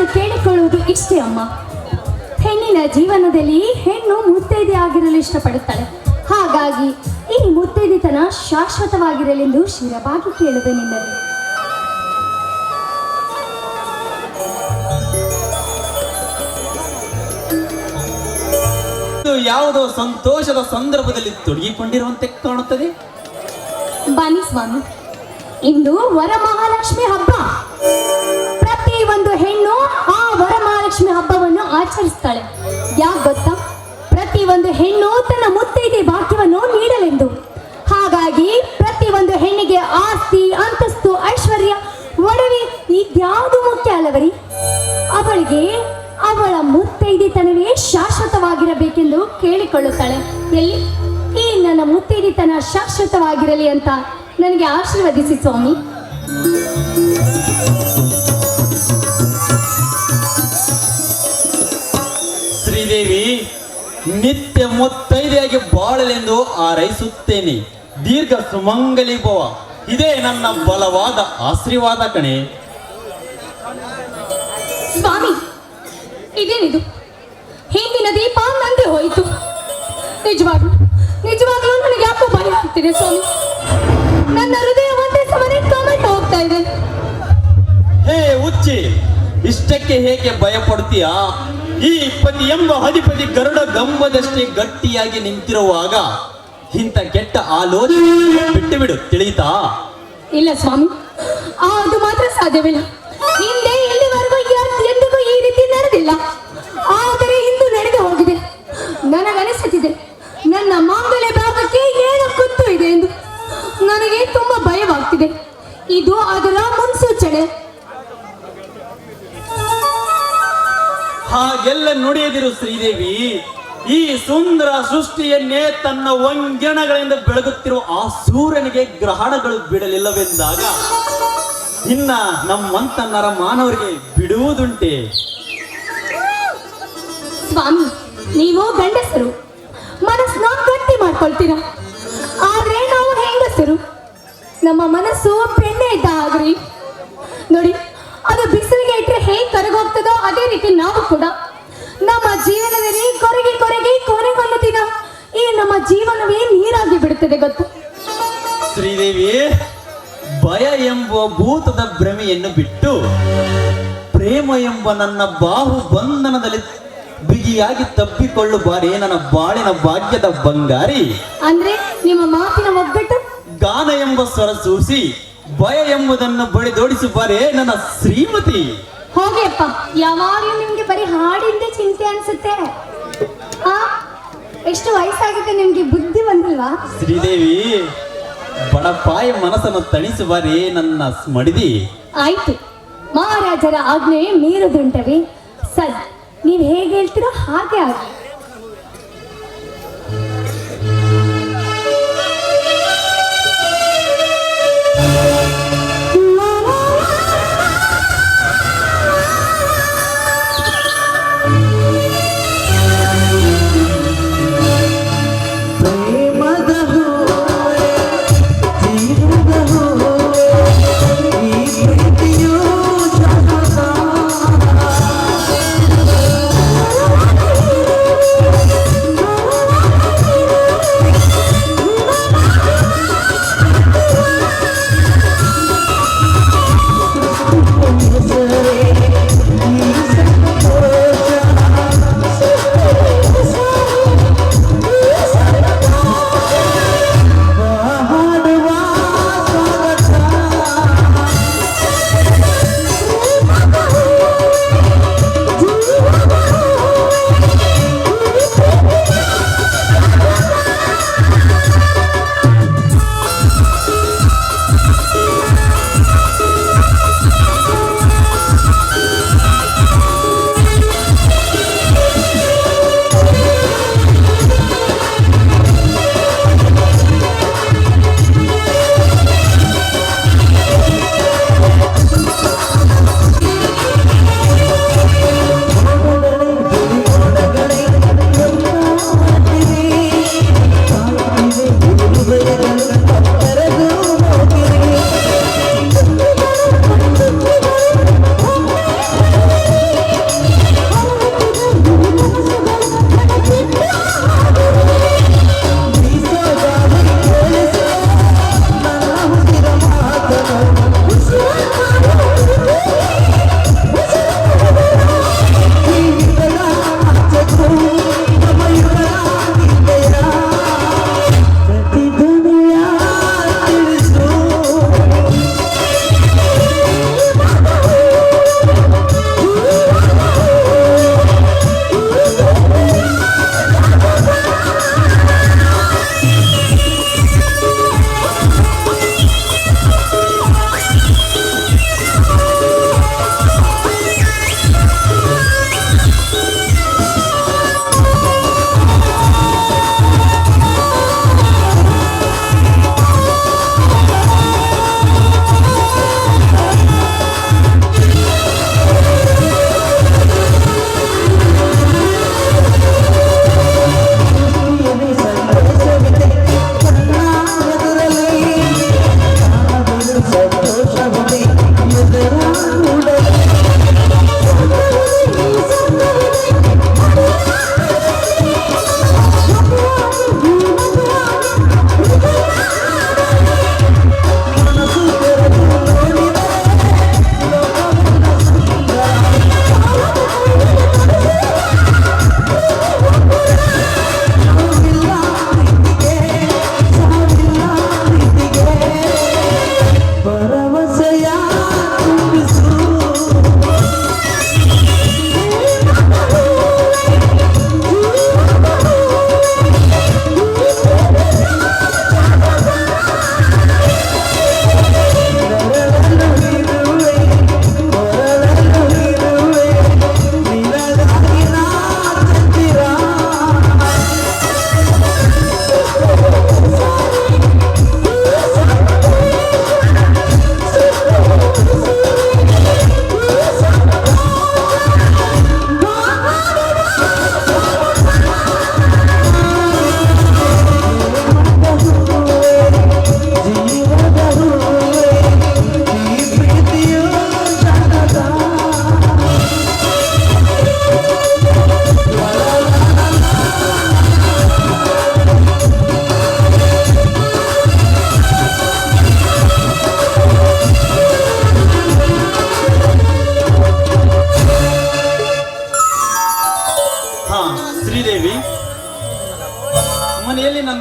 ನಾನು ಕೇಳಿಕೊಳ್ಳುವುದು ಇಷ್ಟೇ ಅಮ್ಮ. ಹೆಣ್ಣಿನ ಜೀವನದಲ್ಲಿ ಹೆಣ್ಣು ಮುತ್ತೈದೆ ಆಗಿರಲು ಇಷ್ಟಪಡುತ್ತಾಳೆ. ಹಾಗಾಗಿ ಈ ಮುತ್ತೈದೆತನ ಶಾಶ್ವತವಾಗಿರಲೆಂದು ಶಿರವಾಗಿ ಕೇಳುವೆ ನಿನ್ನಲ್ಲಿ. ಯಾವುದೋ ಸಂತೋಷದ ಸಂದರ್ಭದಲ್ಲಿ ತೊಡಗಿಕೊಂಡಿರುವಂತೆ ಕಾಣುತ್ತದೆ. ಬನ್ನಿ ಸ್ವಾಮಿ, ಇಂದು ವರಮಹಾಲಕ್ಷ್ಮಿ ಹಬ್ಬ. ಪ್ರತಿ ಒಂದು ಹೆಣ್ಣು ಆ ವರಮಹಾಲಕ್ಷ್ಮಿ ಹಬ್ಬವನ್ನು ಆಚರಿಸ್ತಾಳೆ. ಯಾಕೆ ಗೊತ್ತಾ? ಪ್ರತಿ ಒಂದು ಹೆಣ್ಣು ತನ್ನ ಮುತ್ತೈದೆ ಭಾಗ್ಯವನ್ನು ನೀಡಲೆಂದು. ಹಾಗಾಗಿ ಪ್ರತಿ ಒಂದು ಹೆಣ್ಣಿಗೆ ಆಸ್ತಿ, ಅಂತಸ್ತು, ಐಶ್ವರ್ಯ, ಒಡವೆ ಇದ್ಯಾವುದು ಮುಖ್ಯ ಅಲ್ಲವರಿ. ಅವಳಿಗೆ ಅವಳ ಮುತ್ತೈದೆತನವೇ ಶಾಶ್ವತವಾಗಿರಬೇಕೆಂದು ಕೇಳಿಕೊಳ್ಳುತ್ತಾಳೆ. ಎಲ್ಲಿ ಈ ನನ್ನ ಮುತ್ತೈದೆತನ ಶಾಶ್ವತವಾಗಿರಲಿ ಅಂತ ನನಗೆ ಆಶೀರ್ವದಿಸಿ ಸ್ವಾಮಿ. ಶ್ರೀದೇವಿ, ನಿತ್ಯ ಮುತ್ತೈದೆಯಾಗಿ ಬಾಳಲೆಂದು ಹಾರೈಸುತ್ತೇನೆ. ದೀರ್ಘ ಸುಮಂಗಲಿ ಭವ. ಇದೇ ನನ್ನ ಬಲವಾದ ಆಶೀರ್ವಾದ ಕಣೆ. ಸ್ವಾಮಿ, ಇದೇನಿದು? ಹಿಂದಿನ ದೀಪ ನಂದೆ ಹೋಯಿತು. ನಿಜವಾಗ್ಲೂ ನನಗೆ ಯಾಕೋ ಭಯ ಆಗ್ತಿದೆ ಸ್ವಾಮಿ. ನನ್ನ ಹೃದಯ ಒಂದೇ ಸಮನೆ ಕಾಮೆಂಟ್ ಹೋಗ್ತಾ ಇದೆ. ಹೇ ಹುಚ್ಚಿ, ಇಷ್ಟಕ್ಕೆ ಹೇಗೆ ಭಯ ಪಡ್ತೀಯಾ? ಈ ಪತಿ ಎಂಬ ಅಧಿಪತಿ ಗರುಡ ಗಂಬದಷ್ಟೇ ಗಟ್ಟಿಯಾಗಿ ನಿಂತಿರುವಾಗ ಇಂಥ ಕೆಟ್ಟ ಆಲೋಚನೆ ಬಿಟ್ಟು ಬಿಡು, ತಿಳಿಯಿತಾ? ಇಲ್ಲ ಸ್ವಾಮಿ, ಅದು ಮಾತ್ರ ಸಾಧ್ಯವಿಲ್ಲ. ಹಿಂದೆ ಎಲ್ಲಿವರೆಗೂ ಎಂದಿಗೂ ಈ ರೀತಿ ನಡೆದಿಲ್ಲ. ಆದರೆ ಇಂದು ನಡೆದು ಹೋಗಿದೆ. ನನಗನಿಸುತ್ತಿದೆ ನನ್ನ ಮಾಂಗಲ್ಯ ಭಾಗಕ್ಕೆ ಏನೋ ಕುತ್ತು ಇದೆ ಎಂದು. ನನಗೆ ತುಂಬಾ ಭಯವಾಗ್ತಿದೆ. ಇದು ಅದರ ಮುನ್ಸೂಚನೆ. ಹಾಗೆಲ್ಲ ನುಡಿಯದಿರು ಶ್ರೀದೇವಿ. ಈ ಸುಂದರ ಸೃಷ್ಟಿಯನ್ನೇ ತನ್ನ ವಂಜನಗಳಿಂದ ಬೆಳಗುತ್ತಿರುವ ಆ ಸೂರ್ಯನಿಗೆ ಗ್ರಹಣಗಳು ಬಿಡಲಿಲ್ಲವೆಂದಾಗ ಇನ್ನ ನಮ್ಮಂತ ನರ ಮಾನವರಿಗೆ ಬಿಡುವುದುಂಟೆ? ಸ್ವಾಮಿ, ನೀವು ಗಂಡಸರು ಮನಸ್ಸನ್ನ ಗಟ್ಟಿ ಮಾಡ್ಕೊಳ್ತೀರಾ. ಆದ್ರೆ ನಾವು ಹೆಂಗಸರು, ನಮ್ಮ ಮನಸ್ಸು ಬೆಣ್ಣೆ ಇದ್ದ ಆಗ್ರಿ. ನೋಡಿ, ಅದು ಬಿಸಿಲಿಗೆ ಇಟ್ಟರೆ ಹೇಗೆ ಕರಗೋಗ್ತದೋ ಅದೇ ರೀತಿ ನಾವು ಕೂಡ ನಮ್ಮ ಜೀವನದಲ್ಲಿ ಕೊರಗಿ ಕೊನೆಗೊಂದು ದಿನ ಈ ನಮ್ಮ ಜೀವನವೇ ನೀರಾಗಿ ಬಿಡುತ್ತದೆ ಗೊತ್ತು. ಶ್ರೀದೇವಿ, ಭಯ ಎಂಬ ಭೂತದ ಭ್ರಮೆಯನ್ನು ಬಿಟ್ಟು ಪ್ರೇಮ ಎಂಬ ನನ್ನ ಬಾಹು ಬಂಧನದಲ್ಲಿ ಬಿಗಿಯಾಗಿ ತಪ್ಪಿಕೊಳ್ಳುಬಾರೇ ನನ್ನ ಬಾಳಿನ ಭಾಗ್ಯದ ಬಂಗಾರಿ. ಅಂದ್ರೆ ನಿಮ್ಮ ಮಾತಿನ ಒಗ್ಗಟ್ಟು. ಗಾನ ಎಂಬ ಸ್ವರ ಸೂಸಿ ಭಯ ಎಂಬುದನ್ನು ಬಡಿದೋಡಿಸುಬಾರೇ ನನ್ನ ಶ್ರೀಮತಿ. ಹೋಗಿಯಪ್ಪ, ಯಾವಾಗಲೂ ನಿಮ್ಗೆ ಬರೀ ಹಾಡಿಂದ ಚಿಂತೆ ಅನ್ಸುತ್ತೆ. ಎಷ್ಟು ವಯಸ್ಸಾಗುತ್ತೆ ನಿಮ್ಗೆ, ಬುದ್ಧಿ ಬಂದಿಲ್ವಾ? ಶ್ರೀದೇವಿ, ಬಡಪಾಯ ಮನಸ್ಸನ್ನು ತಣಿಸುಬಾರೇ ನನ್ನ ಮಡಿದಿ. ಆಯ್ತು, ಮಹಾರಾಜರ ಆಜ್ಞೆ ಮೀರುದುಂಟವೇ? ಸರಿ, ನೀವು ಹೇಗೆ ಹೇಳ್ತೀರೋ ಹಾಗೆ ಆಗಿ.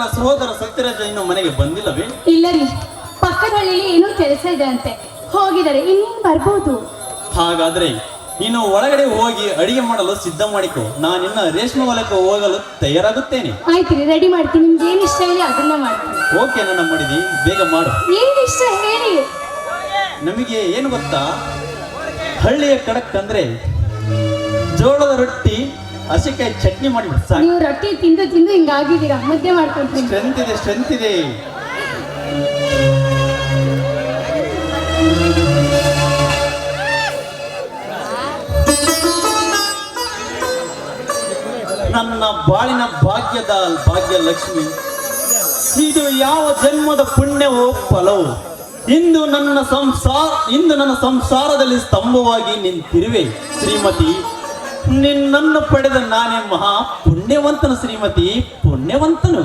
ನನ್ನ ಸಹೋದರ ಸತ್ಯರಾಜ ಇನ್ನು ಮನೆಗೆ ಬಂದಿಲ್ಲವೇ? ಇಲ್ಲ ರೀ, ಪಕ್ಕದ ಹಳ್ಳಿಲಿ ಏನೋ ಕೆಲಸ ಇದೆ ಅಂತೆ, ಹೋಗಿದ್ದಾರೆ, ಇನ್ನೇನು ಬರ್ಬೋದು. ಹಾಗಾದ್ರೆ ನೀನು ಒಳಗಡೆ ಹೋಗಿ ಅಡಿಗೆ ಮಾಡಲು ಸಿದ್ಧ ಮಾಡಿಕೊ. ನಾನಿನ್ನ ರೇಷ್ಮೆ ಹೊಲಕ್ಕೆ ಹೋಗಲು ತಯಾರಾಗುತ್ತೇನೆ. ಆಯ್ತು ರೀ, ರೆಡಿ ಮಾಡ್ತೀನಿ. ನಿಮ್ಗೆ ಏನು ಇಷ್ಟ ಹೇಳಿ ಅದನ್ನ ಮಾಡ್ತೀನಿ. ಓಕೆ ನನ್ನ ಮಾಡಿದಿ, ಬೇಗ ಮಾಡು. ಏನು ಇಷ್ಟ ಹೇಳಿ. ನಮಗೆ ಏನು ಗೊತ್ತಾ, ಹಳ್ಳಿಯ ಕಡಕ್ ಅಂದ್ರೆ ಜೋಳದ ರೊಟ್ಟಿ, ಹಸಿಕಾಯಿ ಚಟ್ನಿ ಮಾಡಿಬಿಟ್ಟು ಸಾಕು. ನೀವು ರೊಟ್ಟಿ ತಿಂದು ತಿಂದು ಹಿಂಗಾಗಿದ್ದೀರಾ, ಮುದ್ದೆ ಮಾಡ್ಕೊಂತೀನಿ. ಸ್ಟ್ರೆಂತ್ ಇದೆ. ನನ್ನ ಬಾಳಿನ ಭಾಗ್ಯದ ಭಾಗ್ಯ ಲಕ್ಷ್ಮಿ, ಇದು ಯಾವ ಜನ್ಮದ ಪುಣ್ಯವೋ ಫಲವೋ. ಇಂದು ನನ್ನ ಸಂಸಾರದಲ್ಲಿ ಸ್ತಂಭವಾಗಿ ನಿಂತಿರುವೆ ಶ್ರೀಮತಿ. ನಿನ್ನನ್ನು ಪಡೆದ ನಾನೇ ಮಹಾ ಪುಣ್ಯವಂತನು ಶ್ರೀಮತಿ, ಪುಣ್ಯವಂತನು.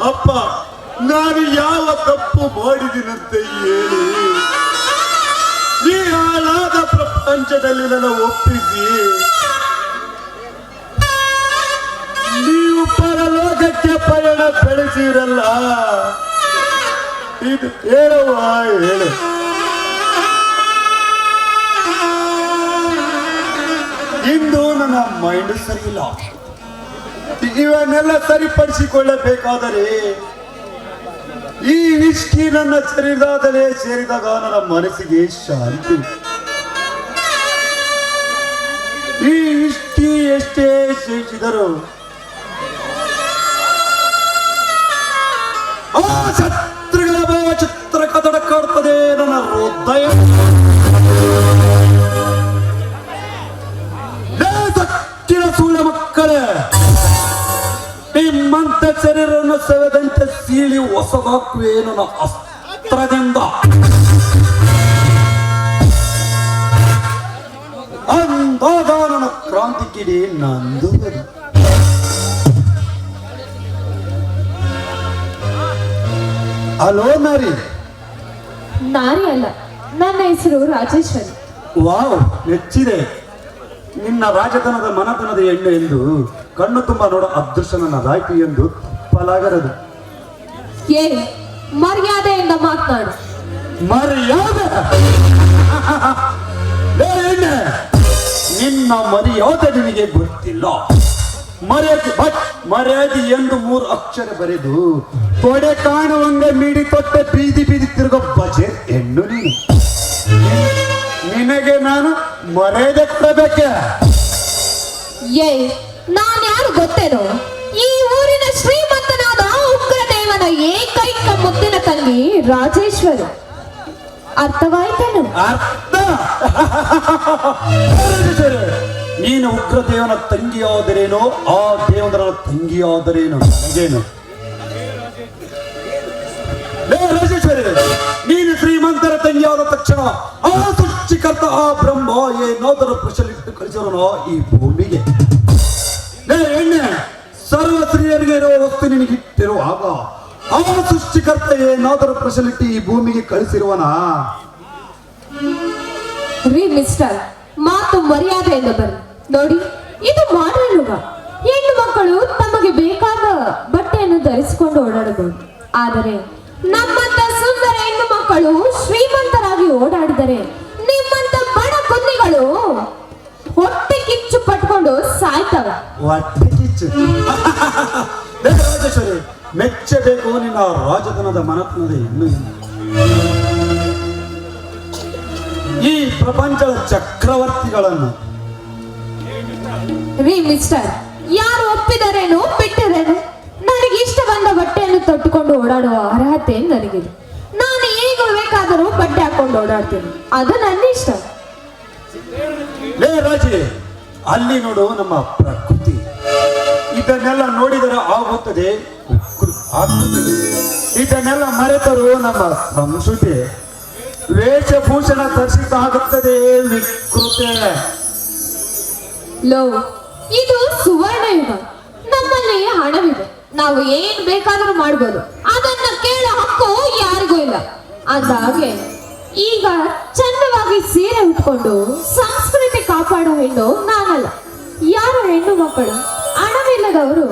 ಅಪ್ಪ, ನಾನು ಯಾವ ತಪ್ಪು ಮಾಡಿದಿನಂತೆ ಹೇಳಿ ಈ ಹಾಳಾದ ಪ್ರಪಂಚದಲ್ಲಿ ನನ್ನ ಒಪ್ಪಿಸಿ ನೀವು ಪರಲೋಕಕ್ಕೆ ಪಯಣ ಬೆಳೆಸಿರಲ್ಲ. ಇದು ಹೇಳುವ ಹೇಳು. ಇಂದು ನನ್ನ ಮೈಂಡ್ ಸರಿಯಿಲ್ಲ. ಇವನ್ನೆಲ್ಲ ಸರಿಪಡಿಸಿಕೊಳ್ಳಬೇಕಾದರೆ ಈ ವಿಸ್ಕಿ ನನ್ನ ಶರೀರದಲ್ಲೇ ಸೇರಿದಾಗ ನನ್ನ ಮನಸ್ಸಿಗೆ ಶಾಂತಿ. ಈ ವಿಸ್ಕಿ ಎಷ್ಟೇ ಸೇರಿಸಿದರು ಆ ಶತ್ರುಗಳ ಭಾವಚಿತ್ರ ಕದಡಕಾಡುತ್ತದೆ ನನ್ನ ಹೃದಯ. ಸತ್ತಿನ ಸೂಳ ಮಕ್ಕಳೇ, ನಿಮ್ಮಂತ ಶರೀರವನ್ನು ಸವೆದಂತೆ ಸೀಳಿ ಹೊಸದಾಕುವೆ ನನ್ನ ಅಸ್ತ್ರದಿಂದ. ಅಂದಾಗ ನನ್ನ ಕ್ರಾಂತಿ ಕಿಡಿ ನಂದು. ಹಲೋ ನಾರಿ. ನಾರಿ ಅಲ್ಲ, ನನ್ನ ಹೆಸರು ರಾಜೇಶ್ವರಿ. ವಾವ್, ನೆಚ್ಚಿದೆ. ನಿನ್ನ ರಾಜತನದ ಮನತನದ ಎಣ್ಣೆ ಎಂದು ಕಣ್ಣು ತುಂಬ ನೋಡೋ ಅದೃಷ್ಟ ನನ್ನದಾಯ್ತು ಎಂದು ಫಲಾಗರದು. ಏ, ಮರ್ಯಾದೆಯಿಂದ ಮಾತನಾಡು. ಮರ್ಯಾದೆ? ಎಣ್ಣೆ, ನಿನ್ನ ಮರ್ಯಾದೆ ನಿನಗೆ ಗೊತ್ತಿಲ್ಲ. ಮರ್ಯಾದೆ ಎಂದು 3 ಅಕ್ಷರ ಬರೆದು ತೊಡೆ ಕಾಣುವಂಗೆ ಮೀಡಿ ತೊಟ್ಟೆ ಬೀದಿ ಬೀದಿ ತಿರುಗೋ ಬಜೆ ಹೆಣ್ಣು ನೀನು. ನಿನಗೆ ನಾನು ಮರ್ಯಾದೆ ಕೊಡಬೇಕೆ? ಏ, ನಾನು ಯಾರು ಗೊತ್ತೇನೋ? ಈ ಊರಿನ ಶ್ರೀಮಂತನಾದ ಉಗ್ರದೇವನ ಏಕೈಕ ಮುದ್ದಿನ ತಂಗಿ ರಾಜೇಶ್ವರಿ. ಅರ್ಥವಾಯ್ತೇನು? ಅರ್ಥ. ನೀನು ಉಗ್ರದೇವನ ತಂಗಿಯಾದರೇನೋ, ಆ ದೇವರ ತಂಗಿಯಾದರೇನೋ ನನಗೇನು? ರಾಜೇಶ್ವರಿ, ನೀನು ಶ್ರೀಮಂತರ ತಂಗಿಯಾದ ತಕ್ಷಣ ಆ ಸೃಷ್ಟಿಕರ್ತ ಆ ಬ್ರಹ್ಮ ಏನಾದರೂ ಪ್ರಚಲಿಟ್ಟು ಕಳಿಸೋಣ ಈ ಭೂಮಿಗೆ. ಎಣ್ಣೆ, ಸರ್ವ ಸ್ತ್ರೀಯರಿಗೆ ಇರುವ ವಸ್ತು ನಿನಗಿಟ್ಟಿರುವಾಗ ಆ ಸೃಷ್ಟಿಕರ್ತ ಏನಾದರೂ ಪ್ರಚಲಿಟ್ಟು ಈ ಭೂಮಿಗೆ ಕಳಿಸಿರುವನ? ರೀ ಮಿಸ್ಟರ್, ಮಾತು ಮರ್ಯಾದೆಯಿಂದ ಬರ್ರಿ. ನೋಡಿ, ಇದು ಮಾಡರ್ನ್ ಯುಗ. ಹೆಣ್ಣು ಮಕ್ಕಳು ತಮಗೆ ಬೇಕಾದ ಬಟ್ಟೆಯನ್ನು ಧರಿಸಿಕೊಂಡು ಓಡಾಡಬಹುದು. ಆದರೆ ನಮ್ಮಂತ ಸುಂದರ ಹೆಣ್ಣು ಮಕ್ಕಳು ಶ್ರೀಮಂತರಾಗಿ ಓಡಾಡಿದರೆ ನಿಮ್ಮಂತ ಬಡ ಕುಂದಿಗಳು ಹೊಟ್ಟೆ ಕಿಚ್ಚು ಪಟ್ಕೊಂಡು ಸಾಯ್ತವೆ. ಹೊಟ್ಟೆ ಕಿಚ್ಚು? ರಾಜೇಶ್ವರಿ, ಮೆಚ್ಚಬೇಕು ನಿನ್ನ ರಾಜತನದ ಮನತನದ ಹೆಣ್ಣು. ಈ ಪ್ರಪಂಚದ ಚಕ್ರವರ್ತಿಗಳನ್ನು ರೀ ಮಿಸ್ಟರ್, ಯಾರು ಒಪ್ಪಿದರೇನು ಬಿಟ್ಟರೇನು, ನನಗೆ ಇಷ್ಟ ಬಂದ ಬಟ್ಟೆಯನ್ನು ತೊಟ್ಟುಕೊಂಡು ಓಡಾಡುವ ಅರ್ಹತೆ ನನಗಿದೆ. ನಾನು ಈಗ ಬೇಕಾದರೂ ಬಟ್ಟೆ ಹಾಕೊಂಡು ಓಡಾಡ್ತೀನಿ, ಅದು ನನ್ನ ಇಷ್ಟ. ಲೇ ರಾಜಿ, ಅಲ್ಲಿ ನೋಡು ನಮ್ಮ ಪ್ರಕೃತಿ. ಈ ಇದನ್ನೆಲ್ಲ ನೋಡಿದರೆ ಆಗುತ್ತದೆ ಆಗ್ತದೆ. ಇದನ್ನೆಲ್ಲ ಮರೆತರು ನಮ್ಮ ಸಂಸ್ಕೃತಿ ವೇಷಭೂಷಣ ಧರಿಸಿದ್ದಾಗುತ್ತದೆ ವಿಕೃತೆ. ಲೋ, ಇದು ಸುವರ್ಣ ಯುಗ. ನಮ್ಮಲ್ಲಿ ಹಣವಿದೆ, ನಾವು ಏನ್ ಬೇಕಾದ್ರೂ ಮಾಡ್ಬೋದು. ಅದನ್ನ ಕೇಳೋ ಹಕ್ಕು ಯಾರಿಗೂ ಇಲ್ಲ. ಅಂದಾಗೆ ಈಗ ಚಂದವಾಗಿ ಸೀರೆ ಉಟ್ಕೊಂಡು ಸಂಸ್ಕೃತಿ ಕಾಪಾಡೋ ಹೆಣ್ಣು ನಾನಲ್ಲ. ಯಾರು ಹೆಣ್ಣು ಮಕ್ಕಳು ಹಣವಿಲ್ಲದವರು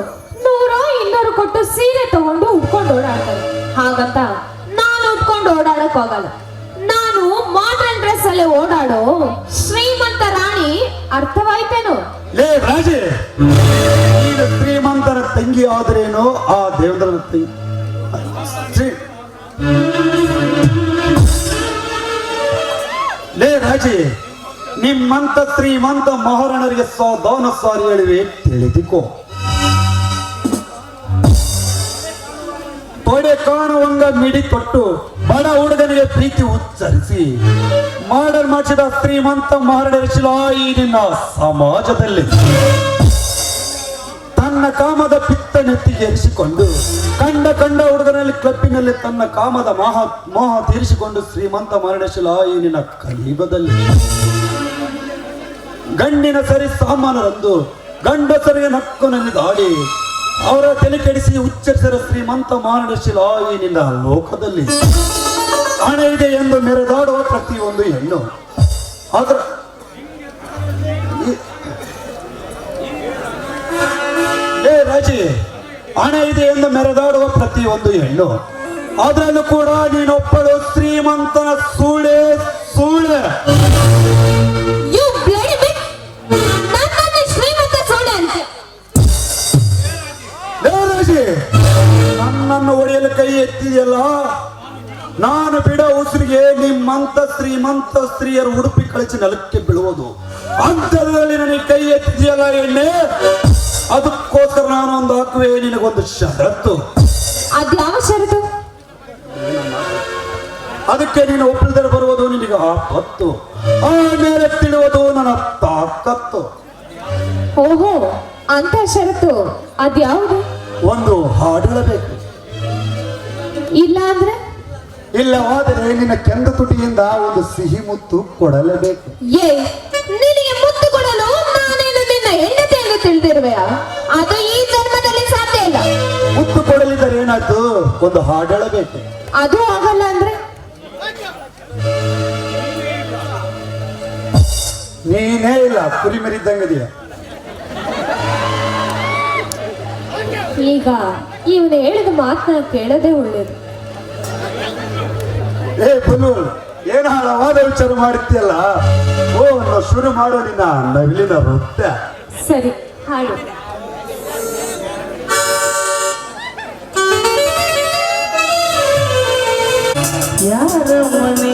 100-200 ಕೊಟ್ಟು ಸೀರೆ ತಗೊಂಡು ಉಟ್ಕೊಂಡು ಓಡಾಡ್ತಾರೆ. ಹಾಗಂತ ನಾನು ಉಟ್ಕೊಂಡು ಓಡಾಡಕ್ ಹೋಗಲ್ಲ. ನಾನು ಮಾಡರ್ನ್ ಡ್ರೆಸ್ ಅಲ್ಲಿ ಓಡಾಡೋ ಶ್ರೀಮಂತ ರಾಣಿ. ಅರ್ಥವಾಯ್ತೇನೋ? ಲೇ ರಾಜೇ, ಈಗ ಶ್ರೀಮಂತರ ತಂಗಿ ಆದ್ರೇನು ಆ ದೇವೇಂದ್ರ ತಂಗಿ ಲೇ ರಾಜೇ, ನಿಮ್ಮಂತ ಶ್ರೀಮಂತ ಮಹಾರಾಣರಿಗೆ ಸಾಧಾರಣ ಸಾರಿ ಹೇಳಿವೆ ತಿಳಿದಿಕೋ. ತೊಡೆ ಕಾಣುವಂಗ ಮಿಡಿ ಕೊಟ್ಟು ಬಡ ಹುಡುಗನಿಗೆ ಪ್ರೀತಿ ಉಚ್ಚರಿಸಿ ಮಾಡಲ್ ಮಾಡಿಸಿದ ಶ್ರೀಮಂತ ಮಹಾರಾಣರ ಶಿಲಾಯಿ ನಿನ್ನ ಸಮಾಜದಲ್ಲಿ ತನ್ನ ಕಾಮದ ಪಿತ್ತ ನೆತ್ತಿಗೇರಿಸಿಕೊಂಡು ಕಂಡ ಹುಡುಗನಲ್ಲಿ ಕ್ಲಬ್ಬಿನಲ್ಲಿ ತನ್ನ ಕಾಮದ ಮೋಹ ತೀರಿಸಿಕೊಂಡು ಶ್ರೀಮಂತ ಮಹಾರಾಣರ ಶಿಲಾಯಿ ನಿನ್ನ ಕಲೀಬದಲ್ಲಿ ಗಂಡಿನ ಸರಿ ಸಾಮಾನರಂದು ಗಂಡಸರಿಗೆ ನಕ್ಕು ನನ್ನಿದಾಡಿ ಅವರ ತಲೆ ಕೆಡಿಸಿ ಉಚ್ಚರಿಸಿದ ಶ್ರೀಮಂತ ಮಹಾರಾಣರ ಶಿಲಾಯಿ ನಿನ್ನ ಲೋಕದಲ್ಲಿ ಹಣ ಇದೆ ಎಂದು ಮೆರೆದಾಡುವ ಪ್ರತಿಯೊಂದು ಹೆಣ್ಣು. ಆದ್ರ ರಾಜಿ, ಹಣ ಇದೆ ಎಂದು ಮೆರೆದಾಡುವ ಪ್ರತಿಯೊಂದು ಹೆಣ್ಣು. ಅದರಲ್ಲೂ ಕೂಡ ನೀನೊಬ್ಬಳು ಶ್ರೀಮಂತನ ಸೂಳೆ. ನನ್ನನ್ನು ಒಡೆಯಲು ಕೈ ಎತ್ತಿದೆಯಲ್ಲ, ನಾನು ಬಿಡೋ ಉಸಿರಿಗೆ ನಿಮ್ಮಂತ ಶ್ರೀಮಂತ ಸ್ತ್ರೀಯರು ಉಡುಪಿ ಕಳಿಸಿ ನೆಲಕ್ಕೆ ಬೀಳುವುದು. ಅಂತರದಲ್ಲಿ ನನಗೆ ಕೈ ಎತ್ತಿದೆಯಲ್ಲ ಎಣ್ಣೆ, ಅದಕ್ಕೋಸ್ಕರ ನಾನು ಒಂದು ಹಾಕುವೆ ನಿನಗೊಂದು ಷರತ್ತು. ಅದ್ಯಾವ ಷರತ್ತು? ಅದಕ್ಕೆ ನೀನು ಒಪ್ಪಿಲ್ಲದೆ ಬರುವುದು ನಿನಗೆ ಆಪತ್ತು, ಆಮೇಲೆ ತಿಳಿಯುವುದು ನನ್ನ ತಾಕತ್ತು. ಓಹೋ, ಅಂತ ಷರತ್ತು ಅದ್ಯಾವುದು? ಒಂದು ಹಾಡು ಹೇಳಬೇಕು. ಇಲ್ಲ ಅಂದ್ರೆ? ಇಲ್ಲವಾದರೆ ನಿನ್ನ ಕೆಂದು ತುಟಿಯಿಂದ ಒಂದು ಸಿಹಿ ಮುತ್ತು ಕೊಡಲೇಬೇಕು. ನಿನಗೆ ಮುತ್ತು ಕೊಡಲು ನಾನೇನು ನಿನ್ನ ಹೆಂಡತಿ ಎಂದು ತಿಳಿದಿರುವೆಯಾ? ಅದು ಈ ಜನ್ಮದಲ್ಲಿ ಸಾಧ್ಯ ಇಲ್ಲ. ಮುತ್ತು ಕೊಡಲಿದ್ದರೆ ಏನಾಯ್ತು? ಒಂದು ಹಾಡು ಹೇಳಬೇಕು. ಅದು ಆಗಲ್ಲ ಅಂದ್ರೆ? ನೀನೇ ಇಲ್ಲ, ಕುರಿ ಮರಿದ್ದಂಗದಿಯ. ಈಗ ಇವನು ಹೇಳಿದ ಮಾತನ್ನ ಕೇಳೋದೇ ಒಳ್ಳೇದು. ಬಲು ಏನ ಹಳವಾದ ವಿಚಾರ ಮಾಡುತ್ತೀಯಲ್ಲ. ನಾವು ಶುರು ಮಾಡೋ ನಿನ್ನ ನವಿಲಿನ ನೃತ್ಯ. ಸರಿ, ಹಾಡು. ಯಾರ ಮನೆ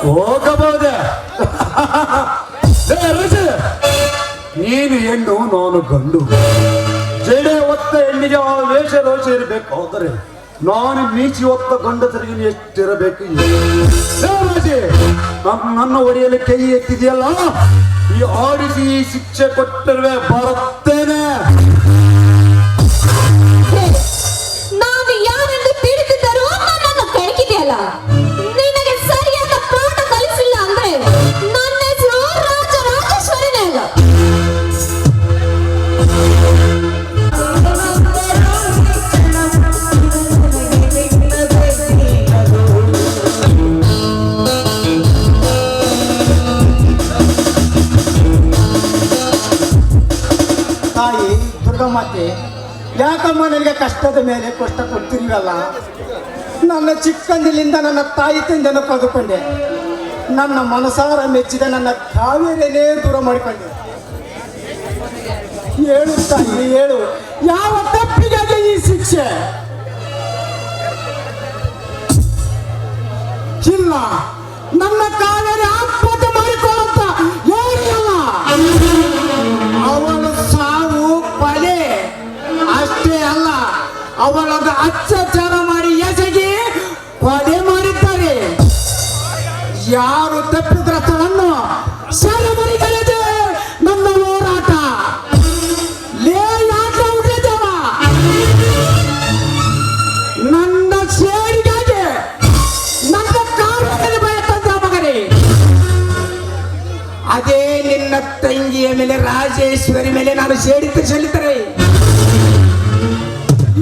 ಹೋಗಬಹುದೇ? ಹೋಗಬಹುದೇ? ಋಷಿ, ನೀನು ಹೆಣ್ಣು, ನಾನು ಗಂಡು. ಜಡೆ ಹೊತ್ತ ಹೆಣ್ಣಿಗೆ ಆ ವೇಷ ರೋಷ ಇರಬೇಕಾದರೆ ನಾನು ಮೀಚಿ ಹೊತ್ತ ಗಂಡಸರಿಗೆ ಎಷ್ಟಿರಬೇಕು? ಋಷಿ, ನನ್ನ ಒಡೆಯಲು ಕೈ ಎತ್ತಿದೆಯಲ್ಲ, ಈ ಆಡಿಸಿ ಶಿಕ್ಷೆ ಕೊಟ್ಟಿರುವೆ, ಬರುತ್ತೇನೆ. ನಾನು ಯಾರೆಂದು ತಿಳಿದಿದ್ದರೂ ನನ್ನನ್ನು ಕೆಣಕಿದೆಯಲ್ಲ. ನಿನಗೆ ಸರಿಯಾದ ಪಾಠ ಕಲಿಸಿಲ್ಲ ಅಂದ್ರೆ ನನ್ನ ಹೆಸರು ರಾಜರಾಜೇಶ್ವರಿನೇ ಅಲ್ಲ. ತಾಯಿ ದುರ್ಗಮ್ಮತ್ತೆ, ಯಾಕಮ್ಮ ನನಗೆ ಕಷ್ಟದ ಮೇಲೆ ಕಷ್ಟ ಕೊಡ್ತಿರ್ವಲ್ಲ? ನನ್ನ ಚಿಕ್ಕಂದಿಲಿಂದ ನನ್ನ ತಾಯಿ ತಂದೆಯನ್ನು ಕಳೆದುಕೊಂಡೆ. ನನ್ನ ಮನಸಾರ ಮೆಚ್ಚಿದ ನನ್ನ ಕಾವೇರಿಯನ್ನೇ ದೂರ ಮಾಡಿಕೊಂಡೆ. ಹೇಳು ತಾಯಿ, ಹೇಳು, ಯಾವ ತಪ್ಪಿಗಾಗಿ ಈ ಶಿಕ್ಷೆ? ಇಲ್ಲ, ನನ್ನ ಕಾವೇರಿ ಆತ್ಮಹತ್ಯೆ ಮಾಡಿಕೊಳ್ಳುತ್ತ ಹೇಳಿಲ್ಲ. ಅವಳು ಸಾವು ಪಡೆ ಅಷ್ಟೇ ಅಲ್ಲ, ಅವಳನ್ನು ಅತ್ಯಾಚಾರ ಮಾಡಿ ಎಸಗಿ ಕೊಲೆ ಮಾಡಿದ್ದಾರೆ. ಯಾರು ತಪ್ಪಿದ್ರಸ್ತವನ್ನು ಸೆರೆಮನೆಗಳಿದೆ ನನ್ನ ಹೋರಾಟ. ಲೇ ಯಾಕ ಉಳಿದವ ನನ್ನ ಸೇರಿಗಾಗಿ ನನ್ನ ಕಾರಣದಲ್ಲಿ ಭಯ ತಂದ ಮಗನೇ. ಅದೇ ನಿನ್ನ ತಂಗಿಯ ಮೇಲೆ, ರಾಜೇಶ್ವರಿ ಮೇಲೆ ನಾನು ಸೇಡಿದ್ದು ಚೆಲ್ಲಿದರೆ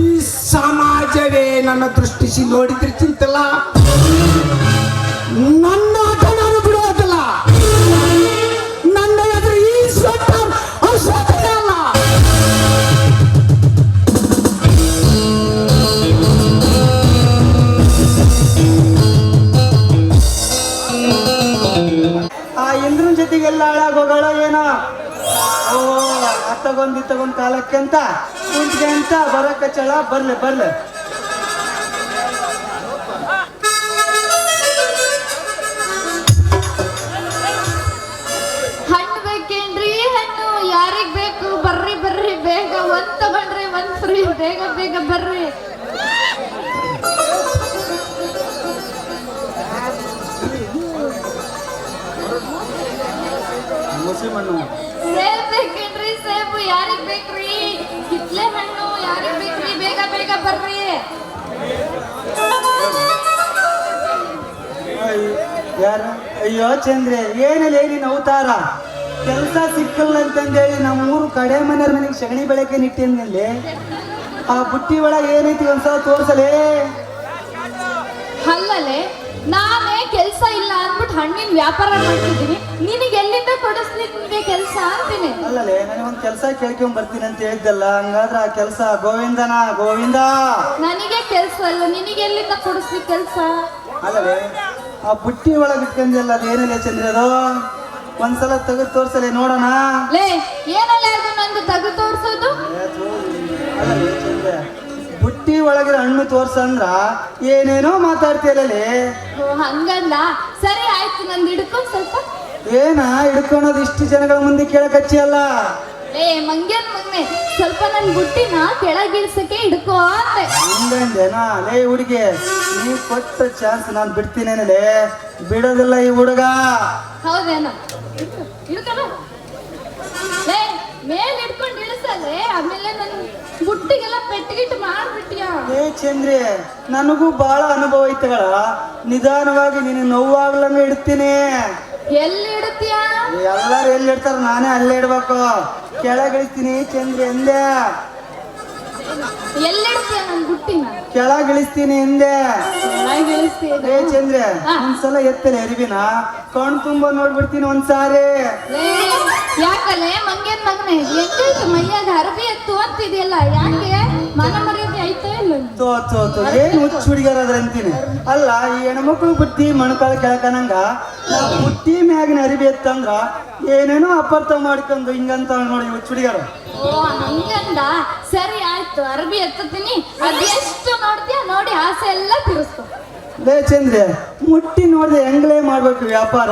ಈ ಸಮಾಜವೇ ನನ್ನ ದೃಷ್ಟಿಸಿ ನೋಡಿದ್ರೆ ಚಿಂತಲ್ಲ. ನನ್ನ ಆಟ ನಾನು ಬಿಡುವುದಿಲ್ಲ. ನನ್ನ ಎದುರು ಈ ಸೊಟ್ಟ ಅಸಾಧ್ಯ ಅಲ್ಲ. ಆ ಇಂದ್ರನ ಜೊತೆಗೆಲ್ಲ ಹಾಳಾಗೋಗಳ ಏನೋ. ಓ, ಅತ್ತಗೊಂದು ಕಾಲಕ್ಕೆ ಅಂತ ಕುಂಟಿಗೆ ಅಂತ ಬರಕ್ಕ ಚಳ ಬರ್ಲೆ ಬರ್ಲೆ. ಹಣ್ಣು ಬೇಕೇನ್ರಿ? ಹಣ್ಣು ಯಾರಿಗ್ ಬೇಕು? ಬರ್ರಿ ಬರ್ರಿ ಬೇಗ, ಒಂದ್ ತಗೊಂಡ್ರಿ ಒಂದ್ ಫ್ರೀ. ಬೇಗ ಬೇಗ ಬರ್ರಿ. ಸೇಬ್ ಬೇಕೇನ್ರಿ? ಸೇಬು ಯಾರಿಗ್ ಬೇಕ್ರಿ? ಕಿತ್ಲೆ ಹಣ್ಣು ಯಾರಿಗ್ ಬೇಕ್ರಿ? ಬೇಗ ಬೇಗ ಬರ್ರಿ. ಯಾರು? ಅಯ್ಯೋ ಚಂದ್ರೆ, ಏನಲ್ಲಿ ನೀನು ಅವತಾರ? ಕೆಲಸ ಸಿಕ್ಕಲ್ಲ ಅಂತಂದೇಳಿ ನಮ್ಮೂರು ಕಡೆ ಮನೆಯವ್ರ ಮನೆಗೆ ಸಗಣಿ ಬೆಳಕೆ ನಿಟ್ಟಿನಲ್ಲಿ ಆ ಬುಟ್ಟಿ ಒಳಗೆ ಏನೈತಿ ಒಂದ್ಸಲ ತೋರ್ಸಲೇ. ಅಲ್ಲಲೇ, ನಾನೇ ಕೆಲ್ಸ ಇಲ್ಲ ಅಂದ್ಬಿಟ್ಟು ಹಣ್ಣಿನ ವ್ಯಾಪಾರ ಮಾಡ್ತಿದ್ದೀನಿ. ನಿನಗೆ ಎಲ್ಲಿಂದ ಕೊಡಿಸ್ಲಿ ನಿನ್ಗೆ ಕೆಲ್ಸ ಅಂತೀನಿ. ಅಲ್ಲಲೇ, ನನಗೊಂದು ಕೆಲಸ ಕೇಳ್ಕೊಂಡ್ ಬರ್ತೀನಿ ಅಂತ ಹೇಳಿದ್ದಲ್ಲ, ಹಂಗಾದ್ರೆ ಆ ಕೆಲಸ ಗೋವಿಂದನ ಗೋವಿಂದ. ನನಗೆ ಕೆಲ್ಸ ಅಲ್ಲ, ನಿನಗೆ ಎಲ್ಲಿಂದ ಕೊಡಿಸ್ಲಿ ಕೆಲ್ಸ? ಅಲ್ಲಲೇ, ಆ ಬುಟ್ಟಿ ಒಳಗೆ ಇಟ್ಕೊಂಡಲ್ಲ, ಅದು ಏನಿಲ್ಲ ಚಂದ್ರ, ಅದು ಒಂದ್ಸಲ ತೆಗೆದು ತೋರ್ಸಲೇ ನೋಡೋಣ. ಲೇ, ಏನಲ್ಲ ಅದು ನಂದು ತೆಗೆದು ತೋರ್ಸೋದು? ಅಲ್ಲಲೇ ಚಂದ್ರ, ಬುಟ್ಟಿ ಒಳಗಿರೋ ಹಣ್ಣು ತೋರ್ಸಂದ್ರ ಏನೇನೋ ಮಾತಾಡ್ತೀಯಲ್ಲೇ. ಓ, ಹಂಗಲ್ಲ. ಸರಿ ಆಯ್ತು, ನಂದು ಹಿಡ್ಕೊಂಡು ಸ್ವಲ್ಪ. ಏನ ಹಿಡ್ಕೊಳೋದು ಇಷ್ಟು ಜನಗಳ ಮುಂದೆ ಕೇಳಕಚ್ಚಿ ಅಲ್ಲ? ಏ ಮಂಗ್ಯನ್ ಮಗ್ನೆ, ಸ್ವಲ್ಪ ನನ್ ಬುಟ್ಟಿನ ಕೆಳಗಿಳಿಸಕ್ಕೆ ಹಿಡ್ಕೋ ಅಂದೆ. ಹಂಗಂದೇನಾ? ಲೇ ಹುಡುಗಿ, ನೀ ಕೊಟ್ಟ ಚಾನ್ಸ್ ನಾನು ಬಿಡ್ತೀನೇನಲೇ, ಬಿಡೋದಿಲ್ಲ ಈ ಹುಡುಗ. ಹೌದೇನೋ? ಹಿಡ್ಕಲ್ಲ. ಲೇ, ಮೇಲ್ ಹಿಡ್ಕೊಂಡು ಇಳಿಸಲ್ಲೇ, ಆಮೇಲೆ ನನ್ ಬುಟ್ಟಿಗೆಲ್ಲ ಪೆಟ್ಟಿಗಿಟ್ಟು ಮಾಡ್ಬಿಟ್ಟಿಯಾ? ಏ ಚಂದ್ರಿ, ನನಗೂ ಬಹಳ ಅನುಭವ ಐತಗಳ. ನಿಧಾನವಾಗಿ ನೀನು ನೋವಾಗ್ಲಂಗ ಇಡ್ತೀನಿ. ಎಲ್ಲಿ ಇಡ್ತೀಯಾ? ಎಲ್ಲಾರು ಎಲ್ಲಿ ಇಡ್ತಾರ, ನಾನೇ ಅಲ್ಲೇ ಇಡ್ಬೇಕು. ಕೆಳಗಿಳಿಸ್ತೀನಿ ಚಂದ್ರಿ ಎಂದೆ. ಎಲ್ಲಿಡ್ತೀಯ ನನ್ ಬುಟ್ಟಿನ? ಕೆಳಗಿಳಿಸ್ತೀನಿ ಎಂದೆ. ಕೆಳಗಿಳಿಸ್ತೀನಿ. ಏ ಚಂದ್ರ, ಒಂದ್ಸಲ ಎತ್ತಲೆ ಅರಿವಿನ ಕಣ್ ತುಂಬಾ ನೋಡ್ಬಿಡ್ತೀನಿ ಒಂದ್ಸಾರಿ. ಯಾಕಲೆ ಮಂಗೇನ್ ಮಗನೆ, ಹೆಂಗೈತೆ ಮೈಯಾಗ ಅರಬಿ ಎತ್ತು ಅಂತಿದೆಯಲ್ಲ, ಯಾಕೆ? ಮನ ಮರ್ಯಾದೆ ಐತೆ ಇಲ್ಲ? ತೋ ಏನ್ ಹುಚ್ಚ ಹುಡುಗಿಯರಾದ್ರ ಅಂತೀನಿ. ಅಲ್ಲ, ಈ ಹೆಣ್ಮಕ್ಳು ಬುಟ್ಟಿ ಮಣ್ಕಾಳ ಕೆಳಕನಂಗ ನಾವು ಬುಟ್ಟಿ ಮ್ಯಾಗಿನ ಅರಿವಿ ಎತ್ತಂದ್ರ ಏನೇನೋ ಅಪಾರ್ಥ ಮಾಡ್ಕೊಂಡು ಹಿಂಗಂತ ನೋಡಿ ಹುಚ್ಚ ಹುಡುಗಿಯರು. ಓ, ಹಂಗಂದ? ಸರಿ ಆಯ್ತು, ಅರಬಿ ಎತ್ತತೀನಿ. ಅದೆಷ್ಟು ನೋಡ್ತೀಯ ನೋಡಿ ಆಸೆ ಎಲ್ಲ ತೀರಿಸ್ಕೊ. ಲೇ ಚಂದ್ರೆ ಮುಟ್ಟಿ ನೋಡ್ದೆ ಹೆಂಗ್ಲೇ ಮಾಡ್ಬೇಕು ವ್ಯಾಪಾರ?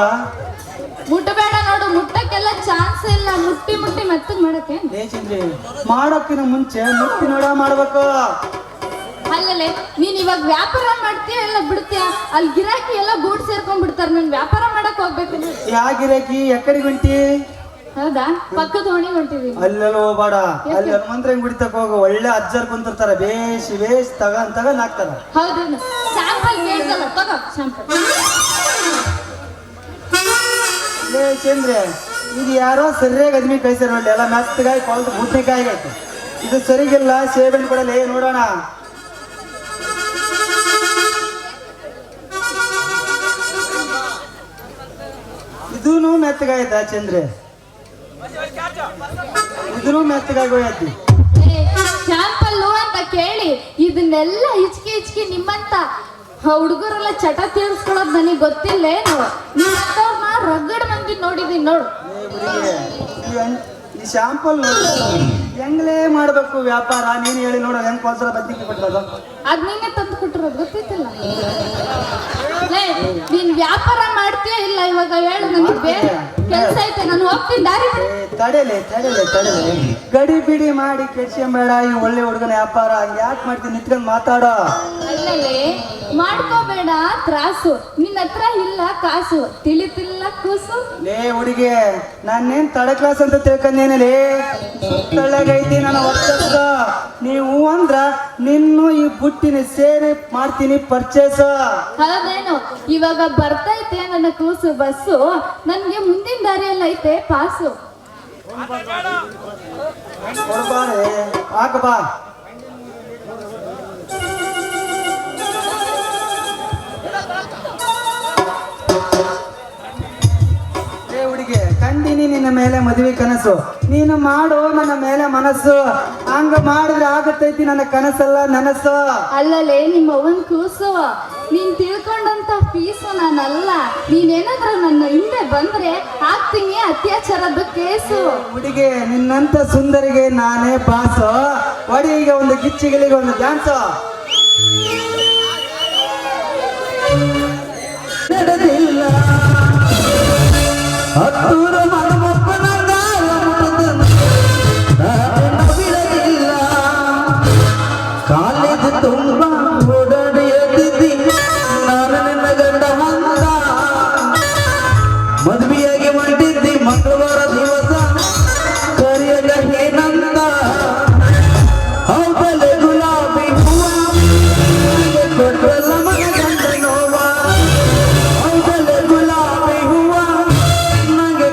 ಮುಟ್ಟಬೇಡ ನೋಡು, ಮುಟ್ಟಕ್ಕೆಲ್ಲ ಚಾನ್ಸ್ ಇಲ್ಲ. ಮುಟ್ಟಿ ಮುಟ್ಟಿ ಮೆತ್ತಗ್ ಮಾಡಕ್ಕೆ. ಲೇ ಚಂದ್ರೆ ಮಾಡೋಕ್ಕಿಂತ ಮುಂಚೆ ಮುಟ್ಟಿ ನೋಡ ಮಾಡ್ಬೇಕು. ಅಲ್ಲಲ್ಲೇ ನೀನ್ ಇವಾಗ ವ್ಯಾಪಾರ ಮಾಡ್ತೀಯ ಎಲ್ಲ ಬಿಡ್ತೀಯ? ಅಲ್ಲಿ ಗಿರಾಕಿ ಎಲ್ಲ ಗೂಡ್ ಸೇರ್ಕೊಂಡ್ ಬಿಡ್ತಾರ. ನನ್ ವ್ಯಾಪಾರ ಮಾಡಕ್ ಹೋಗ್ಬೇಕು. ಯಾ ಗಿರಾಕಿ ಎಕ್ಕಡಿ ಗುಂಟಿ? ಹೌದಾ? ಪಕ್ಕದ ಓಣಿ ಹೊಂಟಿದೀನಿ. ಅಲ್ಲೆಲ್ಲ ಹೋಗ್ಬೇಡ, ಅಲ್ಲಿ ಹನುಮಂತರ ಗುಡಿತಕ್ ಹೋಗು. ಒಳ್ಳೆ ಅಜ್ಜರ್ ಕುಂತಿರ್ತಾರ, ಬೇಸ್ ತಗಂದ್ ಹಾಕ್ತಾರ. ಹೌದು, ಸ್ಯಾಂಪಲ್ ಕೇಳ್ದಲ್ಲ, ತಗೋ ಸ್ಯಾಂಪಲ್. ಲೇ ಚಂದ್ರೆ ಇದು ಯಾರೋ ಸರಿಯಾಗಿ ಅದ್ಮಿ ಕಳ್ಸ್ಯಾರ ನೋಡಿ. ಎಲ್ಲ ಮೆತ್ತಗಾಯಿ ಕೊಲ್ದು ಬುದ್ಧಿಕಾಯಿ ಆಯ್ತು. ಇದು ಸರಿಗಿಲ್ಲ, ಸೇಬೆಣ್ಣೆ ಕೊಡಲೇ ನೋಡೋಣ. ಇದೂನು ಮೆತ್ತಗಾಯ್ತಾ ಚಂದ್ರೆ? ಇದೂ ಮೆತ್ತಗಾಗಿ ಹೋಯ್ತಿ. ಸ್ಯಾಂಪಲ್ಲು ಅಂತ ಕೇಳಿ ಇದನ್ನೆಲ್ಲ ಹಿಚ್ಕಿ ನಿಮ್ಮಂತ ಹುಡುಗರೆಲ್ಲ ಚಟ ತೀರಿಸ್ಕೊಳ್ಳೋದು ನನಗೆ ಗೊತ್ತಿಲ್ಲೇನು? ನಿಮ್ಮಂತವ್ರನ್ನ ರಗಡ್ ಮಂದಿ ನೋಡಿದೀನಿ ನೋಡು. ಈ ಶಾಂಪಲ್ ಹೆಂಗ್ಲೇ ಮಾಡ್ಬೇಕು ವ್ಯಾಪಾರ? ನೀನು ಹೇಳಿ ನೋಡು, ಹೆಂಗ್ ಕೊಲ್ಸಲ ಬದ್ನಿಕೆ ಕೊಟ್ಟಿರೋದು? ಅದ್ ನೀನೇ ತಂದು ಕೊಟ್ಟಿರೋದು ಗೊತ್ತಿತ್ತಿಲ್ಲ. ನೀನ್ ವ್ಯಾಪಾರ ಮಾಡ್ತೀಯ ಇಲ್ಲ ಇವಾಗ ಹೇಳು, ನನಗೆ ಬೇರೆ ಕೆಲಸ ಐತೆ, ನಾನು ಹೋಗ್ತೀನಿ. ದಾರಿ ಬಿಡು. ತಡೆಲೆ ಗಡಿ ಬಿಡಿ ಮಾಡಿ ಕೆಡ್ಸ್ಕೊಂಬೇಡ. ಈ ಒಳ್ಳೆ ಹುಡುಗನ ವ್ಯಾಪಾರ ಹಂಗೆ ಯಾಕೆ ಮಾಡ್ತೀನಿ? ನಿಂತ್ಕೊಂಡು ಮಾತಾಡೋ. ಅಲ್ಲಲ್ಲಿ ಮಾಡ್ಕೋಬೇಡ ತ್ರಾಸು. ನಿನ್ನ ಹತ್ರ ಇಲ್ಲ ಕಾಸು, ತಿಳಿತಿಲ್ಲ ಕೂಸು. ಲೇ ಹುಡುಗಿ, ನಾನೇನ್ ತಡ ಕ್ಲಾಸ್ ಅಂತ ತಿಳ್ಕೊಂಡೇನಲ್ಲಿ ಸುತ್ತಳಗೈತಿ ನನ್ನ ವರ್ಷದ. ನೀವು ಅಂದ್ರ ನಿನ್ನು ಈ ಬುಟ್ಟಿನ ಸೇರಿ ಮಾಡ್ತೀನಿ ಪರ್ಚೇಸ್. ಹೌದೇನು? ಇವಾಗ ಬರ್ತೈತೆ ನನ್ನ ಕೂಸು ಬಸ್ಸು, ನನ್ಗೆ ಮುಂದಿನ ದಾರಿಯಲ್ಲಿ ಐತೆ ಪಾಸು. ಕೊಡ್ಬಾರೆ ಹಾಕಬಾ. ಹುಡುಗಿ, ಕಂಡಿನಿ ನಿನ್ನ ಮೇಲೆ ಮದುವೆ ಕನಸು. ನೀನು ಮಾಡು ನನ್ನ ಮೇಲೆ ಮನಸ್ಸು. ಹಂಗ ಮಾಡಿದ್ರೆ ಆಗತೈತಿ ನನ್ನ ಕನಸಲ್ಲ ನನಸು. ಅಲ್ಲಲೇ ನಿಮ್ಮ ಅವನ್ ಕೂಸು, ನೀನ್ ತಿಳ್ಕೊಂಡಂತ ಫೀಸು ನಾನಲ್ಲ. ನೀನೇನಾದ್ರೂ ನನ್ನ ಹಿಂದೆ ಬಂದ್ರೆ ಹಾಕ್ತೀನಿ ಅತ್ಯಾಚಾರದ ಕೇಸು. ಹುಡುಗಿ, ನಿನ್ನಂತ ಸುಂದರಿಗೆ ನಾನೇ ಬಾಸು. ಒಡಿಗೆ ಒಂದು ಗಿಚ್ಚಿಗಳಿಗೆ ಒಂದು ಡ್ಯಾನ್ಸು. ನಡೆದಿಲ್ಲ ಹತ್ತೂರ ಮನಮಪ್ಪನಲ್ಲ ಕಾಲೇಜ್ ತುಂಬ ಓಡಾಡಿಯದಿದ್ದಿ ನಾನು ನಿನ್ನ ಗಂಡ ಹಂಗ. ಮದುವೆಯಾಗಿ ಮಾಡಿದ್ದಿ ಮಂಗಳವಾರ ದಿವಸ ಕರಿಯಗ ಏನಂದ. ಹೌದಲೆ ಗುಲಾಬಿ ಹೂವ ಕೊಟ್ರಲ್ಲ ಮಗ ಗಂಡ ನೋವ. ಹೌದಲೆ ಗುಲಾಬಿ ಹೂವ ನಂಗೆ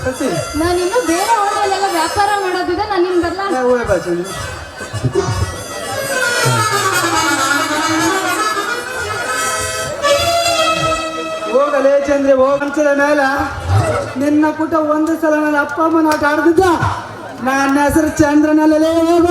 ಕಳ್ಸಿ ನಾನು ಇನ್ನು ಬೇರೆ ಹೋಟೆಲೆಲ್ಲ ವ್ಯಾಪಾರ ಮಾಡೋದಿದೆ, ನಾನು ನಿನ್ ಬರ್ಲಾ? ಹೋಗಿ ಬಾಚಿ ಹೋಗಲೇ ಚಂದ್ರೆ ಹೋಗನ್ಸದ ಮೇಲೆ ನಿನ್ನ ಪುಟ ಒಂದು ಸಲ ನನ್ನ ಅಪ್ಪ ಅಮ್ಮನ ಆಟ ಆಡ್ತಿದ್ದ. ನನ್ನ ಹೆಸರು ಚಂದ್ರನಲ್ಲೇ ಹೋಗ.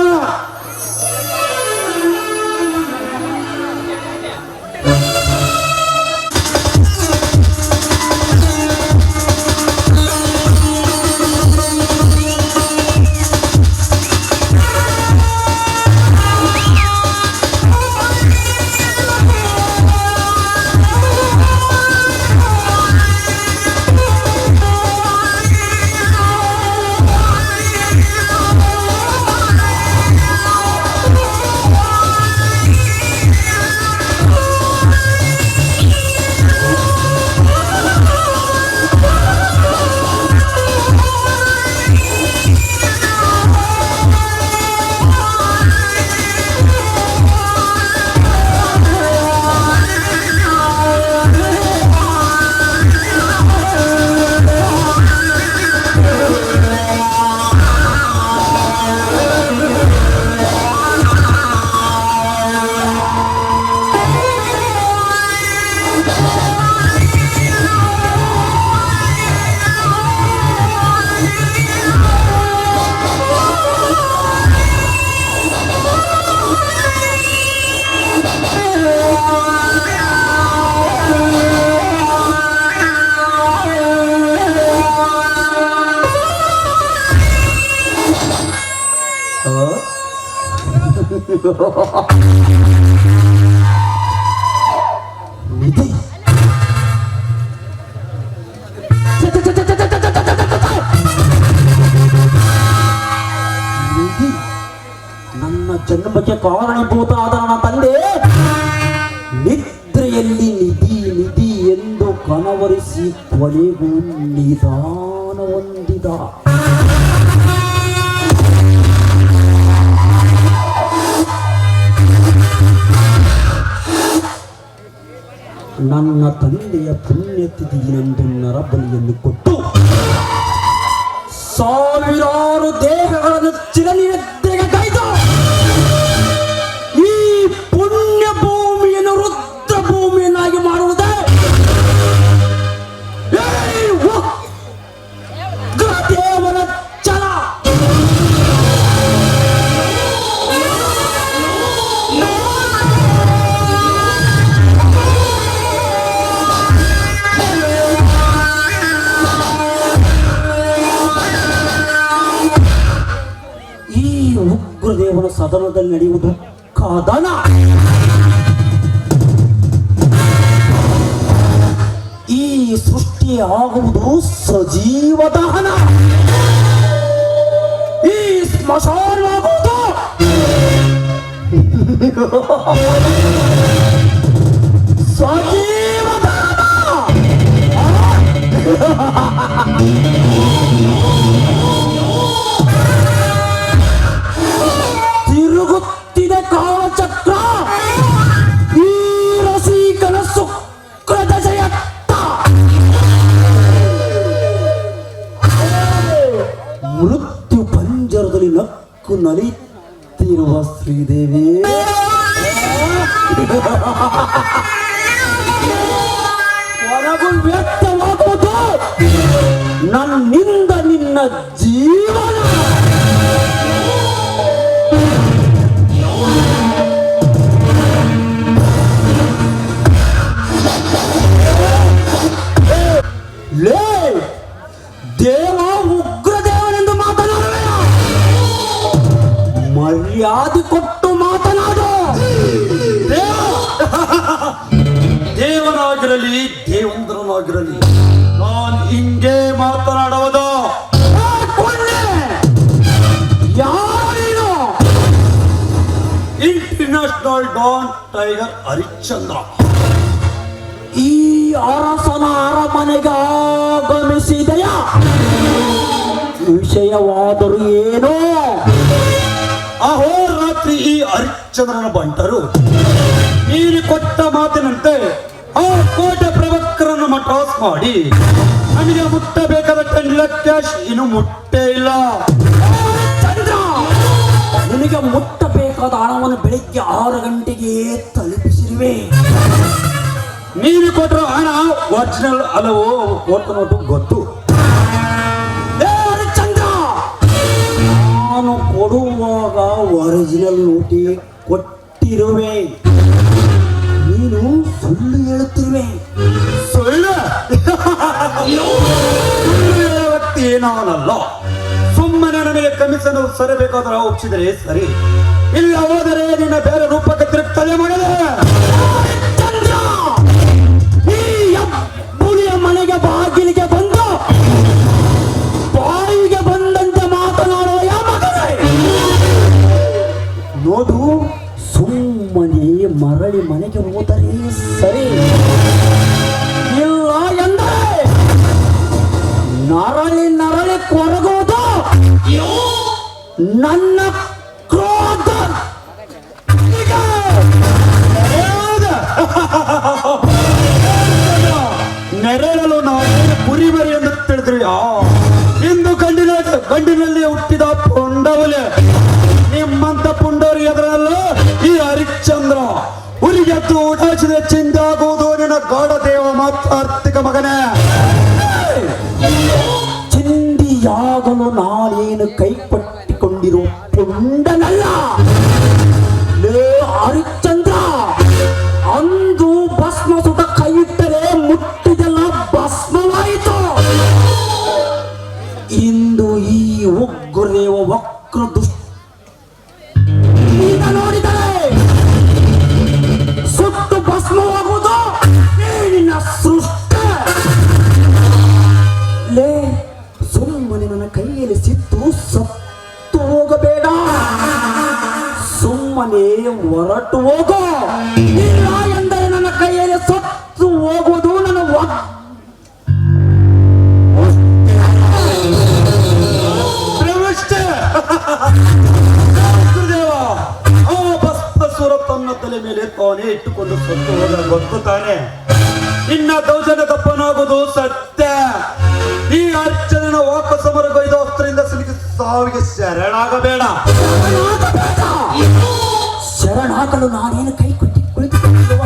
ನಿಧಿ ನಿಧಿ ನನ್ನ ಜನ್ಮಕ್ಕೆ ಕಾರಣೀಭೂತ ಆದ ನನ್ನ ತಂದೆ ನಿದ್ರೆಯಲ್ಲಿ ನಿಧಿ ನಿಧಿ ಎಂದು ಕನವರಿಸಿ ಕೊನೆಗೂ ನಿಧಾನ ಹೊಂದಿದ. ನನ್ನ ತಂದೆಯ ಪುಣ್ಯತಿಥಿಯೆಂದು ನರಬಲಿಯನ್ನು ಕೊಟ್ಟು ಸಾವಿರಾರು ದೇಹಗಳನ್ನು ಚಿರನಿದ್ರೆಗೆ ಕೈದು ಈ ಪುಣ್ಯ ಭೂಮಿಯನ್ನು ರುದ್ರ ಭೂಮಿಯನ್ನಾಗಿ ಮಾಡುವುದೇ ದೇವರ ಛಲ. ಉಗ್ರದೇವನ ಸದನದಲ್ಲಿ ನಡೆಯುವುದು ಕದನ. ಈ ಸೃಷ್ಟಿ ಆಗುವುದು ಸಜೀವ ದಹನ. ಈ ಸ್ಮಶಾನವಾಗುವುದು ಸಜೀವ ದಹನ. ತಿರುಗುತ್ತಿದೆ ಕಾಲಚಕ್ರ. ಈ ರಸಿಕನ ಸುಖದ ಜಯತ್ತ. ಮೃತ್ಯು ಪಂಜರದಲ್ಲಿ ನಕ್ಕು ನಲಿಯುತ್ತಿರುವ ಶ್ರೀದೇವಿ ಹೊರಗು ವ್ಯಕ್ತವಾಗುವುದು ನನ್ನಿಂದ ನಿನ್ನ ಜೀವನ. ಲೇ ದೇವ ಉಗ್ರದೇವನೆಂದು ಮಾತನಾಡುವೆಯ? ಮರ್ಯಾದೆ ಕೊಟ್ಟು ಮಾತನಾಡು. ದೇವನಾಗಿರಲಿ ದೇವಂದ್ರನಾಗಿರಲಿ ನಾನು ಹಿಂಗೆ ಮಾತನಾಡುವುದು. ಯಾರೇನು ಇಂಟರ್ನ್ಯಾಷನಲ್ ಡಾನ್ ಟೈಗರ್ ಹರಿಶ್ಚಂದ್ರ ಈ ಅರಸನ ಅರಮನೆಗೆ ಆಗಮಿಸಿದೆಯ? ವಿಷಯವಾದರೂ ಏನೋ? ಅಹೋರಾತ್ರಿ ಈ ಹರಿಶ್ಚಂದ್ರನ ಬಂಟರು ನೀನು ಕೊಟ್ಟ ಮಾತಿನಂತೆ ಆ ಕೋಟೆ ಪ್ರವಕ್ರನ್ನು ಮಟಾಸ್ ಮಾಡಿ ನಮಗೆ ಮುಟ್ಟಬೇಕಾದ 10 ಲಕ್ಷ ಕ್ಯಾಶ್ ಇನ್ನು ಮುಟ್ಟೇ ಇಲ್ಲ. ಚಂದ್ರ, ನಿನಗೆ ಮುಟ್ಟಬೇಕಾದ ಹಣವನ್ನು ಬೆಳಿಗ್ಗೆ 6 ಗಂಟೆಗೆ ತಲುಪಿಸಿರುವೆ. ನೀನು ಕೊಟ್ಟರ ಹಣ ಒರಿಜಿನಲ್ ಅಲ್ಲವೋ ಕೊಟ್ಟು ನೋಟು ಗೊತ್ತು. ಚಂದ್ರ, ನಾನು ಕೊಡುವಾಗ ಒರಿಜಿನಲ್ ನೋಟಿ ಕೊಟ್ಟಿರುವೆ, ನೀನು ಸುಳ್ಳು ಹೇಳುತ್ತಿರುವೆ. ಸುಳ್ಳು ಹೇಳುವ ವ್ಯಕ್ತಿ ನಾನಲ್ಲ. ಸುಮ್ಮನೆ ನನಗೆ ಕಮಿಷನ್ ಸರಿಬೇಕಾದ್ರೆ ಒಪ್ಪಿಸಿದರೆ ಸರಿ, ಇಲ್ಲ ಹೋದರೆ ನಿನ್ನ ಬೇರೆ ರೂಪಕ್ಕೆ ತಿರುಗ್ತದೆ ಮಗನೇ. ಚಂದ್ರ, ಈ ಅಪ್ಪುಳಿಯ ಮನೆಗೆ ಬಾಗಿಲಿಗೆ ಬಂದು ಬಾಯಿಗೆ ಬಂದಂತೆ ಮಾತನಾಡುವ ಮಗನೇ. ನೋಡು, ಸುಮ್ಮನೆ ಮರಳಿ ಮನೆಗೆ ಹೋದರೆ ಸರಿ, ಇಲ್ಲ ಎಂದರೆ ನರಳಿ ನರಳಿ ಕೊರಗುವುದು ನನ್ನ ಕ್ರೋಧ. ನೆರಳಲು ನಾವು ಕುರಿಮರಿ ಎಂದು ತಿಳಿದ್ರಿ. ಇಂದು ಗಂಡಿನಲ್ಲಿ ಹುಟ್ಟಿದ ಪುಂಡವಲೆ ನಿಮ್ಮಂತ ಪುಂಡವರಿಗೆ ಎದುರಲ್ಲ ಈ ಹರಿಶ್ಚಂದ್ರ. ಉರಿಗೆದ್ದು ಊಟಾಚಿದ ಚಿಂದಾಗುವುದು ನಿನ್ನ ಗಾಢ ದೇವ ಮತ್ತು ಆರ್ಥಿಕ ಮಗನೇ. ಚಿಂದಿಯಾಗಲು ನಾನೇನು ಕೈಪಟ್ಟಿಕೊಂಡಿರೋ ಪುಂಡನಲ್ಲ. ಲೇ ಹರಿಶ್ಚಂದ್ರ, ಅಂದು ಭಸ್ಮ ಸುತ ಕೈಯಿಟ್ಟರೆ ಮುಟ್ಟಿದೆಲ್ಲ ಭಸ್ಮವಾಯಿತು. ಇಂದು ಈ ಉಗ್ರದೇವ ವಕ್ರ ದುಷ್ಟ ನೋಡಿದರೆ ಸುಟ್ಟು ಭಸ್ಮವಾಗುವುದು ನಿನ್ನ ಸೃಷ್ಟಿ. ಲೇ, ಸುಮ್ಮನೆ ನನ್ನ ಕೈಯಲ್ಲಿ ಸಿಟ್ಟು ಸತ್ತು ಹೋಗಬೇಡ, ಸುಮ್ಮನೆ ಹೊರಟು ಹೋಗೋ. ಇಲ್ಲ ಎಂದರೆ ನನ್ನ ಕೈಯಲ್ಲಿ ಸತ್ತು ಹೋಗುವುದು ನನ್ನ ತನ್ನ ತಲೆ ಮೇಲೆ ತಾನೇ ಇಟ್ಟುಕೊಂಡು ಸತ್ತು ಹೋದ ಗೊತ್ತು ತಾನೆ. ಇನ್ನ ದೌರ್ಜನ್ಯ ತಪ್ಪನಾಗುವುದು ಸತ್ಯ. ಈ ಅರ್ಚನೆಯ ವಾಕಸಮರಗೈದು ಅಸ್ತ್ರದಿಂದ ಸಿಲುಕಿ ಸಾವಿಗೆ ಶರಣಾಗಬೇಡ. ಶರಣಾಗಲು ನಾನೇನು ಕೈ ಕೊಟ್ಟಿ ಕುಳಿತುಕೊಂಡಿರುವ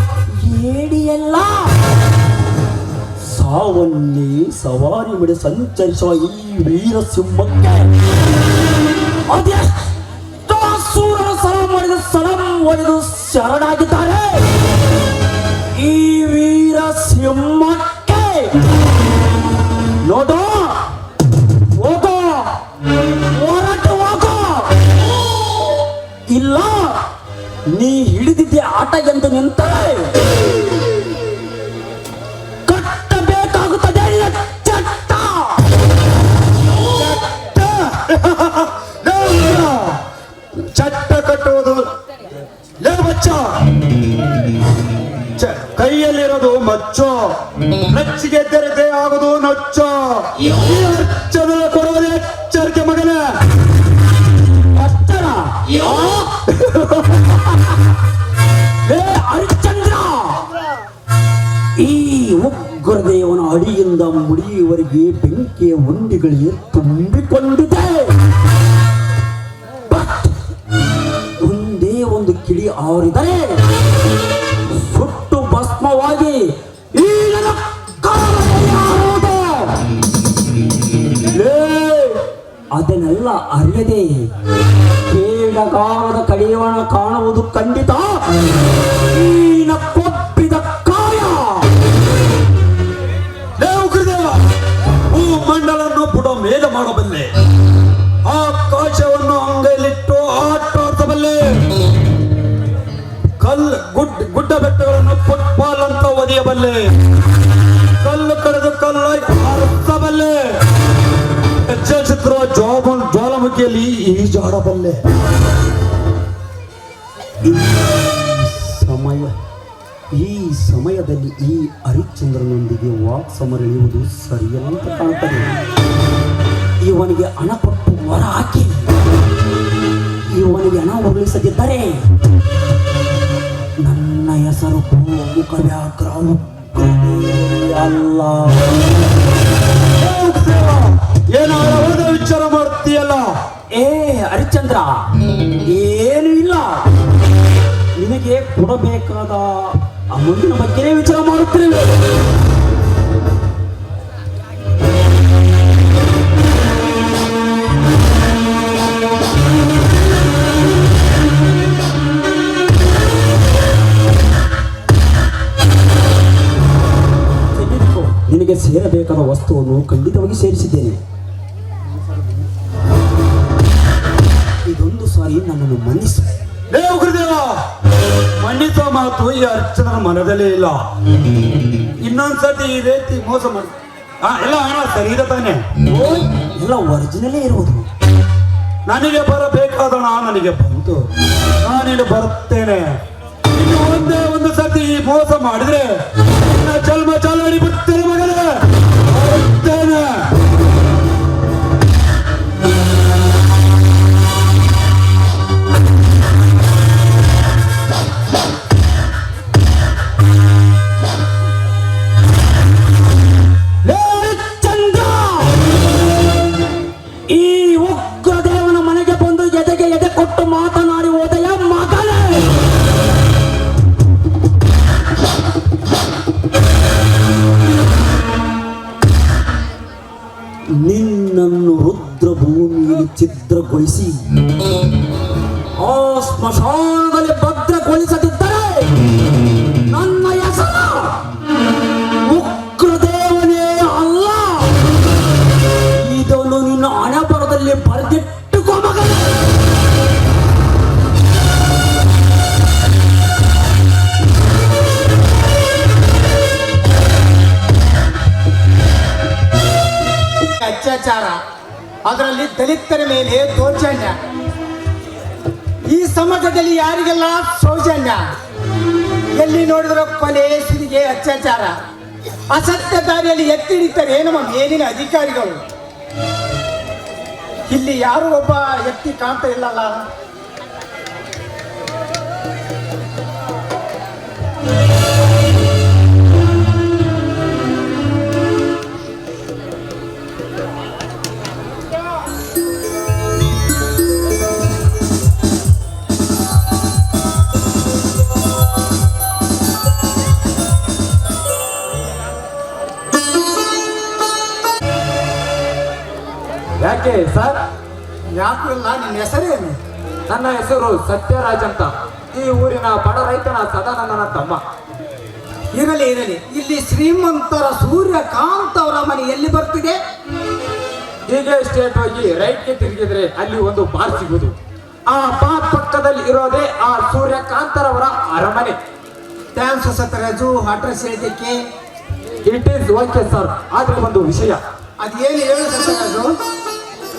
ಏಡಿಯಲ್ಲ. ಸಾವನ್ನೇ ಸವಾರಿ ಮಾಡಿ ಸಂಚರಿಸುವ ಈ ವೀರ ಸಿಂಹಕ್ಕೆ ಅದೆಷ್ಟೋ ಸೂರರ ಸಲಾಂ ಮಾಡಿದ ಸಲಾಂ ಒಡೆದು ಶರಣಾಗಿದ್ದಾರೆ. ಈ ವೀರ ಸಿಂಹಕ್ಕೆ ನೋಡು, ಹೋಗೋ, ಹೊರಟು ಹೋಗೋ. ಇಲ್ಲ, ನೀ ಹಿಡಿದಿದ್ದೆ ಆಟ ಎಂದು ನಿಂತರೆ ಕಟ್ಟಬೇಕಾಗುತ್ತದೆ ಚಟ್ಟ. ಚಟ್ಟ ಕಟ್ಟುವುದು ಲೇ ಬಚ್ಚ. ಕೈಯಲ್ಲಿರೋದು ಮಚ್ಚು, ನಚ್ಚಿಗೆ ತೆರೆದೇ ಆಗುದು ನಚ್ಚು. ಈ ಅರ್ಚನ ಕೊಡುವುದೇ ಎಚ್ಚರಿಕೆ ಮಗನೇ. ಹರಿಶ್ಚಂದ್ರ, ಈ ಉಗ್ರದೇವನ ಅಡಿಯಿಂದ ಮುಡಿಯುವವರೆಗೆ ಬೆಂಕಿಯ ಉಂಡಿಗಳಿಗೆ ತುಂಬಿಕೊಂಡಿದೆ. ಒಂದೇ ಒಂದು ಕಿಡಿ ಆರಿದರೆ ಸುಟ್ಟು ಭಸ್ಮವಾಗಿ ಈ ನನ್ನ ಕಾಲದಲ್ಲಿ ಅದನ್ನೆಲ್ಲ ಅರಿಯದೆ ಕೇಡಗಾರದ ಕಡಿಯವನ ಕಾಣುವುದು ಖಂಡಿತ. ಈನ ಕೊಪ್ಪಿದ ಕಾಯ ಭೂಮಂಡಲನ್ನು ಬುಡ ಮೇಲೆ ಮಾಡಬಲ್ಲೆ, ಆಕಾಶವನ್ನು ಅಂಗೈಲಿಟ್ಟು ಆಟಾಡಿಸಬಲ್ಲೆ, ಗುಡ್ಡ ಬೆಟ್ಟಗಳನ್ನು ಫುಟ್ಬಾಲ್ ಅಂತ ಒದೆಯಬಲ್ಲೆ, ಕಲ್ಲು ಕಡೆದು ಕಲ್ಲಾಗಿ ಹಾರಿಸಬಲ್ಲೆ, ಚಿತ್ರ ಜ್ವಾಲಾಮುಖಿಯಲ್ಲಿ ಈಜಾಡಬಲ್ಲೆ. ಈ ಸಮಯದಲ್ಲಿ ಈ ಹರಿಶ್ಚಂದ್ರನೊಂದಿಗೆ ವಾಕ್ ಸಮರಳಿಯುವುದು ಸರಿಯಲ್ಲ ಅಂತ ಕಾಣ್ತದೆ. ಇವನಿಗೆ ಹಣ ಕೊಟ್ಟು ಹೊರ ಹಾಕಿ ಇವನಿಗೆ ಹಣ ಉರುಳಿಸದಿದ್ದರೆ ನನ್ನ ಹೆಸರು ಮುಖ ವ್ಯಾಘ್ರ ಅಲ್ಲ. ಏನಾದ ವಿಚಾರ ಮಾಡ್ತೀಯಲ್ಲ? ಏ ಹರಿಶ್ಚಂದ್ರ, ಏನು ಇಲ್ಲ, ನಿನಗೆ ಕೊಡಬೇಕಾದ ಅಮೌಂಟಿನ ಬಗ್ಗೆನೇ ವಿಚಾರ ಮಾಡುತ್ತೇವೆ. ನಿನಗೆ ಸೇರಬೇಕಾದ ವಸ್ತುವನ್ನು ಖಂಡಿತವಾಗಿ ಸೇರಿಸಿದ್ದೇನೆ. ಇದೊಂದು ಸಾರಿ ನನ್ನನ್ನು ಮನ್ನಿಸು. ಗುರುದೇವ, ಮನ್ನಿಸುವ ಮಾತು ಈ ಅರ್ಚನರ ಮನದಲ್ಲೇ ಇಲ್ಲ. ಇನ್ನೊಂದ್ಸತಿ ಈ ರೀತಿ ಮೋಸ ಮಾಡಿ ಎಲ್ಲ ಹಣ ಸರಿ ಇದೆ ತಾನೆ? ಎಲ್ಲ ಒರಿಜಿನಲೇ ಇರುವುದು. ನನಗೆ ಬರಬೇಕಾದ ಹಣ ನನಗೆ ಬಂತು, ನಾನಿನ್ನು ಬರುತ್ತೇನೆ. ಇನ್ನು ಒಂದೇ ಒಂದು ಸತಿ ಈ ಮೋಸ ಮಾಡಿದ್ರೆ ನನ್ನ ಜನ್ಮ ಚಾಲನೆ ಬಿಡ್ತೇನೆ ಮಗನೇ, ಬರುತ್ತೇನೆ. ನಿನ್ನನ್ನು ರುದ್ರ ಭೂಮಿಯಲ್ಲಿ ಛಿದ್ರಗೊಳಿಸಿ ಆ ಸ್ಮಶಾನದಲ್ಲಿ ಭದ್ರಗೊಳಿಸದಿದ್ದರೆ ನನ್ನ ಹೆಸರು ಉಗ್ರದೇವನೇ ಅಲ್ಲ. ಇದನ್ನು ನಿನ್ನ ಹಣೆಬರದಲ್ಲಿ ಬರೆದಿಟ್ಟುಕೋ ಮಗನೇ. ಅತ್ಯಾಚಾರ, ಅದರಲ್ಲಿ ದಲಿತರ ಮೇಲೆ ದೌರ್ಜನ್ಯ, ಈ ಸಮಾಜದಲ್ಲಿ ಯಾರಿಗೆಲ್ಲ ಸೌಜನ್ಯ, ಎಲ್ಲಿ ನೋಡಿದ್ರು ಕೊಲೆ, ಸುಲಿಗೆ, ಅತ್ಯಾಚಾರ, ಅಸತ್ಯ ದಾರಿಯಲ್ಲಿ ಎತ್ತಿ ಹಿಡಿತಾರೆ ನಮ್ಮ ಮೇಲಿನ ಅಧಿಕಾರಿಗಳು. ಇಲ್ಲಿ ಯಾರು ಒಬ್ಬ ವ್ಯಕ್ತಿ ಕಾಣ್ತಾ ಇಲ್ಲಲ್ಲ. ಯಾಕೆ ಸರ್? ಯಾಕೂ ಇಲ್ಲ. ನಿನ್ನ ಹೆಸರೇನು? ನನ್ನ ಹೆಸರು ಸತ್ಯರಾಜ್ ಅಂತ. ಈ ಊರಿನ ಬಡ ರೈತನ ಸದಾನಂದನ ತಮ್ಮ. ಇರಲಿ ಇರಲಿ. ಇಲ್ಲಿ ಶ್ರೀಮಂತರ ಸೂರ್ಯಕಾಂತ್ ಅವರ ಮನೆ ಎಲ್ಲಿ ಬರ್ತಿದೆ? ಹೀಗೆ ಸ್ಟೇಟ್ ಹೋಗಿ ರೈಟ್ಗೆ ತಿರುಗಿದ್ರೆ ಅಲ್ಲಿ ಒಂದು ಬಾರ್ ಸಿಗುವುದು. ಆ ಬಾರ್ ಪಕ್ಕದಲ್ಲಿ ಇರೋದೇ ಆ ಸೂರ್ಯಕಾಂತರವರ ಅರಮನೆ. ಥ್ಯಾಂಕ್ಸ್ ಸತ್ಯರಾಜು, ಅಡ್ರೆಸ್ ಹೇಳಿದ್ದಕ್ಕೆ. It is okay sir. ಆದ್ರೆ ಒಂದು ವಿಷಯ, ಅದೇನು ಹೇಳು ಸತ್ಯರಾಜು?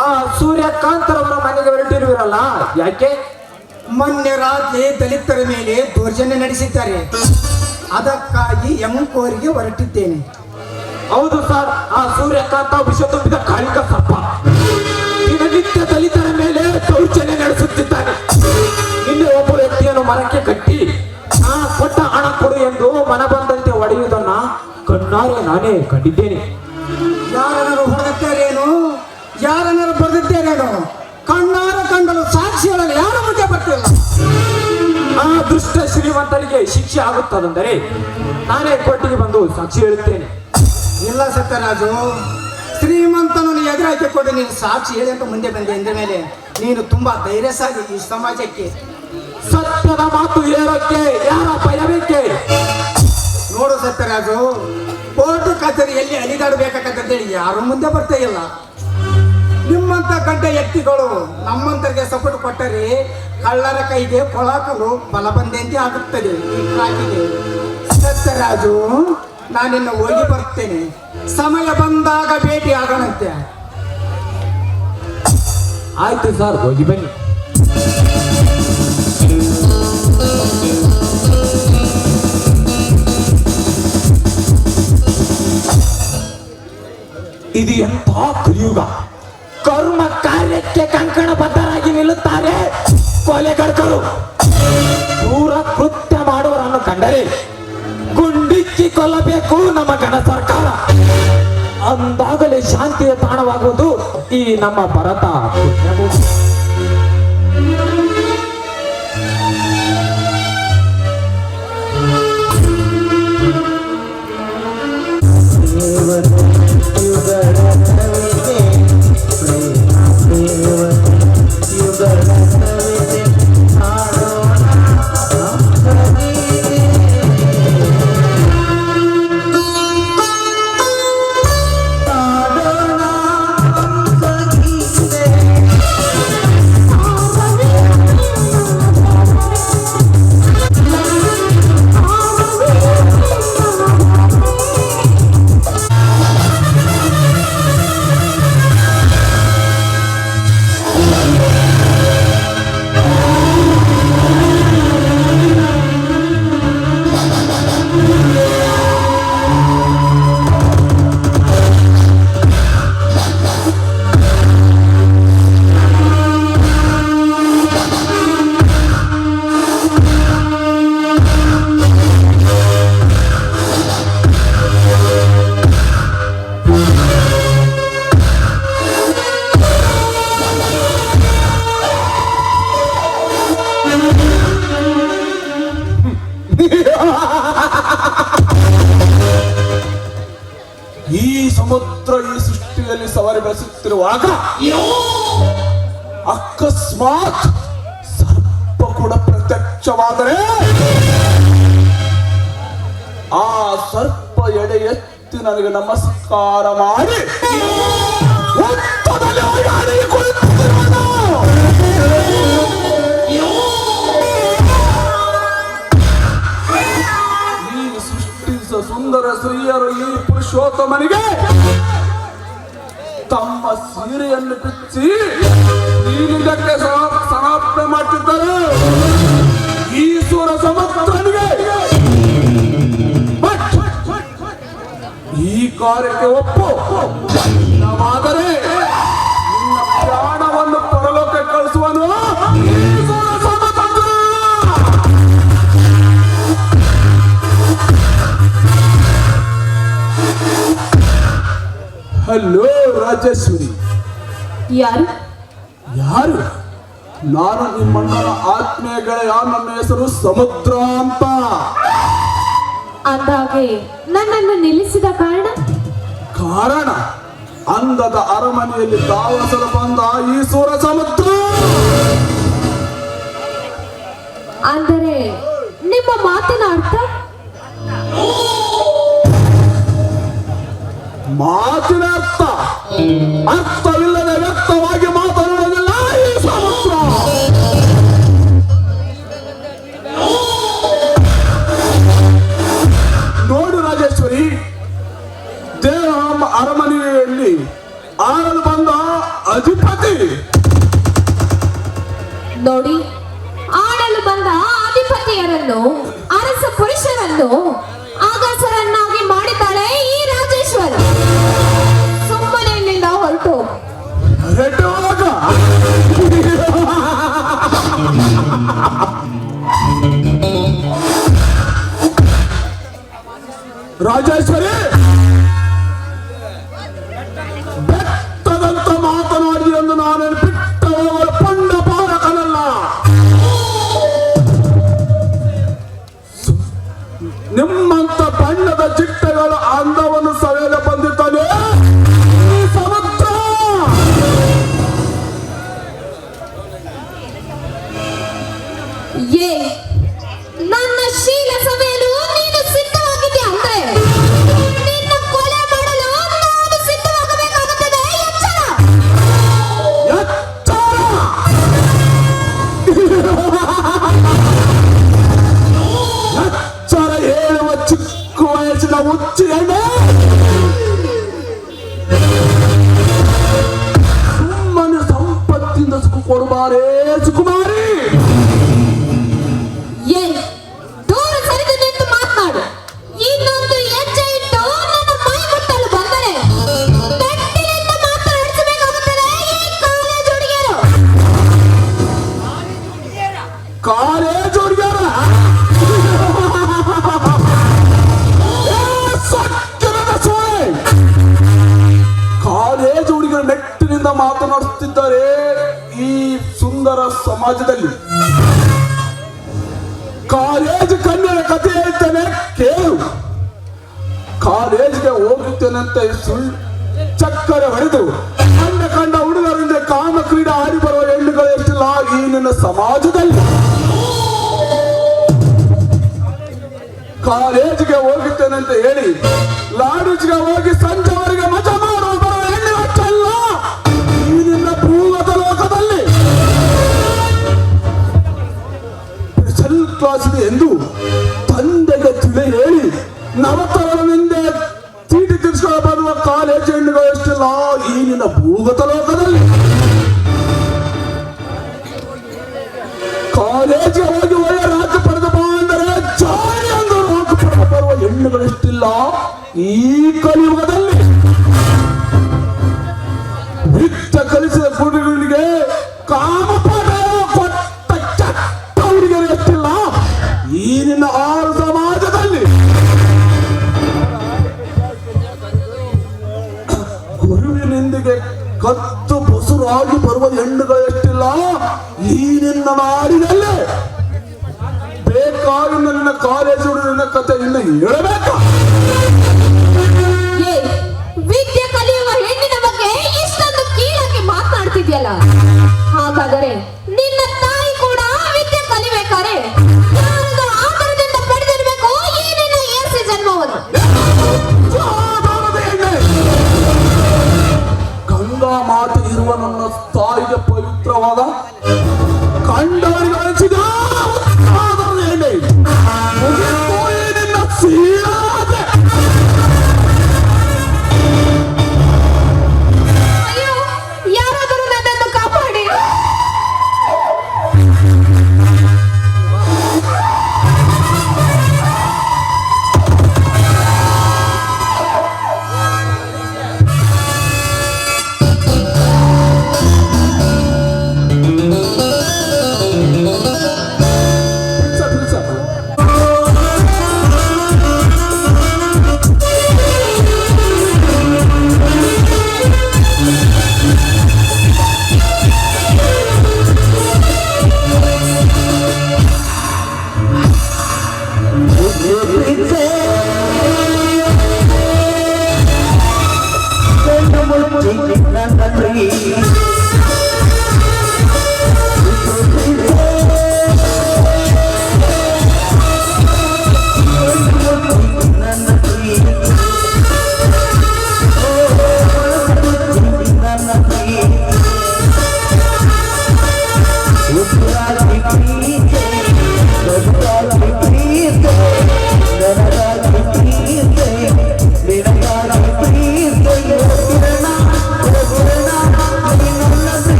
ಆ ಸೂರ್ಯಕಾಂತರವರ ಮನೆಗೆ ಹೊರಟಿರುವಿರಲ್ಲ, ಯಾಕೆ? ಮೊನ್ನೆ ರಾತ್ರಿ ದಲಿತರ ಮೇಲೆ ದೌರ್ಜನ್ಯ ನಡೆಸಿದ್ದಾರೆ, ಅದಕ್ಕಾಗಿ ಎಂಕೋರಿಗೆ ಹೊರಟಿದ್ದೇನೆ. ಹೌದು ಸರ್, ಆ ಸೂರ್ಯಕಾಂತ ವಿಷ ತುಂಬಿದ ಕಾಳಿಕ ಸರ್ಪ ದಿನನಿತ್ಯ ದಲಿತರ ಮೇಲೆ ದೌರ್ಜನ್ಯ ನಡೆಸುತ್ತಿದ್ದಾನೆ. ನಿನ್ನೆ ಒಬ್ಬ ವ್ಯಕ್ತಿಯನ್ನು ಮರಕ್ಕೆ ಕಟ್ಟಿ ಕೊಟ್ಟ ಹಣ ಕೊಡು ಎಂದು ಮನ ಬಂದಂತೆ ಹೊಡೆಯುವುದನ್ನ ಕಣ್ಣಾರೆ ನಾನೇ ಕಂಡಿದ್ದೇನೆ. ಯಾರನ್ನಾರು ಹೊಡೆದಿದ್ದೇರೇನು, ಯಾರನ್ನಾರು ಬರೆದಿದ್ದೇರೇನು, ಕಣ್ಣಾರ ಕಂಡಲು ಸಾಕ್ಷಿಗಳಲ್ಲಿ ಯಾರ ಮುಂದೆ ಬರ್ತಿಲ್ಲ. ಆ ದುಷ್ಟ ಶ್ರೀಮಂತರಿಗೆ ಶಿಕ್ಷೆ ಆಗುತ್ತದಂದರೆ ನಾನೇ ಕೋರ್ಟಿಗೆ ಬಂದು ಸಾಕ್ಷಿ ಹೇಳುತ್ತೇನೆ. ಇಲ್ಲ ಸತ್ಯರಾಜು, ಶ್ರೀಮಂತನನ್ನು ಎದುರಾಕಿ ಕೊಡು, ನೀನು ಸಾಕ್ಷಿ ಹೇಳಿ ಅಂತ ಮುಂದೆ ಬಂದೆ ಎಂದ ಮೇಲೆ ನೀನು ತುಂಬಾ ಧೈರ್ಯಶಾಲಿ ಈ ಸಮಾಜಕ್ಕೆ. ಸತ್ಯದ ಮಾತು ಹೇಳೋಕ್ಕೆ ಯಾರ ಭಯಬೇಕೆ? ನೋಡು ಸತ್ಯರಾಜು, ಕೋರ್ಟ್ ಕಚೇರಿಯಲ್ಲಿ ಅಲಿದಾಡಬೇಕಾಗತ್ತಂತೇಳಿ ಯಾರು ಮುಂದೆ ಬರ್ತಾ ಇಲ್ಲ. ನಿಮ್ಮಂತ ಗಡ್ಡ ವ್ಯಕ್ತಿಗಳು ನಮ್ಮಂತರಿಗೆ ಸಪೋರ್ಟ್ ಕೊಟ್ಟರೆ ಕಳ್ಳರ ಕೈಗೆ ಕೊಳಕಲು ಬಲಬಂದಂತೆ ಆಗುತ್ತದೆ ಈ ಕ್ರಾಂತಿಗೆ. ಸತ್ಯರಾಜು, ನಾನಿನ್ನು ಹೋಗಿ ಬರ್ತೇನೆ, ಸಮಯ ಬಂದಾಗ ಭೇಟಿ ಆಗೋಣಂತೆ. ಆಯ್ತು ಸರ್, ಹೋಗಿ ಬನ್ನಿ. ಇದು ಎಂಥ ಕಲಿಯುಗ! ಕರ್ಮ ಕಾರ್ಯಕ್ಕೆ ಕಂಕಣಬದ್ಧರಾಗಿ ನಿಲ್ಲುತ್ತಾರೆ ಕೊಲೆಗಡಕರು. ಕ್ರೂರ ಕೃತ್ಯ ಮಾಡುವರನ್ನು ಕಂಡರೆ ಗುಂಡಿಕ್ಕಿ ಕೊಲ್ಲಬೇಕು ನಮ್ಮ ಗಣ ಸರ್ಕಾರ. ಅಂದಾಗಲೇ ಶಾಂತಿಯ ತಾಣವಾಗುವುದು ಈ ನಮ್ಮ ಭರತ ಪುಣ್ಯಭೂಮಿ. ಈ ಸಮುದ್ರ ಈ ಸೃಷ್ಟಿಯಲ್ಲಿ ಸವಾರಿ ಬೆಳೆಸುತ್ತಿರುವಾಗ ಅಕಸ್ಮಾತ್ ಸರ್ಪ ಕೂಡ ಪ್ರತ್ಯಕ್ಷವಾದರೆ ಆ ಸರ್ಪ ಎಡೆ ಎತ್ತಿ ನನಗೆ ನಮಸ್ಕಾರ ಮಾಡಿ ಹುತ್ತದಲ್ಲಿ ಅಡಿಗೆ ಕುಳಿತಿರುವನು. ಈ ಸೃಷ್ಟಿಸ ಸುಂದರ ಸ್ತ್ರೀಯರು ಈ ಪುರುಷೋತ್ತಮನಿಗೆ ತಮ್ಮ ಸೀರೆಯನ್ನು ಬಿಚ್ಚಿ ನೀರಿದ್ದಕ್ಕೆ ಸಮಾಪನೆ ಮಾಡ್ತಿದ್ದರು. ಈ ಸೂರ ಸಮುದ್ರನಿಗೆ ಈ ಕಾರ್ಯಕ್ಕೆ ಒಪ್ಪು, ಇಲ್ಲವಾದರೆ ನಿನ್ನ ಪ್ರಾಣವನ್ನು ಪರಲೋಕಕ್ಕೆ ಕಳಿಸುವನು ಈ ಸೂರ ಸಮುದ್ರ. ಹಲೋ ರಾಜೇಶ್ವರಿ. ಯಾರು? ಯಾರು? ನಾನು ನಿಮ್ಮಣ್ಣನ ಆತ್ಮೀಯ ಗೆಳೆಯ, ನನ್ನ ಹೆಸರು ಸಮುದ್ರ ಅಂತ. ಅಂದಾಗೆ ನನ್ನನ್ನು ನಿಲ್ಲಿಸಿದ ಕಾರಣ? ಕಾರಣ ಅಂದದ ಅರಮನೆಯಲ್ಲಿ ದಾವಸಲು ಬಂದ ಈ ಸೂರ ಸಮುದ್ರ. ಅಂದರೆ ನಿಮ್ಮ ಮಾತಿನ ಅರ್ಥ? ಮಾತಿನ ಅರ್ಥವಿಲ್ಲದೆ ವ್ಯಕ್ತವಾಗಿ ಮಾತನಾಡುವುದಿಲ್ಲ ಈ ಸಮುದ್ರ. ನೋಡು ರಾಜೇಶ್ವರಿ, ದೇವ ಅರಮನೆಯಲ್ಲಿ ಆಳಲು ಬಂದ ಅಧಿಪತಿ. ನೋಡಿ, ಆಡಲು ಬಂದ ಅಧಿಪತಿಯರನ್ನು, ಅರಸ ಪುರುಷರನ್ನು ಆಗಸರನ್ನಾಗಿ ಮಾಡಿದ್ದಾಳೆ ಈ ರಾಜೇಶ್ವರಿ. ಸುಮ್ಮನೆ ಇಲ್ಲಿಂದ ಹೊರಟು. ಹೊರಟುವಾಗ ರಾಜೇಶ್ವರಿ ಬೆತ್ತದಂತ ಮಾತನಾಡಿ ಎಂದು ನಾನೇನು ಬಿಟ್ಟ ಪಂಡ ಪಾರಕನಲ್ಲ. ನಿಮ್ಮಂತ ಬಣ್ಣದ ಚಿಟ್ಟೆಗಳ ಅಂದವನ್ನು ಸವೆಯಲು ಬಂದಿದ್ದಾನೆ ಈ ಸಮುದ್ರ. ಏ, ನನ್ನ ಶೀಲ ಸಭೆಯಲು ನೀನು ಸಿದ್ಧವಾಗಿದ್ಯಾ ಅಂದ್ರೆ ನಿನ್ನ ಕೊಲೆ ಮಾಡಲು ನಾನು ಸಿದ್ಧವಾಗಬೇಕಾಗುತ್ತದೆ. ಎಚ್ಚರ ಹೇಳುವ ಚಿಕ್ಕ ವಯಸ್ಸಿನ ಹುಚ್ಚು ಎಣ್ಣೆ. ಸುಮ್ಮನೆ ಸಂಪತ್ತಿಂದ ಸುಖ ಕೊಡಬಾರೇ ಸುಕುಮಾರಿ. ಏ, ದೂರ ಸರಿದು ನಿಂತು ಮಾತನಾಡು. ಇನ್ನೊಂದು ಹೆಜ್ಜೆ ಇಟ್ಟು ನನ್ನ ಮೈ ಮುಟ್ಟಲು ಬಂದರೆ ಗಟ್ಟಿಯಿಂದ ಮಾತನಾಡಿಸಬೇಕಾಗುತ್ತದೆ ಈ ಕಾಲೇಜ್ ಹುಡುಗಿಯರು. ಕಾಲೇಜ್ ಹುಡುಗಿಯರ ಸಮಾಜದಲ್ಲಿ. ಕಾಲೇಜ್ ಕಣ್ಣಿನ ಕಥೆ ಹೇಳ್ತೇನೆ ಕೇಳು. ಕಾಲೇಜ್ಗೆ ಹೋಗುತ್ತೇನಂತೆ ಸುಳ್ಳು ಚಕ್ಕರೆ ಹೊಡೆದು ಕಂಡ ಹುಡುಗರಿಂದ ಕಾಮ ಕ್ರೀಡೆ ಆಡಿ ಬರುವ ಹೆಣ್ಣುಗಳು ಎಷ್ಟಿಲ್ಲ ಈ ನಿನ್ನ ಸಮಾಜದಲ್ಲಿ. ಕಾಲೇಜಿಗೆ ಹೋಗುತ್ತೇನಂತ ಹೇಳಿ ಲಾಡ್ಜ್ಗೆ ಹೋಗಿ ಸಂಜೆವರೆಗೆ ಮಜಾ ಮಾಡುವ ಬರುವ ಹೆಣ್ಣು ಅಷ್ಟಲ್ಲ ಈ ನಿನ್ನ ಭೂಗತ ಲೋಕದಲ್ಲಿ. ಸ್ಪೆಷಲ್ ಕ್ಲಾಸ್ ಇದೆ ಎಂದು ತಂದೆಗೆ ತಿಳಿ ಹೇಳಿ ನವತರನಿಂದ ಚೀಟಿ ತಿರ್ಸ್ಕೊಂಡು ಬರುವ ಕಾಲೇಜ್ ಹೆಣ್ಣುಗಳು ಎಷ್ಟಿಲ್ಲ ಈ ನಿನ್ನ ಭೂಗತ ಲೋಕದಲ್ಲಿ. ಕಾಲೇಜಿಗೆ ಹೋಗಿ ಒಳ್ಳೆ ರಾಜ್ಯ ಪಡೆದ ಬಾ ಅಂದರೆ ಜಾರಿ ಎಂದು ರಾಜ್ಯ ಪಡೆದ ಬರುವ ಹೆಣ್ಣುಗಳೆಷ್ಟಿಲ್ಲ ಈ ಕಲಿಯುಗದಲ್ಲಿ. ವಿದ್ಯೆ ಕಲಿಸಿದ ಗುರುಗಳಿಗೆ ಕಾಮಪಾಠ ಕೊಟ್ಟ ಚಟ್ಟ ಹುಡುಗರು ಎಷ್ಟಿಲ್ಲ ಈ ನಿನ್ನ ಆರು ಸಮಾಜದಲ್ಲಿ. ಗುರುವಿನೊಂದಿಗೆ ಕತ್ತು ಬಸುರಾಗಿ ಬರುವ ಹೆಣ್ಣುಗಳು ಎಷ್ಟಿಲ್ಲ ಈ ನಿನ್ನ ನಾಡಿನಲ್ಲಿ. ಬೇಕಾಗಿ ನನ್ನ ಕಾಲೇಜ್ ಹುಡುಗನ ಕತೆ ಇನ್ನು ಹೇಳಬೇಕಾ? ಏ ವಿದ್ಯೆ ಕಲಿಯುವ ಹೆಣ್ಣಿನ ಬಗ್ಗೆ ಇಷ್ಟೊಂದು ಕೀಳಾಗಿ ಮಾತನಾಡ್ತಿದ್ಯಲ್ಲ, ಹಾಗಾದರೆ ನಿನ್ನ ತಾಯಿ ಕೂಡ ವಿದ್ಯೆ ಕಲಿಬೇಕಾರೆ ಯಾರದ ಆಧಾರದಿಂದ ಪಡೆದಿರಬೇಕು ಈ ನಿನ್ನ ಏಸಿ ಜನ್ಮವನ್ನು. ಗಂಗಾ ಮಾತೆ ಇರುವ ನನ್ನ ತಾಯಿಗೆ ಪವಿತ್ರವಾದ ಕಂಡವರಿಗೆ ಅನಿಸಿದ ಎಣ್ಣೆ ನಿನ್ನ ಸೀರಾದೆ. ಅಯ್ಯೋ ಯಾರಾದರೂ ನನ್ನನ್ನು ಕಾಪಾಡಿ. Please,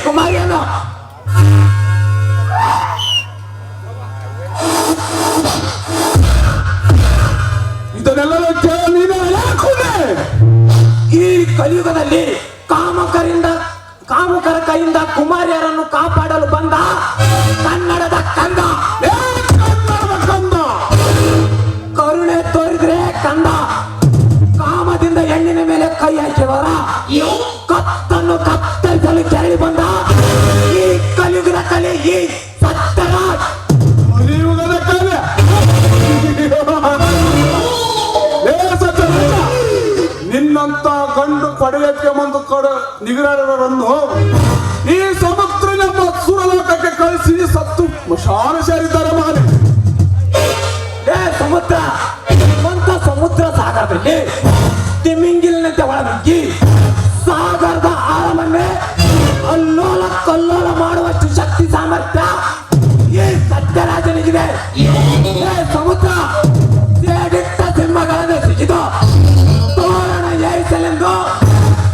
ಕುಮಾರಿಯನ್ನು ಇದನ್ನೆಲ್ಲ ಕೇಳ ನೀನು ಯಾಕೆ ಈ ಕಲಿಯುಗದಲ್ಲಿ ಕಾಮುಕರ ಕೈಯಿಂದ ಕುಮಾರಿಯರನ್ನು ಕಾಪಾಡಲು ಬಂದ ಕನ್ನಡದ ಕಂದ. ಕರುಣೆ ತೋರಿದ್ರೆ ಕಂದ, ಕಾಮದಿಂದ ಹೆಣ್ಣಿನ ಮೇಲೆ ಕೈ ಹಾಕಿದವರ ಕತ್ತನ್ನು ಕತ್ತರಿಸಲು ಕೆರಳಿ ಬಂದ ಈ ಕಲಿಯುಗದ ಕಲೆ ಈ ಸತ್ಯರಾಜ್. ಕಲಿಯುಗದ ಕಲೆ ನಿನ್ನಂತ ಗಂಡು ಪಡೆಯಕ್ಕೆ ಒಂದು ನಿಗರನ್ನು ಈ ಸಮುದ್ರ ನಮ್ಮ ಸುರಲೋಕಕ್ಕೆ ಕಳಿಸಿ ಸತ್ತು ಮಶಾನ ಸೇರಿದ್ದಾರೆ ಮಾಡಿ. ಸಮುದ್ರ ನಿಮ್ಮಂತ ಸಮುದ್ರ ಸಾಗರದಲ್ಲಿ ತಿಮಿಂಗಿಲಿನಂತೆ ಒಳನುಗ್ಗಿ ಸಾಗರದ ಆಳವನ್ನೇ ಅಲ್ಲೋಲ ಕಲ್ಲೋಲ ಮಾಡುವಷ್ಟು ಶಕ್ತಿ ಸಾಮರ್ಥ್ಯ ಈ ಸತ್ಯರಾಜನಿಗಿದೆ. ಸಮುದ್ರ ಸೇಡಿಟ್ಟ ಸಿಂಹಗಳನ್ನು ಸಿಕ್ಕಿತು ತೋರಣ ಏರಿಸಲೆಂದು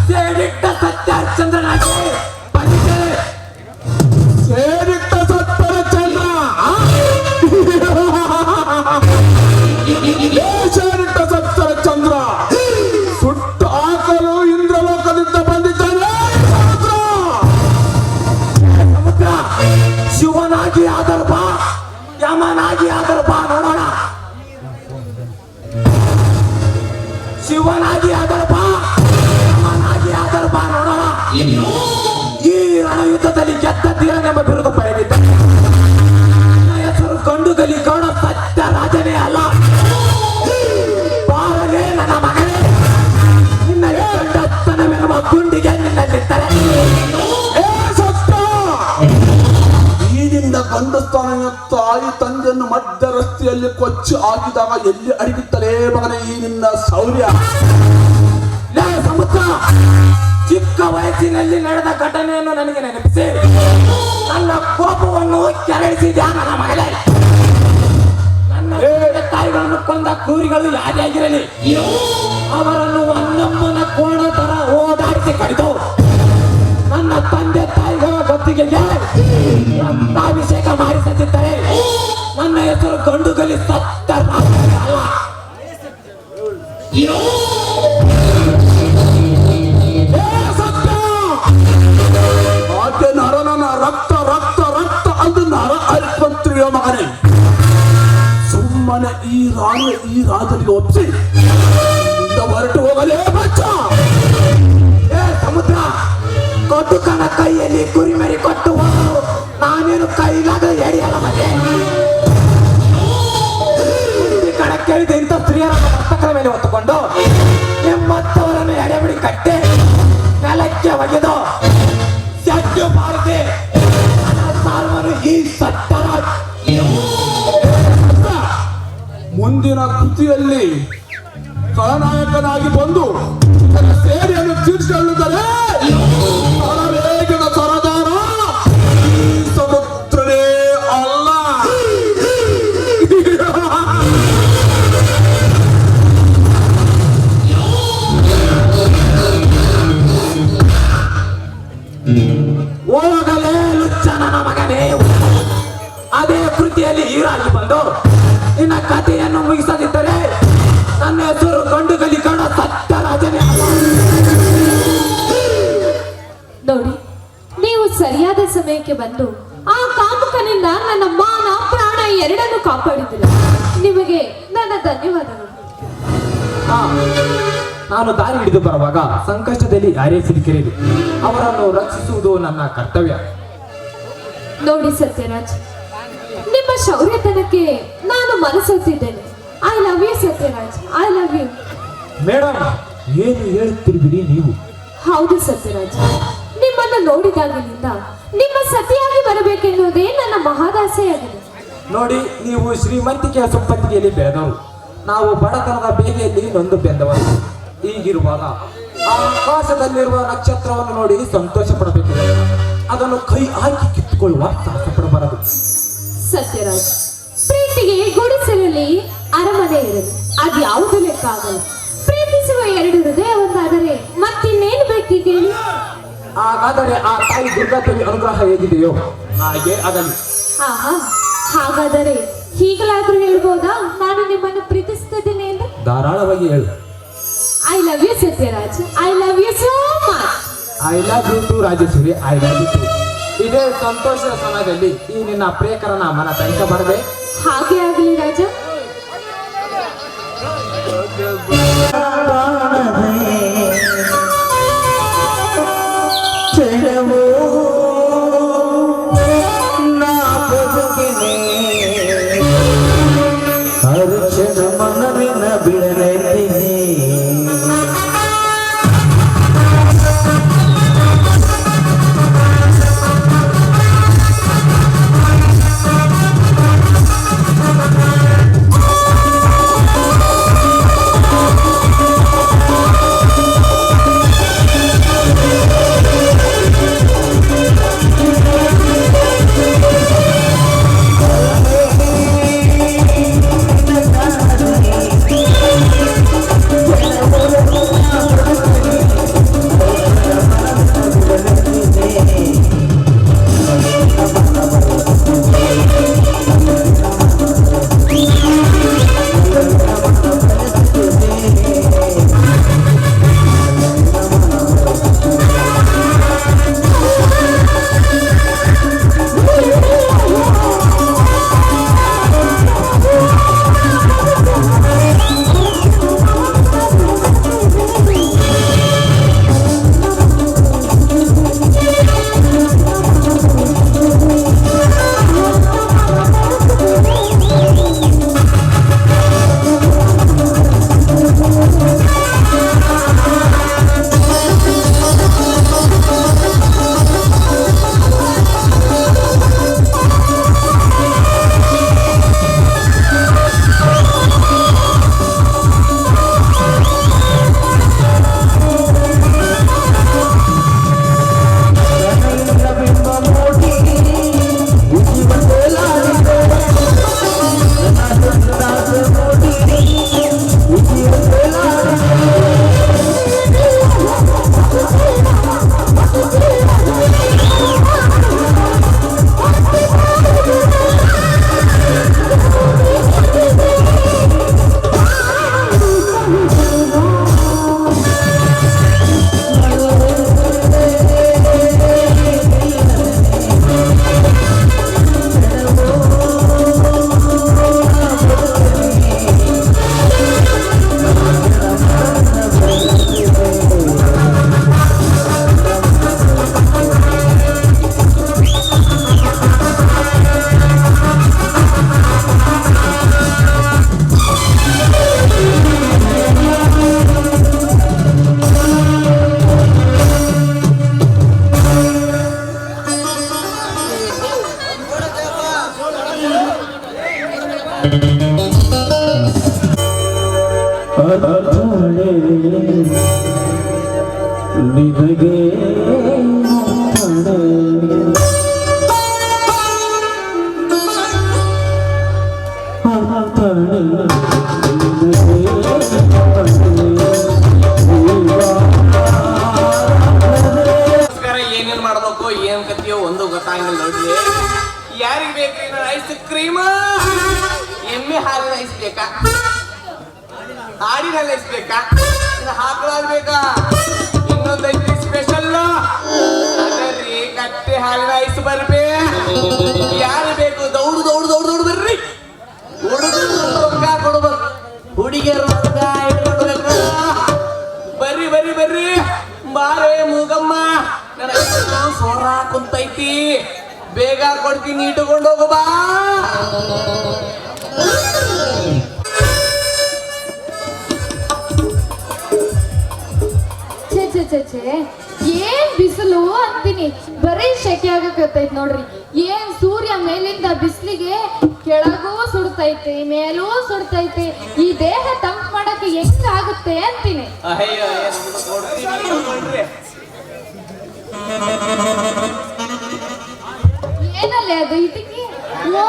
ಸೇಡಿಟ್ಟ ಸತ್ಯಚಂದ್ರನಾಗಿ ಬಂದಿದ್ದೇನೆ. ಸೇರಿಟ್ಟ ಸತ್ತರ ಚಂದ್ರ ಸೇರಿಟ್ಟ ಸತ್ತರ ಚಂದ್ರ ಸುಟ್ಟು ಹಾಕಲು ಇಂದ್ರಲೋಕದಿಂದ ಬಂದಿದ್ದಾನೆ ಸಮುದ್ರ ಶಿವನಾಗಿ ಆದರೂ ಬಾ, ಯಮನಾಗಿ ಆದರೂ ಬಾ ನೋಡೋಣ. ಶಿವನಾಗಿ ಆದರೂ ಬಾ, ಯಮನಾಗಿ ಆದರೂ ಬಾ ನೋಡೋಣ. ಈ ರಣಯುದ್ಧದಲ್ಲಿ ಗೆದ್ದ ಧೀರನೆಂಬ ಬಿರುದು ಪಡೆದಿದ್ದ ನನ್ನ ಹೆಸರು ಗಂಡುಗಲಿ ಗೌಡ ಸತ್ಯ ರಾಜನೇ ಅಲ್ಲ. ಬಾರಲೇ ನನ್ನ ಮಗನೇ, ನಿನ್ನ ಗಂಡಸ್ತನವೆನ್ನುವ ಗುಂಡಿಗೆ ನಿನ್ನಲ್ಲಿದ್ದರೆ ಈಗಿಂದ ಗಂಡಸ್ಥಾನ ತಾಯಿ ತಂದೆಯನ್ನು ಮಧ್ಯ ರಸ್ತೆಯಲ್ಲಿ ಕೊಚ್ಚಿ ಹಾಕಿದಾಗ ಎಲ್ಲಿ ಅಡಗಿತ್ತಲೇ ಮಗನೇ ಈ ನಿನ್ನ ಶೌರ್ಯ. ಸಮುದ್ರ ಚಿಕ್ಕ ವಯಸ್ಸಿನಲ್ಲಿ ನಡೆದ ಘಟನೆಯನ್ನು ನನಗೆ ನೆನಪಿಸಿ ನನ್ನ ಕೋಪವನ್ನು ಕೆರಳಿಸಿದ್ಯಾ ನನ್ನ ಮಗಳೇ. ನನ್ನ ತಂದೆ ತಾಯಿಗಳನ್ನು ಕೊಂದ ಕ್ರೂರಿಗಳು ಯಾರೇ ಆಗಿರಲಿ ಅವರನ್ನು ಒಂದೊಮ್ಮನ ಕೋಣ ತರ ಓಡಾಡಿಸಿ ಕಡಿದು ನನ್ನ ತಂದೆ ತಾಯಿಗಳ ಗದ್ದಿಗೆಗೆ ರಕ್ತಾಭಿಷೇಕ ಮಾಡಿಸುತ್ತಿದ್ದರೆ ನನ್ನ ಹೆಸರು ಗಂಡುಗಲಿ ಸತ್ತ ಅಲ್ಲ. ಆಕೆ ನರನ ರಕ್ತ ರಕ್ತ ರಕ್ತ ಅದು ನರ ಅರ್ಪಂತ್ರಿಯ ಮಗನೇ. ಸುಮ್ಮನೆ ಈ ರಾಜನಿಗೆ ಒಪ್ಪಿಸಿ ಹೊರಟು ಹೋಗಲೇ ಬಚ್ಚ. ಸಮುದ್ರ ಕಟುಕನ ಕೈಯಲ್ಲಿ ಕುರಿಮರಿ ಕೊಟ್ಟು ಹೋಗಲು ನಾನೇನು ಕೈಲಾಗ ಎಡಿಯಲ್ಲ ಮತ್ತೆ ಕಣ ಕೇಳಿದ ಇಂಥ ಸ್ತ್ರೀಯರನ್ನು ಮಸ್ತಕದ ಮೇಲೆ ಹೊತ್ತುಕೊಂಡು ಎಂಬತ್ತವರನ್ನು ಎಡೆಬಿಡಿ ಕಟ್ಟಿ ನೆಲಕ್ಕೆ ಒಗೆದು ಸಡ್ಡು ಬಾರದೆ ಸಾಲ್ವರು ಈ ಸತ್ಯರಾಜ್. ಮುಂದಿನ ಕೃತಿಯಲ್ಲಿ ಖಳನಾಯಕನಾಗಿ ಬಂದು ತನ್ನ ಸೇರಿಯನ್ನು ತೀರ್ಸಿಕೊಳ್ಳುತ್ತಾರೆ ವೇಗದ ಸರದಾರ ಈ ಸಮುದ್ರನೇ ಅಲ್ಲ. ಹೋಗಲೇ ಲುಚ್ಚ ನನ್ನ ಮಗನೇ. ಅದೇ ಕೃತಿಯಲ್ಲಿ ಹೀರಾಗಿ ಬಂದು ನಿನ್ನ ಕಥೆಯನ್ನು ಮುಗಿಸದಿದ್ದರೆ ನನ್ನ ಹೆಸರು ಗಂಡುಗಲಿ ಗಂಡ ಸತ್ಯರಾಜನೇ ಅಲ್ಲ. ನೋಡಿ, ನೀವು ಸರಿಯಾದ ಸಮಯಕ್ಕೆ ಬಂದು ಆ ಕಾಮುಕನಿಂದ ನನ್ನ ಮಾನ ಪ್ರಾಣ ಎರಡನ್ನು ಕಾಪಾಡಿದಿಲ್ಲ. ನಿಮಗೆ ನನ್ನ ಧನ್ಯವಾದಗಳು. ನಾನು ದಾರಿ ಹಿಡಿದು ಬರುವಾಗ ಸಂಕಷ್ಟದಲ್ಲಿ ಯಾರೇ ಸಿಲುಕಿರಲಿ ಅವರನ್ನು ರಕ್ಷಿಸುವುದು ನನ್ನ ಕರ್ತವ್ಯ. ನೋಡಿ ಸತ್ಯರಾಜ್, ನಿಮ್ಮ ಶೌರ್ಯತನಕ್ಕೆ ನಾನು ಮನಸೋತಿದ್ದೇನೆ. I love you Sathyaraj, I love you. Madam, ಏನು ಹೇಳುತ್ತಿರುವಿರಿ ನೀವು? ಹೌದು ಸತ್ಯರಾಜ್, ನಿಮ್ಮನ್ನು ನೋಡಿದಾಗಿನಿಂದ ನಿಮ್ಮ ಸತಿಯಾಗಿ ಬರಬೇಕೆನ್ನುವುದೇ ನನ್ನ ಮಹಾದಾಸೆಯಾಗಿದೆ. ನೋಡಿ, ನೀವು ಶ್ರೀಮಂತಿಕೆಯ ಸಂಪತ್ತಿಗೆಯಲ್ಲಿ ಬೆಳೆದವರು, ನಾವು ಬಡತನದ ಬೇಗೆಯಲ್ಲಿ ನೊಂದು ಬೆಂದವರು. ಹೀಗಿರುವಾಗ ಆ ಆಕಾಶದಲ್ಲಿರುವ ನಕ್ಷತ್ರವನ್ನು ನೋಡಿ ಸಂತೋಷ ಪಡಬೇಕು, ಅದನ್ನು ಕೈ ಹಾಕಿ ಕಿತ್ತುಕೊಳ್ಳುವ ಸಾಹಸ ಪಡಬಾರದು. ಸತ್ಯರಾಜ್, ಪ್ರೀತಿಗೆ ಗುಡಿಸಲಲ್ಲಿ ಅರಮನೆ ಇರಲಿ, ಅದ್ಯಾವುದು ಲೆಕ್ಕ ಆಗಲ್ಲ. ಪ್ರೀತಿಸುವ ಎರಡು ಹೃದಯ ಒಂದಾದರೆ ಮತ್ತಿನ್ನೇನು ಬೇಕು ಕೇಳಿ? ಹಾಗಾದರೆ ಆ ತಾಯಿ ದುರ್ಗಾದೇವಿ ಅನುಗ್ರಹ ಹೇಗಿದೆಯೋ ಹಾಗೆ ಆಗಲಿ. ಆಹಾ, ಹಾಗಾದರೆ ಹೀಗಲಾದ್ರೂ ಹೇಳ್ಬೋದಾ ನಾನು ನಿಮ್ಮನ್ನು ಪ್ರೀತಿಸ್ತಿದ್ದೀನಿ ಅಂತ? ಧಾರಾಳವಾಗಿ ಹೇಳು. I love you Sathyaraj, I love you so much. I love you too Rajeshwari, I love you too. ಇದೇ ಸಂತೋಷದ ಸಮಯದಲ್ಲಿ ಈ ನಿನ್ನ ಪ್ರಿಯಕರನ ಮನ ತನಿಖಬಾರದೆ. ಹಾಗೆ ಆಗಲಿ ರಾಜ. ಮನವಿನ ಬಿಡಲೇ ನಿನಗೆ ಏನೇನ್ ಮಾಡ್ಬೇಕು ಏನ್ ಕತಿಯೋ ಒಂದು ಗೊತ್ತಾಗಿಲ್ಲ ನೋಡ್ರಿ. ಯಾರಿಗ್ ಬೇಕ್ರಿ ಐಸ್ ಕ್ರೀಮ್? ಎಮ್ಮೆ ಹಾಲಿನ ಐಸ್ ಬೇಕಾ? ಹಾಡಿನ ಐಸ್ ಬೇಕಾ? ಹಾಕಲಾದ್ ಬೇಕಾ? ಇನ್ನೊಂದು ಐತಿ ಸ್ಪೆಷಲ್ ಅದರಿ ಕಟ್ಟೆ ಹಾಲಿನ ಐಸ್ ಬರ್ಬೇ. ಯಾರು ಬೇಕು? ದೌಡು ದೌಡು ದೌಡು ದೌಡು ಬರ್ರಿ. ಹುಡುಗರು ರೊಕ್ಕ ಕೊಡ್ಬೇಕು, ಹುಡುಗಿಯರು ರೊಕ್ಕ ಇಟ್ಕೊಡ್ಬೇಕು. ಬರ್ರಿ ಬರ್ರಿ ಬರ್ರಿ ಬಾರೇ ಮೂಗಮ್ಮ, ನನ್ನ ಸೋರ ಕುಂತೈತಿ, ಬೇಗ ಕೊಡ್ತೀನಿ, ಇಟ್ಟುಕೊಂಡು ಹೋಗು ಬಾ. ಛೇ ಏನ್ ಬಿಸಿಲು ಅಂತೀನಿ, ಬರೀ ಶೆಕೆ ಆಗಕತ್ತೈತಿ ನೋಡ್ರಿ. ಏನ್ ಸೂರ್ಯ ಮೇಲಿಂದ ಬಿಸಿಲಿಗೆ ಕೆಳಗೂ ಸುಡ್ತೈತಿ, ಮೇಲೂ ಸುಡ್ತೈತಿ. ಈ ದೇಹ ತಂಪು ಮಾಡಕ್ಕೆ ಹೆಂಗಾಗುತ್ತೆ ಅಂತೀನಿ. ಅಯ್ಯೋ ಕೊಡ್ತೀನಿ. ಏನಲ್ಲೇ ಅದು ಇಟಕಿ? ಓ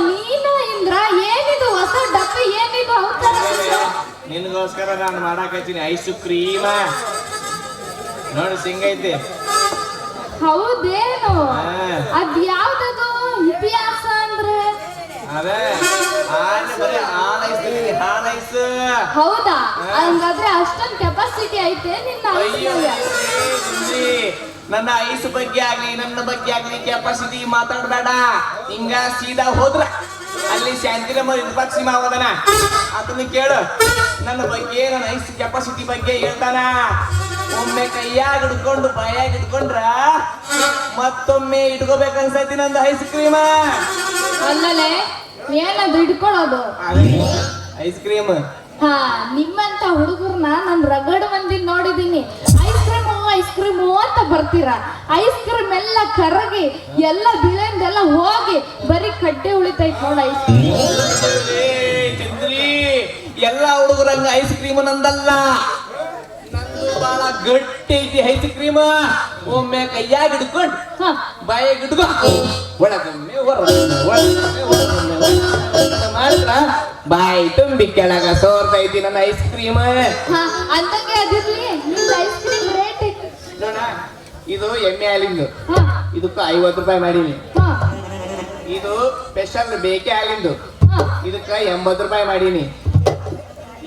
ನೀನು ಇಂದ್ರ, ಏನಿದು ಹೊಸ ಡಬ್ಬಿ? ಏನಿದು ಔಷಧ? ನಿನ್ಗೋಸ್ಕರ ನಾನು ಮಾಡಾಕತ್ತೀನಿ ಐಸ್ ಕ್ರೀಮ. ನೋಡಿ ಸಿಂಗೈತಿ. ಹೌದೇನು ಅದ್ ಯಾವ್ದದು ಇತಿಹಾಸ ಅಂದ್ರೆ ಅದೇ ಆನೆ ಬರೀ ಹಾಲ್ ಐಸ್ ಹೌದಾ ಹಂಗಾದ್ರೆ ಅಷ್ಟೊಂದು ಕೆಪಾಸಿಟಿ ಐತೆ ನಿನ್ನ ಅಯ್ಯೋ ಐಸ್ನಲ್ಲಿ? ನನ್ನ ಐಸ್ ಬಗ್ಗೆ ಆಗ್ಲಿ ನನ್ನ ಬಗ್ಗೆ ಆಗ್ಲಿ ಕೆಪಾಸಿಟಿ ಮಾತಾಡ್ಬೇಡ ಹಿಂಗ ಸೀದಾ ಹೋದ್ರ ಅಲ್ಲಿ ಶಾಂತಿರಮ್ಮ ವಿಪಕ್ಷಿ ಮಾವದನ ಅದನ್ನ ಕೇಳು ನನ್ನ ಬಗ್ಗೆ ನನ್ನ ಐಸ್ ಕೆಪಾಸಿಟಿ ಬಗ್ಗೆ ಹೇಳ್ತಾನ ಒಮ್ಮೆ ಕೈಯಾಗ ಹಿಡ್ಕೊಂಡು ಬಾಯಾಗ ಹಿಡ್ಕೊಂಡ್ರ ಮತ್ತೊಮ್ಮೆ ಇಟ್ಕೋಬೇಕನ್ಸತಿ ನಂದು ಐಸ್ ಕ್ರೀಮ ಅಲ್ಲಲೇ ಏನದು ಹಿಡ್ಕೊಳ್ಳೋದು ಐಸ್ ಕ್ರೀಮ್ ಹಾ ನಿಮ್ಮಂತ ಹುಡುಗರ್ನ ನಾನು ರಗಡ್ ಮಂದಿ ನೋಡಿದೀನಿ ಐಸ್ ಕ್ರೀಮು ಅಂತ ಬರ್ತೀರಾ ಐಸ್ ಕ್ರೀಮ್ ಎಲ್ಲ ಕರಗಿ ಎಲ್ಲ ಬಿಳೆಂದೆಲ್ಲ ಹೋಗಿ ಬರೀ ಕಡ್ಡೆ ಉಳಿತೈತ್ ನೋಡ ಐಸ್ ಚಂದ್ರಿ ಎಲ್ಲ ಹುಡುಗರಂಗ ಐಸ್ ಕ್ರೀಮ್ ನಂದಲ್ಲ ನಂದು ಬಹಳ ಗಟ್ಟಿ ಐತಿ ಐಸ್ ಕ್ರೀಮ್ ಒಮ್ಮೆ ಕೈಯಾಗ ಹಿಡ್ಕೊಂಡು ಹಾ ಬಾಯಾಗ ಹಿಡ್ಕೊ ಒಳಗೊಮ್ಮೆ ಮಾಡಿದ್ರ ಬಾಯಿ ತುಂಬಿ ಕೆಳಗ ಸೋರ್ತೈತಿ ನನ್ನ ಐಸ್ ಕ್ರೀಮ್ ಹಾ ಅಂದಂಗೆ ಅದಿರ್ಲಿ ನಿಮ್ದು ಐಸ್ ಕ್ರೀಮ್ ರೇಟ್ ನೋಡ ಇದು ಎಮ್ಮೆ ಹಾಲಿಂದು ಹಾ ಇದಕ್ಕೂ 50 ರೂಪಾಯಿ ಮಾಡೀನಿ ಹಾ ಇದು ಸ್ಪೆಷಲ್ ಬೇಕೆ ಹಾಲಿಂದು ಹಾ ಇದಕ್ಕ 80 ರೂಪಾಯಿ ಮಾಡೀನಿ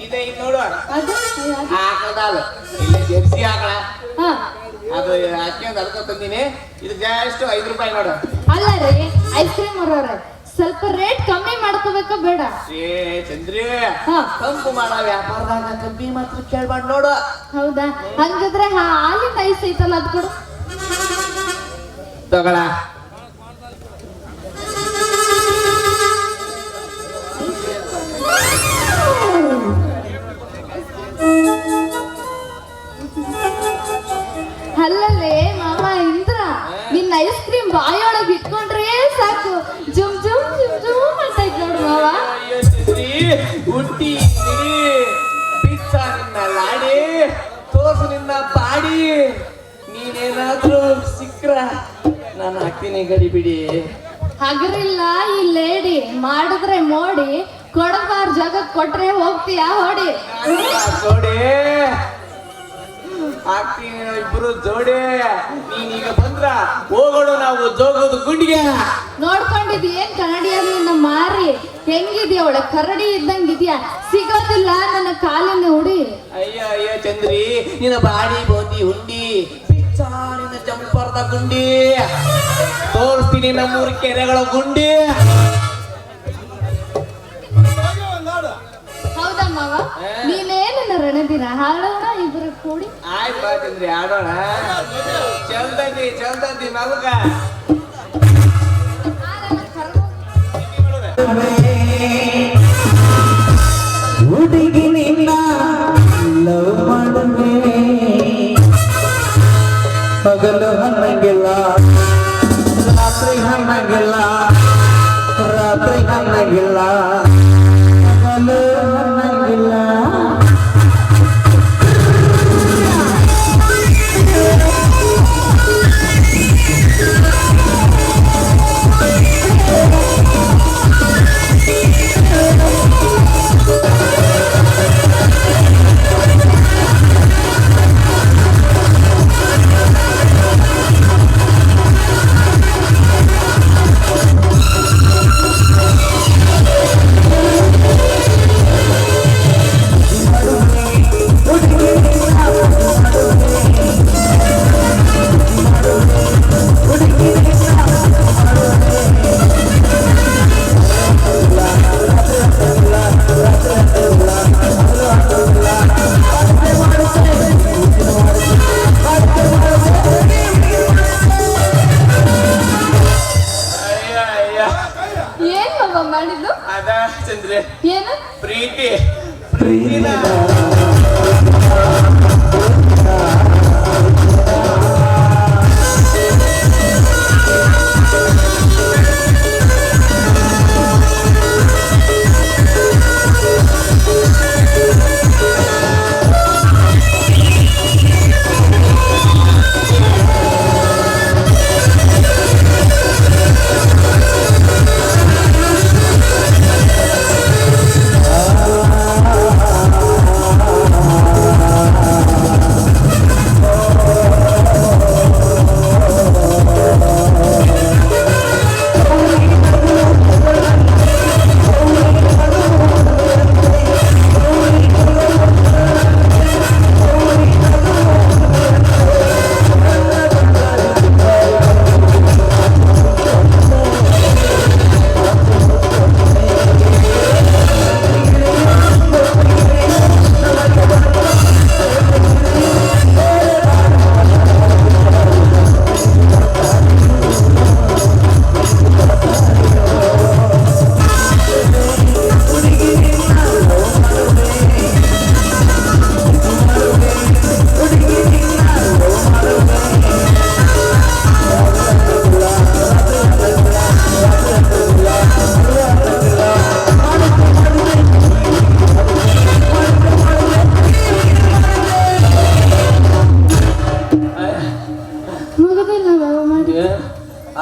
ಇದೆ ಇದು ನೋಡು ಅದು ಆಕಳದಾಲ ಇಲ್ಲ ಜರ್ಸಿ ಆಕಳ ಹಾ ಅದು ಹಾಕ್ಯಂದ್ ಅದಕ್ಕ ತಂದಿನಿ ಇದು ಜಸ್ಟ್ 5 ರೂಪಾಯಿ ನೋಡು ಅಲ್ಲ ರೀ ಐಸ್ ಕ್ರೀಮ್ ಅವ್ರವ್ರೆ ಸ್ವಲ್ಪ ರೇಟ್ ಕಮ್ಮಿ ಮಾಡ್ಕೋಬೇಕ ಬೇಡ ಏ ಚಂದ್ರಿ ಹಾ ಕಂಪು ಮಾಡೋ ವ್ಯಾಪಾರದಾಗ ಕಮ್ಮಿ ಮಾತ್ರ ಕೇಳ್ಬಾರ್ದು ನೋಡು ಹೌದಾ ಹಂಗಾದ್ರೆ ಹಾಲಿನ ಐಸ್ ಐತಲ್ಲ ಅದ್ ಕೊಡು ತಗೊಳ ಅಲ್ಲಲ್ಲೇ ಮಾಮ ಇಂದ್ರ ನಿನ್ನ ಐಸ್ ಕ್ರೀಮ್ ಬಾಯೊಳಗ್ ಇಟ್ಕೊಂಡ್ರೆ ಸಾಕು ಜುಮ್ ಜುಮ್ ಜುಮ್ ಜುಮ್ ಅಂತೈತ್ ನೋಡು ಮಾವ ಅಯ್ಯೋ ಚಂದ್ರಿ ಹುಟ್ಟಿ ನಿಡಿ ಪಿಚ್ಚ ನಿನ್ನ ಲಾಡಿ ತೋರ್ಸು ನಿನ್ನ ಬಾಡಿ ನೀನೇನಾದ್ರೂ ಸಿಕ್ಕ್ರ ನಾನು ಹಾಕ್ತೀನಿ ಗಡಿ ಬಿಡಿ ಹಗರಿಲ್ಲ ಈ ಲೇಡಿ ಮಾಡಿದ್ರೆ ಮೋಡಿ ಕೊಡಬಾರ್ ಜಾಗಕ್ಕೆ ಕೊಟ್ರೆ ಹೋಗ್ತೀಯಾ ಹೊಡಿ ಜೋಡಿ ಹಾಕ್ತೀನಿ ಇಬ್ರು ಜೋಡಿ ನೀನೀಗ ಬಂದ್ರ ಹೋಗೋಣ ನಾವು ಜೋಗೋದು ಗುಂಡಿಗೆ ನೋಡ್ಕೊಂಡಿದ್ ಏನ್ ಕನ್ನಡಿಯಾಗ ನಿನ್ನ ಮಾರಿ ಹೆಂಗಿದ್ಯಾ ಅವಳ ಕರಡಿ ಇದ್ದಂಗಿದ್ಯಾ ಸಿಗೋದಿಲ್ಲ ನನ್ನ ಕಾಲಿನ ಹುಡಿ ಅಯ್ಯೋ ಅಯ್ಯೋ ಚಂದ್ರಿ ನಿನ್ನ ಬಾಡಿ ಬೋತಿ ಉಂಡಿ ಪಿಚ್ಚ ನಿನ್ನ ಜಂಪರ್ದ ಗುಂಡಿ ತೋರಿಸ್ತೀನಿ ನಮ್ಮೂರ ಕೆರೆಗಳ ಗುಂಡಿ ಹೌದಾ ಮಾವ ನೀನೇನ ರಣದಿನ ಹಾಡೋಣ ಇಬ್ರು ಕೂಡಿ ಆಯ್ತು ಬಾ ಚಂದ್ರಿ ಆಡೋಣ ಚಲ್ದಂತಿ ಮಲ್ಕ ಹುಡುಗಿ ನಿನ್ನ ಲವ್ ಮಾಡುವೆ ಹಗಲು ಹಣ್ಣಂಗಿಲ್ಲ ರಾತ್ರಿ ಹಣ್ಣಂಗಿಲ್ಲ ರಾತ್ರಿ ಹಣ್ಣಂಗಿಲ್ಲ ಹಗಲು ಹಣ್ಣಂಗಿಲ್ಲ ಏನ್ ಮಾವ ಮಾಡಿದ್ದು ಅದ ಚಂದ್ರಿ ಏನು ಪ್ರೀತಿ ಪ್ರೀತಿನ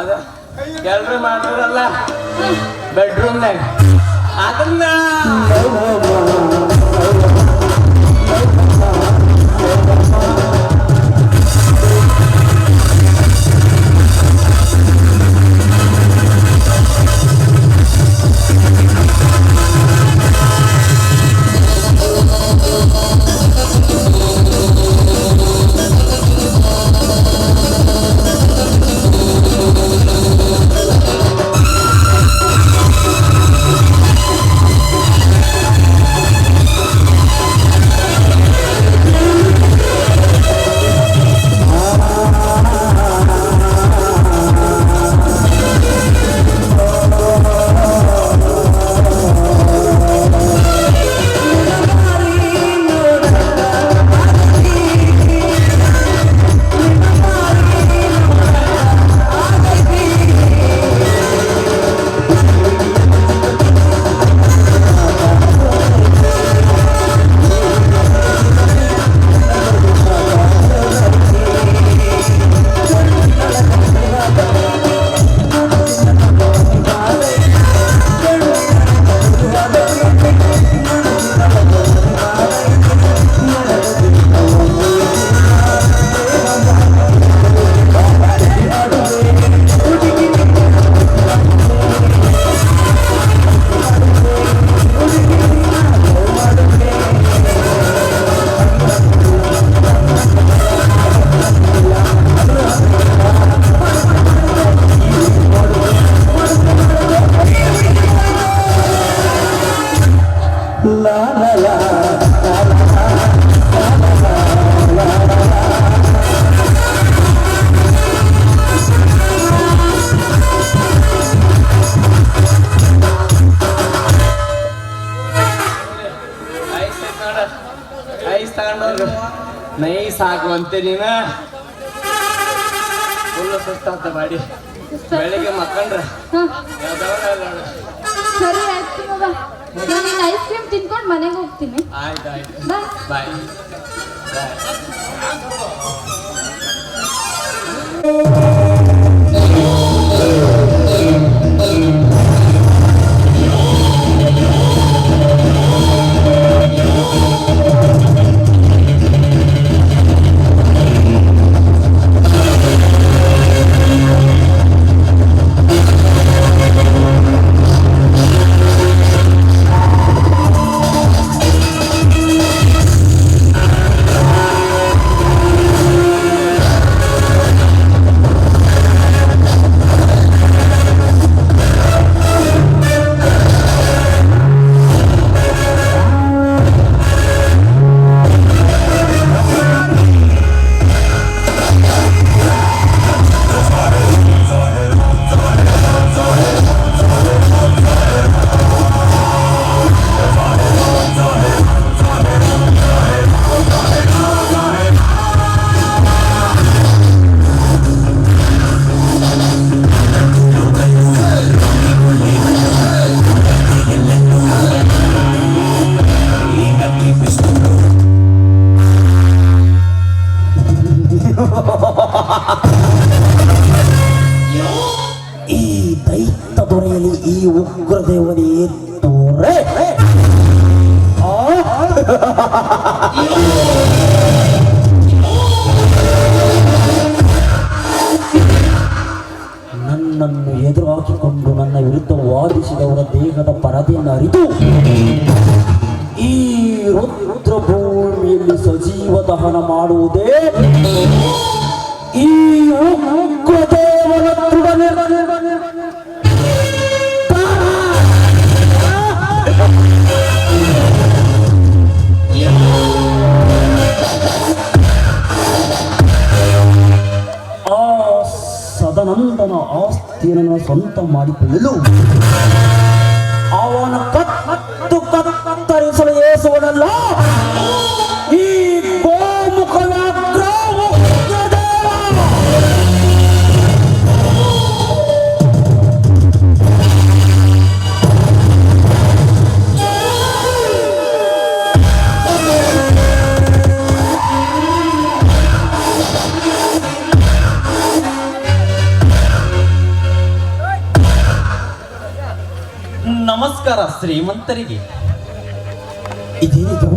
ಅದ ಎಲ್ರು ಮಾಡ್ತಾರಲ್ಲ ಬೆಡ್ರೂಮ್ನಾಗ ಅದನ್ನ ಐಸ್ ತಗೊಂಡೋಗ್ರು ನೈಸ್ ಹಾಕುವಂತೆ ನೀನ ಫುಲ್ಲು ಸುಸ್ತಾತ ಬಾಡಿ ಬೆಳಿಗ್ಗೆ ಮಕ್ಕಂಡ್ರ ಸರಿ ಆಯ್ತು ಬಾಬಾ ನಾನು ಐಸ್ ಕ್ರೀಮ್ ತಿನ್ಕೊಂಡು ಮನೆಗೆ ಹೋಗ್ತೀನಿ ಆಯ್ತು ಬಾಯ್ ಬಾಯ್ ಈ ದೈತ್ಯ ದೊರೆಯಲ್ಲಿ ಈ ಉಗ್ರದೇವನೇ ತೋರೆ ನನ್ನನ್ನು ಎದುರು ಹಾಕಿಕೊಂಡು ನನ್ನ ವಿರುದ್ಧ ವಾದಿಸಿದವರ ದೇಹದ ಪರದೆಯನ್ನು ಅರಿತು ಈ ರುದ್ರ ಭೂಮಿಯಲ್ಲಿ ಸಜೀವ ದಹನ ಮಾಡುವುದೇ ಈ ಉಗ್ರದೇವನ ದೃಢ ಆ ಸದನಂದನ ಆಸ್ತಿಯನ್ನು ಸ್ವಂತ ಮಾಡಿಕೊಳ್ಳಲು ಅವನ ಕತ್ತು ಕತ್ತರಿಸಲು ಏಸುವನಲ್ಲ ಈ ಗೋಮುಖ ವ್ಯಾಘ್ರ ಉಗ್ರದೇವ. ನಮಸ್ಕಾರ ಶ್ರೀಮಂತರಿಗೆ. ಇದೇನಿದು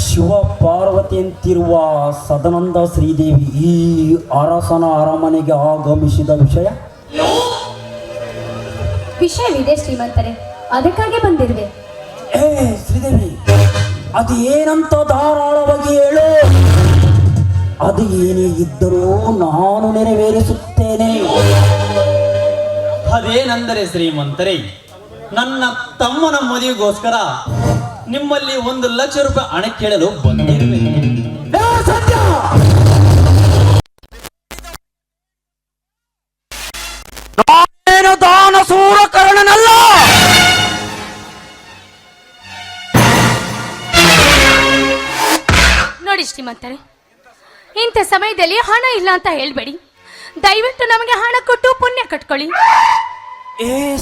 ಶಿವ ಪಾರ್ವತಿ ಅಂತಿರುವ ಸದಾನಂದ ಶ್ರೀದೇವಿ ಈ ಅರಸನ ಅರಮನೆಗೆ ಆಗಮಿಸಿದ ವಿಷಯವಿದೆ ಶ್ರೀಮಂತರೇ, ಅದಕ್ಕಾಗಿ ಬಂದಿರುವೆ. ಶ್ರೀದೇವಿ, ಅದು ಏನಂತ ಧಾರಾಳವಾಗಿ ಹೇಳು. ಅದು ಏನೇ ಇದ್ದರೂ ನಾನು ನೆರವೇರಿಸುತ್ತೇನೆ. ಅದೇನೆಂದರೆ ಶ್ರೀಮಂತರೇ, ನನ್ನ ತಮ್ಮನ ಮದುವೆಗೋಸ್ಕರ ನಿಮ್ಮಲ್ಲಿ 1 ಲಕ್ಷ ರೂಪಾಯಿ ಹಣ ಕೇಳಲು ಬಂದಿರುವೆ. ನಾನೇನು ದಾನ ಸೂರಕರ್ಣನಲ್ಲ. ನೋಡಿ ಶ್ರೀಮಂತರೇ, ಇಂಥ ಸಮಯದಲ್ಲಿ ಹಣ ಇಲ್ಲ ಅಂತ ಹೇಳ್ಬೇಡಿ. ದಯವಿಟ್ಟು ನಮಗೆ ಹಣ ಕೊಟ್ಟು ಪುಣ್ಯ ಕಟ್ಕೊಳ್ಳಿ.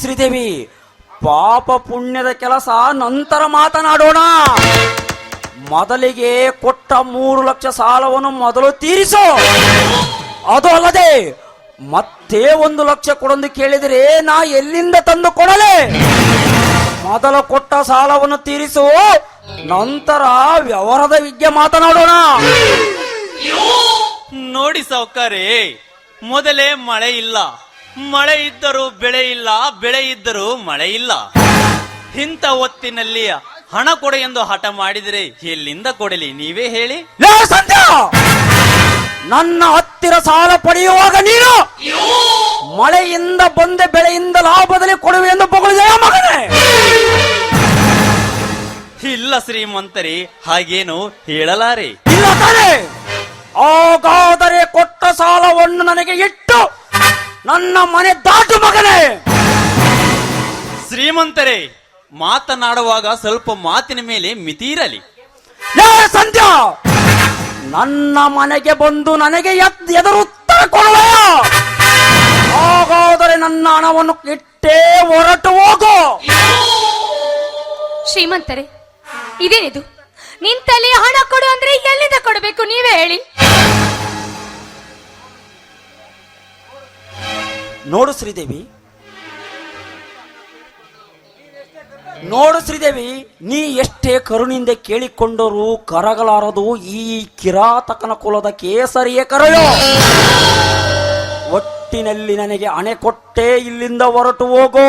ಶ್ರೀದೇವಿ, ಪಾಪ ಪುಣ್ಯದ ಕೆಲಸ ನಂತರ ಮಾತನಾಡೋಣ. ಮೊದಲಿಗೆ ಕೊಟ್ಟ 3 ಲಕ್ಷ ಸಾಲವನ್ನು ಮೊದಲು ತೀರಿಸು. ಅದು ಅಲ್ಲದೆ ಮತ್ತೆ 1 ಲಕ್ಷ ಕೊಡೊಂದು ಕೇಳಿದರೆ ನಾ ಎಲ್ಲಿಂದ ತಂದು ಕೊಡಲೆ? ಮೊದಲು ಕೊಟ್ಟ ಸಾಲವನ್ನು ತೀರಿಸು, ನಂತರ ವ್ಯವಹಾರದ ವಿದ್ಯೆ ಮಾತನಾಡೋಣ. ನೋಡಿ ಸಾವುಕಾರೇ, ಮೊದಲೇ ಮಳೆ ಇಲ್ಲ, ಮಳೆ ಇದ್ದರೂ ಬೆಳೆ ಇಲ್ಲ, ಬೆಳೆ ಇದ್ದರೂ ಮಳೆ ಇಲ್ಲ. ಇಂಥ ಹೊತ್ತಿನಲ್ಲಿ ಹಣ ಕೊಡು ಎಂದು ಹಠ ಮಾಡಿದರೆ ಎಲ್ಲಿಂದ ಕೊಡಲಿ, ನೀವೇ ಹೇಳಿ. ಸಂಧ್ಯಾ, ನನ್ನ ಹತ್ತಿರ ಸಾಲ ಪಡೆಯುವಾಗ ನೀನು ಮಳೆಯಿಂದ ಬಂದ ಬೆಳೆಯಿಂದ ಲಾಭದಲ್ಲಿ ಕೊಡುವೆ ಎಂದು ಬಗಳಿದೆಯಾ ಮಗನೇ? ಇಲ್ಲ ಶ್ರೀಮಂತರೇ, ಹಾಗೇನು ಹೇಳಲಾರೆ. ಇಲ್ಲ ತಾನೆ? ಹಾಗಾದರೆ ಕೊಟ್ಟ ಸಾಲವನ್ನು ನನಗೆ ಇಟ್ಟು ನನ್ನ ಮನೆ ದಾಟು ಮಗನೇ. ಶ್ರೀಮಂತರೇ, ಮಾತನಾಡುವಾಗ ಸ್ವಲ್ಪ ಮಾತಿನ ಮೇಲೆ ಮಿತಿ ಇರಲಿ. ಸಂಧ್ಯಾ, ನನ್ನ ಮನೆಗೆ ಬಂದು ನನಗೆ ಎದುರು ಉತ್ತರ ಕೊಡುವೆಯ? ಹಾಗಾದರೆ ನನ್ನ ಹಣವನ್ನು ಇಟ್ಟೇ ಹೊರಟು ಹೋಗು. ಶ್ರೀಮಂತರೇ, ಇದೇನಿದು? ನಿಂತಲ್ಲಿ ಹಣ ಕೊಡು ಅಂದ್ರೆ ಎಲ್ಲಿಂದ ಕೊಡಬೇಕು, ನೀವೇ ಹೇಳಿ. ನೋಡು ಶ್ರೀದೇವಿ, ನೀ ಎಷ್ಟೇ ಕರುಣಿಂದ ಕೇಳಿಕೊಂಡರೂ ಕರಗಲಾರದು ಈ ಕಿರಾತಕನ ಕುಲದ ಕೇಸರಿಯ ಕರಳು. ಒಟ್ಟಿನಲ್ಲಿ ನನಗೆ ಹಣೆ ಕೊಟ್ಟೆ ಇಲ್ಲಿಂದ ಹೊರಟು ಹೋಗೋ.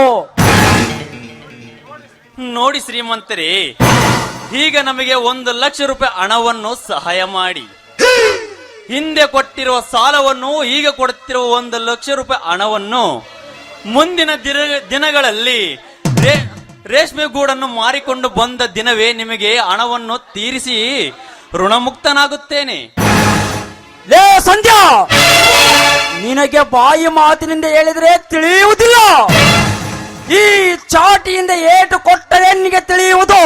ನೋಡಿ ಶ್ರೀಮಂತರೇ, ಈಗ ನಮಗೆ 1 ಲಕ್ಷ ರೂಪಾಯಿ ಹಣವನ್ನು ಸಹಾಯ ಮಾಡಿ, ಹಿಂದೆ ಕೊಟ್ಟಿರುವ ಸಾಲವನ್ನು ಈಗ ಕೊಡುತ್ತಿರುವ 1 ಲಕ್ಷ ರೂಪಾಯಿ ಹಣವನ್ನು ಮುಂದಿನ ದಿನಗಳಲ್ಲಿ ರೇಷ್ಮೆ ಗೂಡನ್ನು ಮಾರಿಕೊಂಡು ಬಂದ ದಿನವೇ ನಿಮಗೆ ಹಣವನ್ನು ತೀರಿಸಿ ಋಣಮುಕ್ತನಾಗುತ್ತೇನೆ. ಸಂಧ್ಯಾ, ನಿನಗೆ ಬಾಯಿ ಮಾತಿನಿಂದ ಹೇಳಿದ್ರೆ ತಿಳಿಯುವುದಿಲ್ಲ. ಈ ಚಾಟಿಯಿಂದ ಏಟು ಕೊಟ್ಟರೆ ನಿನಗೆ ತಿಳಿಯುವುದು.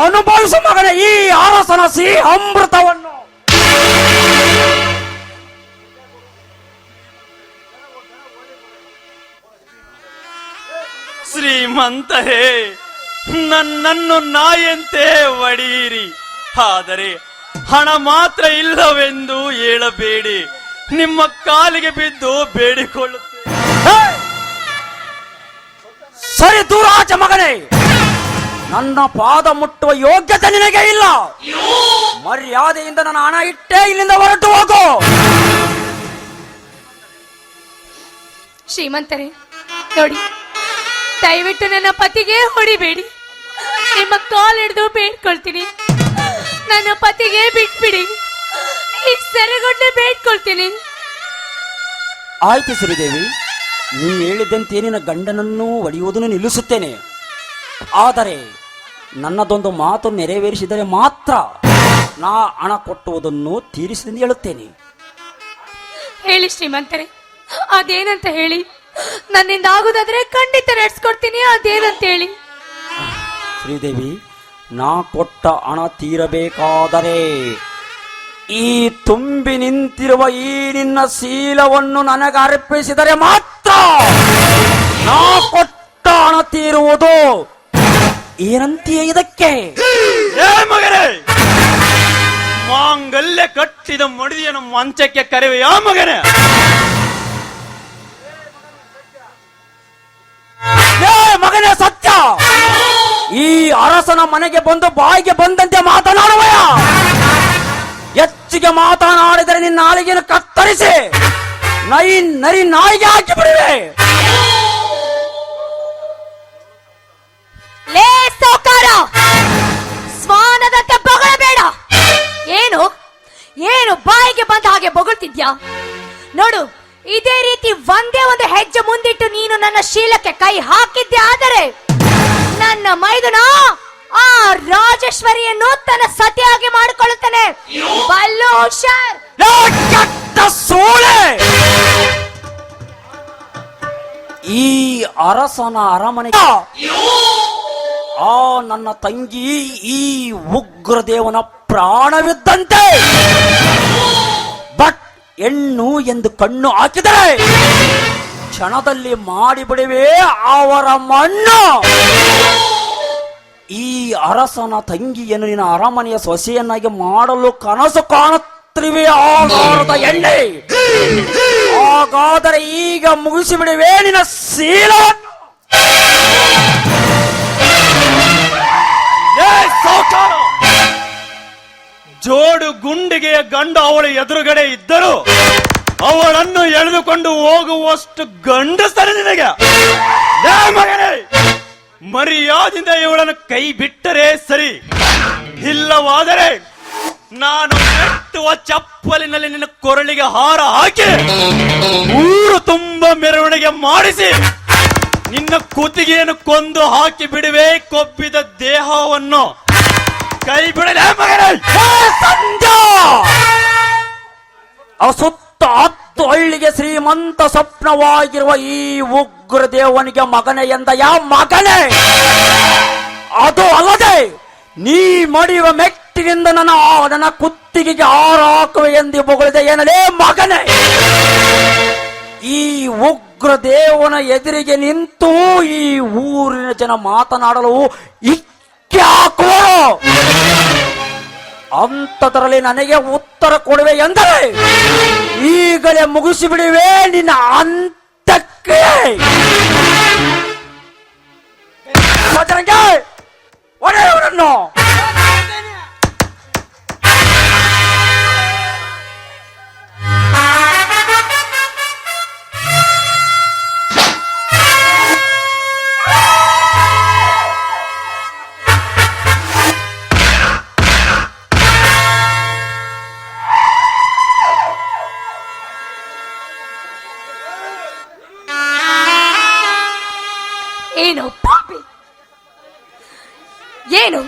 ಅನುಭವಿಸು ಮಗನ ಈ ಅರಸನ ಸಿಹಿ ಅಮೃತವನ್ನು. ಶ್ರೀಮಂತರೇ, ನನ್ನನ್ನು ನಾಯಂತೆ ಒಡೆಯಿರಿ, ಆದರೆ ಹಣ ಮಾತ್ರ ಇಲ್ಲವೆಂದು ಹೇಳಬೇಡಿ. ನಿಮ್ಮ ಕಾಲಿಗೆ ಬಿದ್ದು ಬೇಡಿಕೊಳ್ಳುತ್ತೇನೆ. ಸರಿ ದೂರ ಆಚೆ ಮಗನೇ, ನನ್ನ ಪಾದ ಮುಟ್ಟುವ ಯೋಗ್ಯತೆ ನಿನಗೆ ಇಲ್ಲ. ಮರ್ಯಾದೆಯಿಂದ ನನ್ನ ಹಣ ಇಟ್ಟೇ ಇಲ್ಲಿಂದ ಹೊರಟು ಹೋಗು. ಶ್ರೀಮಂತರೇ, ನೋಡಿ, ದಯವಿಟ್ಟು ನನ್ನ ಪತಿಗೆ ಹೊಡಿಬೇಡಿ. ನಿಮ್ಮ ಕಾಲ್ ಹಿಡಿದು ಬೇಡ್ಕೊಳ್ತೀನಿ, ನನ್ನ ಪತಿಗೆ ಬಿಟ್ಬಿಡಿ. ಈ ಸೆರೆಗೊಂಡು ಬೇಡ್ಕೊಳ್ತೀನಿ. ಆಯ್ತು ಶ್ರೀದೇವಿ, ನೀ ಹೇಳಿದಂತೆ ನಿನ್ನ ಗಂಡನನ್ನು ಒಡೆಯುವುದನ್ನು ನಿಲ್ಲಿಸುತ್ತೇನೆ. ಆದರೆ ನನ್ನದೊಂದು ಮಾತು ನೆರವೇರಿಸಿದರೆ ಮಾತ್ರ ನಾ ಹಣ ಕೊಟ್ಟುವುದನ್ನು ತೀರಿಸಿದೆಂದು ಹೇಳುತ್ತೇನೆ. ಹೇಳಿ ಶ್ರೀಮಂತರೇ, ಅದೇನಂತ ಹೇಳಿ. ನನ್ನಿಂದ ಆಗುದಾದ್ರೆ ಖಂಡಿತ ನಡೆಸ್ಕೊಡ್ತೀನಿ. ಅದೇನಂತ ಹೇಳಿ. ಶ್ರೀದೇವಿ, ನಾ ಕೊಟ್ಟ ಹಣ ತೀರಬೇಕಾದರೆ ಈ ತುಂಬಿ ನಿಂತಿರುವ ಈ ನಿನ್ನ ಶೀಲವನ್ನು ನನಗೆ ಅರ್ಪಿಸಿದರೆ ಮಾತ್ರ ನಾ ಕೊಟ್ಟ ಹಣ ತೀರುವುದು. ಏನಂತೀಯ ಇದಕ್ಕೆ? ಮಗನೇ, ಮಾಂಗಲ್ಯ ಕಟ್ಟಿದ ಮಡಿಯನ್ನು ಮಂಚಕ್ಕೆ ಕರೆವೆ ಯಾ ಮಗನೇ? ಮಗನೇ ಸತ್ಯ, ಈ ಅರಸನ ಮನೆಗೆ ಬಂದು ಬಾಯಿಗೆ ಬಂದಂತೆ ಮಾತನಾಡುವಯ? ಹೆಚ್ಚಿಗೆ ಮಾತನಾಡಿದರೆ ನಿನ್ನ ನಾಲಿಗೆಯನ್ನು ಕತ್ತರಿಸಿ ನರಿ ನಾಯಿಗೆ ಹಾಕಿ ಬಿಡುವೆ. ಲೇ ಸೌಕಾರ, ಸ್ವಾನದಂತೆ ಬೊಗಳಬೇಡ. ಏನು ಏನು ಬಾಯಿಗೆ ಬಂದ ಹಾಗೆ ಬೊಗಳ್ತಿದ್ಯಾ? ನೋಡು, ಇದೇ ರೀತಿ ಒಂದೇ ಒಂದು ಹೆಜ್ಜೆ ಮುಂದಿಟ್ಟು ನೀನು ನನ್ನ ಶೀಲಕ್ಕೆ ಕೈ ಹಾಕಿದ್ದೆ ಆದರೆ ನನ್ನ ಮೈದುನ ಆ ರಾಜೇಶ್ವರಿಯನ್ನು ತನ್ನ ಸತಿಯಾಗಿ ಮಾಡಿಕೊಳ್ಳುತ್ತಾನೆ. ಬಲ್ಲು ಹುಷಾರ್. ಕೆಟ್ಟ ಸೋಳೆ! ಈ ಅರಸನ ಅರಮನೆ ಆ ನನ್ನ ತಂಗಿ ಈ ಉಗ್ರದೇವನ ಪ್ರಾಣವಿದ್ದಂತೆ. ಬಟ್ ಹೆಣ್ಣು ಎಂದು ಕಣ್ಣು ಹಾಕಿದರೆ ಕ್ಷಣದಲ್ಲಿ ಮಾಡಿಬಿಡುವೆ ಅವರ ಮಣ್ಣು. ಈ ಅರಸನ ತಂಗಿಯನ್ನು ನಿನ್ನ ಅರಮನೆಯ ಸೊಸೆಯನ್ನಾಗಿ ಮಾಡಲು ಕನಸು ಕಾಣುತ್ತಿರುವೆ ಆಗಾರದ ಎಣ್ಣೆ. ಹಾಗಾದರೆ ಈಗ ಮುಗಿಸಿಬಿಡುವೆ ನಿನ್ನ ಶೀಲವನ್ನು. ಜೋಡು ಗುಂಡಿಗೆಯ ಗಂಡು ಅವಳ ಎದುರುಗಡೆ ಇದ್ದರು ಅವಳನ್ನು ಎಳೆದುಕೊಂಡು ಹೋಗುವಷ್ಟು ಗಂಡಸರ ನಿನಗೆ. ಮಗನೇ, ಮರ್ಯಾದಿಂದ ಇವಳನ್ನು ಕೈ ಬಿಟ್ಟರೆ ಸರಿ, ಇಲ್ಲವಾದರೆ ನಾನು ಕಟ್ಟುವ ಚಪ್ಪಲಿನಲ್ಲಿ ನಿನ್ನ ಕೊರಳಿಗೆ ಹಾರ ಹಾಕಿ ಊರು ತುಂಬ ಮೆರವಣಿಗೆ ಮಾಡಿಸಿ ನಿನ್ನ ಕುತ್ತಿಗೆಯನ್ನು ಕೊಂದು ಹಾಕಿ ಬಿಡುವೆ. ಕೊಬ್ಬಿದ ದೇಹವನ್ನು ಕೈ ಬಿಡಲೇ ಮಗನೇ. ಸುತ್ತ 10 ಹಳ್ಳಿಗೆ ಶ್ರೀಮಂತ ಸ್ವಪ್ನವಾಗಿರುವ ಈ ಉಗ್ರ ದೇವನಿಗೆ ಮಗನೇ ಎಂದಯ ಮಗನೇ. ಅದು ಅಲ್ಲದೆ ನೀ ಮಡಿಯುವ ಮೆಟ್ಟಿನಿಂದ ನನ್ನ ಕುತ್ತಿಗೆಗೆ ಹಾರ ಹಾಕುವೆ ಎಂದು ಬೊಗಳಿದೆ ಏನಲೇ ಮಗನೇ. ಈ ಉಗ್ರ ದೇವನ ಎದುರಿಗೆ ನಿಂತು ಈ ಊರಿನ ಜನ ಮಾತನಾಡಲು ಇಕ್ಕೆ ಹಾಕುವರು. ಅಂತದರಲ್ಲಿ ನನಗೆ ಉತ್ತರ ಕೊಡುವೆ ಎಂದರೆ ಈಗಲೇ ಮುಗಿಸಿಬಿಡುವೆ ನಿನ್ನ ಅಂತಕ್ಕೆ. ಒಡೆಯವರನ್ನು ಏನು ಪಾಪಿ, ಏನು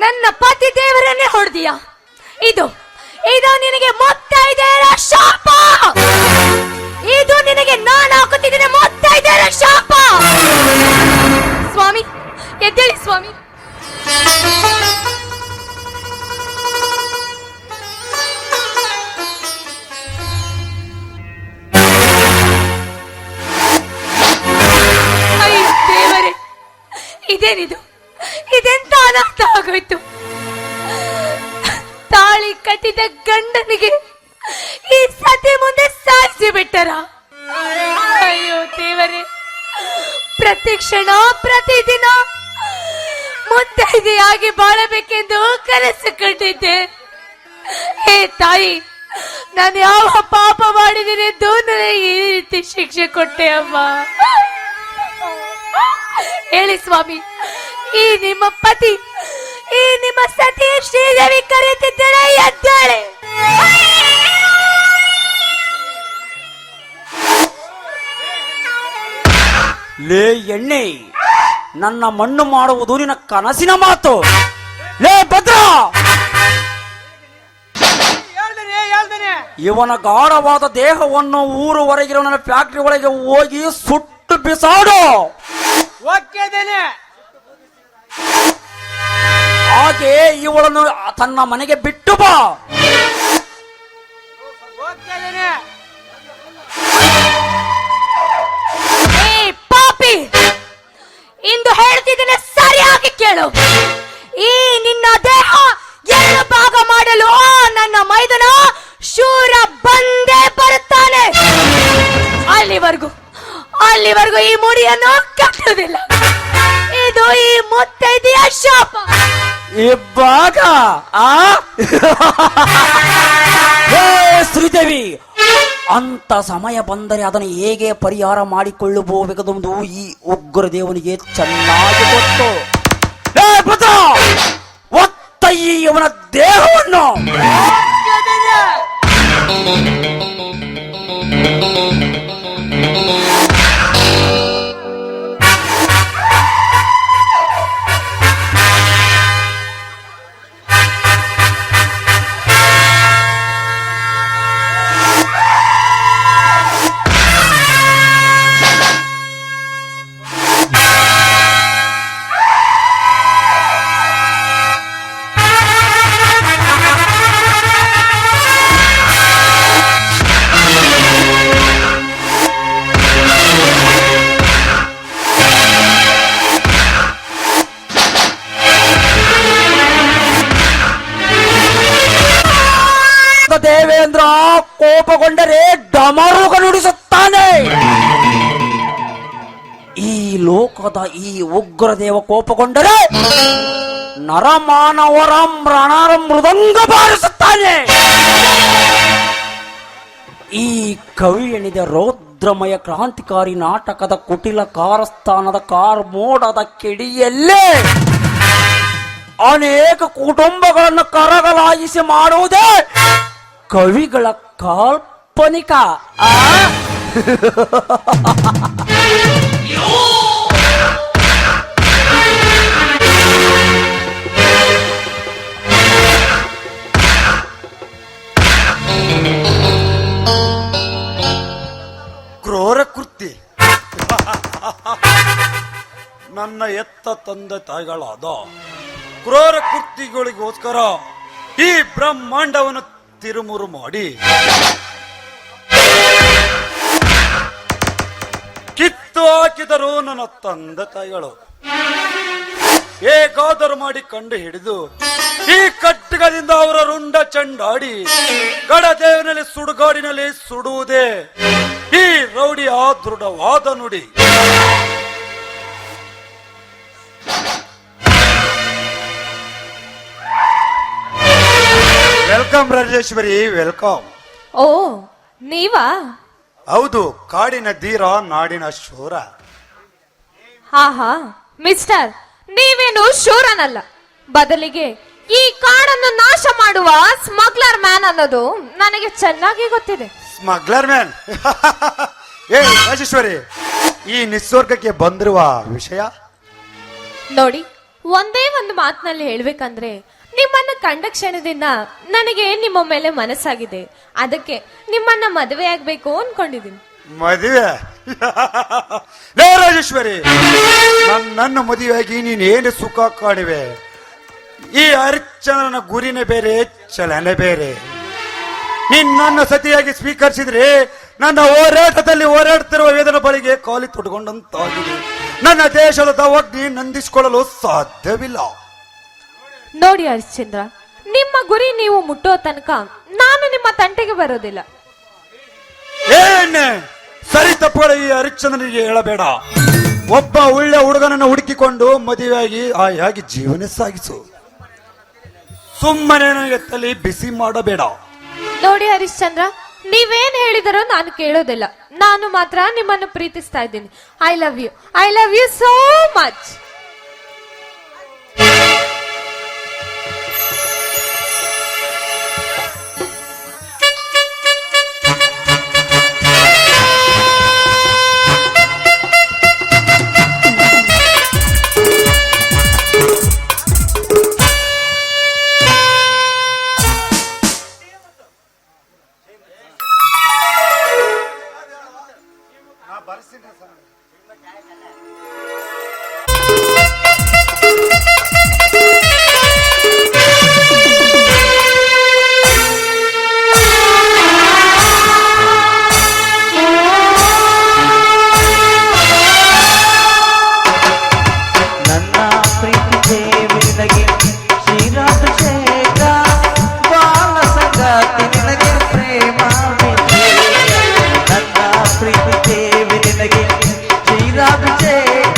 ನನ್ನ ಪತಿ ದೇವರನ್ನೇ ಹೊಡೆದಿಯಾ? ಇದು ನಿನಗೆ ಮುತ್ತೈದೆಯರ ಶಾಪ. ಇದು ನಿನಗೆ ನಾನು ಹಾಕುತ್ತಿದ್ದೇನೆ ಮುತ್ತೈದೆಯರ ಶಾಪ. ಸ್ವಾಮಿ ಎದ್ದೇಳಿ ಸ್ವಾಮಿ. ಇದೇನಿದು? ಇದೆಂತ ಅನಾಥ ಆಗೋಯ್ತು? ತಾಳಿ ಕಟ್ಟಿದ ಗಂಡನಿಗೆ ಈ ಸತಿ ಮುಂದೆ ಸಾಯಿಸಿ ಬಿಟ್ಟರ. ಅಯ್ಯೋ ದೇವರೇ, ಪ್ರತಿ ಕ್ಷಣ ಪ್ರತಿದಿನ ಮುತ್ತೈದೆಯಾಗಿ ಬಾಳಬೇಕೆಂದು ಕನಸು ಕಂಡಿದ್ದೆ. ಹೇ ತಾಯಿ, ನಾನು ಯಾವ ಪಾಪ ಮಾಡಿದ್ದೀನಿ ಎಂದು ನನಗೆ ಈ ರೀತಿ ಶಿಕ್ಷೆ ಕೊಟ್ಟೆ ಅಮ್ಮ. ಹೇಳಿ ಸ್ವಾಮಿ, ಈ ನಿಮ್ಮ ಪತಿ, ಈ ನಿಮ್ಮ ಸತಿ ಶ್ರೀದೇವಿ ಕರೆಯುತ್ತಿದ್ದರೆ ಎದ್ದಾಳೆ. ಲೇ ಎಣ್ಣೆ, ನನ್ನ ಮಣ್ಣು ಮಾಡುವುದು ನಿನ್ನ ಕನಸಿನ ಮಾತು. ಲೇ ಭದ್ರ, ಇವನ ಗಾಢವಾದ ದೇಹವನ್ನು ಊರು ಹೊರಗಿರೋ ನನ್ನ ಫ್ಯಾಕ್ಟರಿ ಒಳಗೆ ಹೋಗಿ ಸುಟ್ಟು ಬಿಸಾಡು. ಹಾಗೆ ಇವಳನ್ನು ತನ್ನ ಮನೆಗೆ ಬಿಟ್ಟು ಬಾ. ಪಾಪಿ, ಇಂದು ಹೇಳ್ತಿದ್ದೇನೆ, ಸರಿಯಾಗಿ ಕೇಳು. ಈ ನಿನ್ನ ದೇಹ 2 ಭಾಗ ಮಾಡಲು ನನ್ನ ಮೈದನ ಶೂರ ಬಂದೇ ಬರುತ್ತಾನೆ. ಅಲ್ಲಿವರೆಗೂ ಈ ಮುಡಿಯನ್ನು ಕಟ್ಟು. ಮುಟ್ಟುವುದಿಲ್ಲ. ಇದು ಈ ಮುತ್ತೈದೆಯ ಶಾಪ. ಇವಾಗ ಹೇ ಶ್ರೀದೇವಿ, ಅಂತ ಸಮಯ ಬಂದರೆ ಅದನ್ನು ಹೇಗೆ ಪರಿಹಾರ ಮಾಡಿಕೊಳ್ಳಬಹುದೆಂದು ಈ ಉಗ್ರ ದೇವನಿಗೆ ಚೆನ್ನಾಗಿ ಗೊತ್ತು. ಹೇ ಪುತ್ರ, ಒತ್ತ ಇವನ ದೇಹವನ್ನು. ದೇವೇಂದ್ರ ಕೋಪಗೊಂಡರೆ ಡಮರುಗ ನುಡಿಸುತ್ತಾನೆ. ಈ ಲೋಕದ ಈ ಉಗ್ರ ದೇವ ಕೋಪಗೊಂಡರೆ ನರಮಾನವರ ಮೃದಂಗ ಬಾರಿಸುತ್ತಾನೆ. ಈ ಕವಿ ಎಣಿದ ರೌದ್ರಮಯ ಕ್ರಾಂತಿಕಾರಿ ನಾಟಕದ ಕುಟಿಲ ಕಾರಸ್ಥಾನದ ಕಾರ್ಮೋಡದ ಕಿಡಿಯಲ್ಲೇ ಅನೇಕ ಕುಟುಂಬಗಳನ್ನು ಕರಗಲಾಗಿಸಿ ಮಾಡುವುದೇ ಕವಿಗಳ ಕಾಲ್ಪನಿಕ. ಕ್ರೂರ ಕೃತ್ಯ. ನನ್ನ ಎತ್ತ ತಂದೆ ತಾಯಿಗಳಾದ ಕ್ರೂರ ಕೃತ್ಯಗಳಿಗೋಸ್ಕರ ಈ ಬ್ರಹ್ಮಾಂಡವನ್ನು ತಿರುಮುರು ಮಾಡಿ ಕಿತ್ತು ಹಾಕಿದರು ನನ್ನ ತಂದೆ ತಾಯಿಗಳು. ಹೇಗಾದರೂ ಮಾಡಿ ಕಂಡು ಹಿಡಿದು ಈ ಖಡ್ಗದಿಂದ ಅವರ ರುಂಡ ಚಂಡಾಡಿ ಗಡದೇವನಲ್ಲಿ ಸುಡುಗಾಡಿನಲ್ಲಿ ಸುಡುವುದೇ ಈ ರೌಡಿಯ ದೃಢವಾದ ನುಡಿ. Welcome Rajeshwari, welcome. ಓ, ನೀವಾ? ಹೌದು, ಕಾಡಿನ ಧೀರ, ನಾಡಿನ ಶೂರ. ಹಾ ಮಿಸ್ಟರ್, ನೀವೇನು ಶೂರನಲ್ಲ, ಬದಲಿಗೆ ಈ ಕಾಡನ್ನು ನಾಶ ಮಾಡುವ ಸ್ಮಗ್ಲರ್ ಮ್ಯಾನ್ ಅನ್ನೋದು ನನಗೆ ಚೆನ್ನಾಗಿ ಗೊತ್ತಿದೆ. Smuggler man? ಏ ರಾಜೇಶ್ವರಿ, ಈ ನಿಸ್ವರ್ಗಕ್ಕೆ ಬಂದಿರುವ ವಿಷಯ ನೋಡಿ, ಒಂದೇ ಒಂದು ಮಾತಿನಲ್ಲಿ ಹೇಳ್ಬೇಕಂದ್ರೆ, ನಿಮ್ಮನ್ನ ಕಂಡ ಕ್ಷಣದಿಂದ ನನಗೆ ನಿಮ್ಮ ಮೇಲೆ ಮನಸ್ಸಾಗಿದೆ. ಅದಕ್ಕೆ ನಿಮ್ಮನ್ನ ಮದುವೆ ಆಗ್ಬೇಕು ಅನ್ಕೊಂಡಿದ್ದೀನಿ. ಮದುವೆ? ಲೇ ರಾಜೇಶ್ವರಿ, ನನ್ನ ಮದುವೆಯಾಗಿ ನೀನೇನು ಸುಖ ಕಾಡಿವೆ? ಈ ಹರಿಶ್ಚಂದ್ರನ ಗುರಿನೇ ಬೇರೆ, ಚಲನೆ ಬೇರೆ. ನೀನ್ ನನ್ನ ಸತಿಯಾಗಿ ಸ್ವೀಕರಿಸಿದ್ರೆ ನನ್ನ ಹೋರಾಟದಲ್ಲಿ ಹೋರಾಡ್ತಿರುವ ವೇದನ ಬಳಿಗೆ ಕಾಲಿ ತೊಡ್ಕೊಂಡಂತಾಗಿದೆ. ನನ್ನ ದೇಶದ ದವಗ್ನಿ ನಂದಿಸಿಕೊಳ್ಳಲು ಸಾಧ್ಯವಿಲ್ಲ. ನೋಡಿ ಹರಿಶ್ಚಂದ್ರ, ನಿಮ್ಮ ಗುರಿ ನೀವು ಮುಟ್ಟೋ ತನಕ ನಾನು ನಿಮ್ಮ ತಂಟೆಗೆ ಬರೋದಿಲ್ಲ. ಏನೇ ಸರಿ ತಪ್ಪುಗಳ ಈ ಹರಿಶ್ಚಂದ್ರನಿಗೆ ಹೇಳಬೇಡ. ಒಬ್ಬ ಒಳ್ಳೆ ಹುಡುಗನನ್ನು ಹುಡುಕಿಕೊಂಡು ಮದುವೆಯಾಗಿ ಆಯಾಗಿ ಜೀವನ ಸಾಗಿಸು. ಸುಮ್ಮನೆ ನನಗೆ ತಲೆ ಬಿಸಿ ಮಾಡಬೇಡ. ನೋಡಿ ಹರಿಶ್ಚಂದ್ರ, ನೀವೇನ್ ಹೇಳಿದರೋ ನಾನು ಕೇಳೋದಿಲ್ಲ. ನಾನು ಮಾತ್ರ ನಿಮ್ಮನ್ನು ಪ್ರೀತಿಸ್ತಾ ಇದ್ದೀನಿ. I love you so much. ಶ್ರೀರಾಭಿಷೇಕ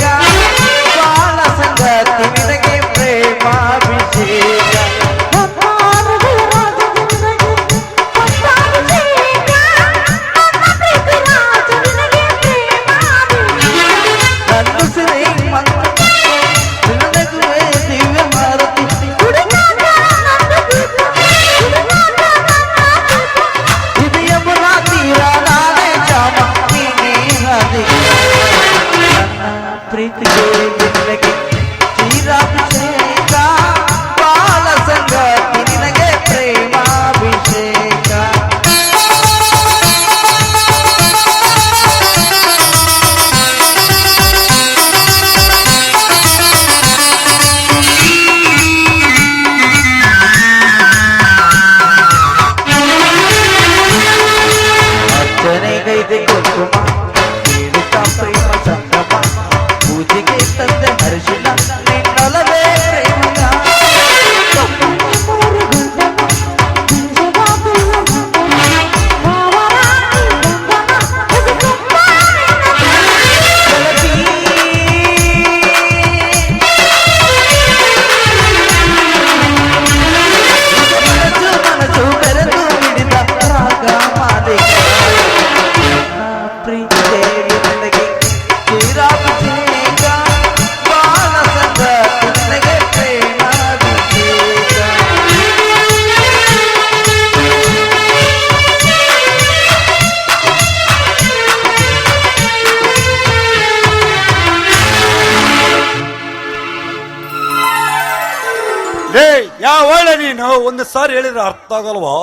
ನೀನು ಒಂದು ಸಾರಿ ಹೇಳಿದ್ರೆ ಅರ್ಥ ಆಗಲ್ವಾ?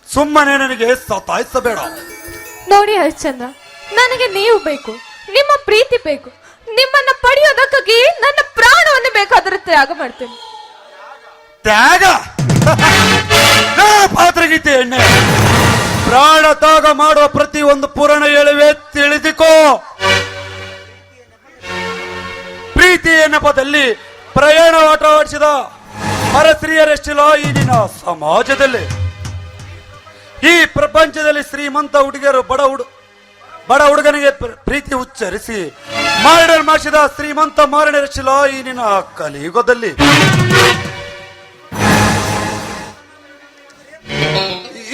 ಸುಮ್ಮನೆ ನನಗೆ ಸತಾಯಿಸಬೇಡ. ನೋಡಿ ಹರಿಶ್ಚಂದ್ರ, ನನಗೆ ನೀವು ಬೇಕು, ನಿಮ್ಮ ಪ್ರೀತಿ ಬೇಕು. ನಿಮ್ಮನ್ನ ಪಡೆಯೋದಕ್ಕಾಗಿ ನನ್ನ ಪ್ರಾಣವನ್ನು ಬೇಕಾದರೂ ತ್ಯಾಗ ಮಾಡ್ತೇನೆ. ತ್ಯಾಗ? ಪಾತ್ರಗೀತೆ ಎಣ್ಣೆ, ಪ್ರಾಣ ತ್ಯಾಗ ಮಾಡುವ ಪ್ರತಿ ಒಂದು ಪುರಾಣ ಹೇಳುವೆ, ತಿಳಿದುಕೋ. ಪ್ರೀತಿ ನೆಪದಲ್ಲಿ ಪ್ರಯಾಣ ಆಟವಾಡಿಸಿದ ಪರಸ್ತ್ರೀಯರೆಷ್ಟಿಲ್ಲ ಈ ನಿನ್ನ ಸಮಾಜದಲ್ಲಿ. ಈ ಪ್ರಪಂಚದಲ್ಲಿ ಶ್ರೀಮಂತ ಹುಡುಗಿಯರು ಬಡ ಹುಡುಗನಿಗೆ ಪ್ರೀತಿ ಉಚ್ಚರಿಸಿ ಮರ್ಡರ್ ಮಾಡಿಸಿದ ಶ್ರೀಮಂತ ಮಾರಣರೆಷ್ಟಿಲ್ಲ ಈ ನಿನ್ನ ಕಲಿಯುಗದಲ್ಲಿ.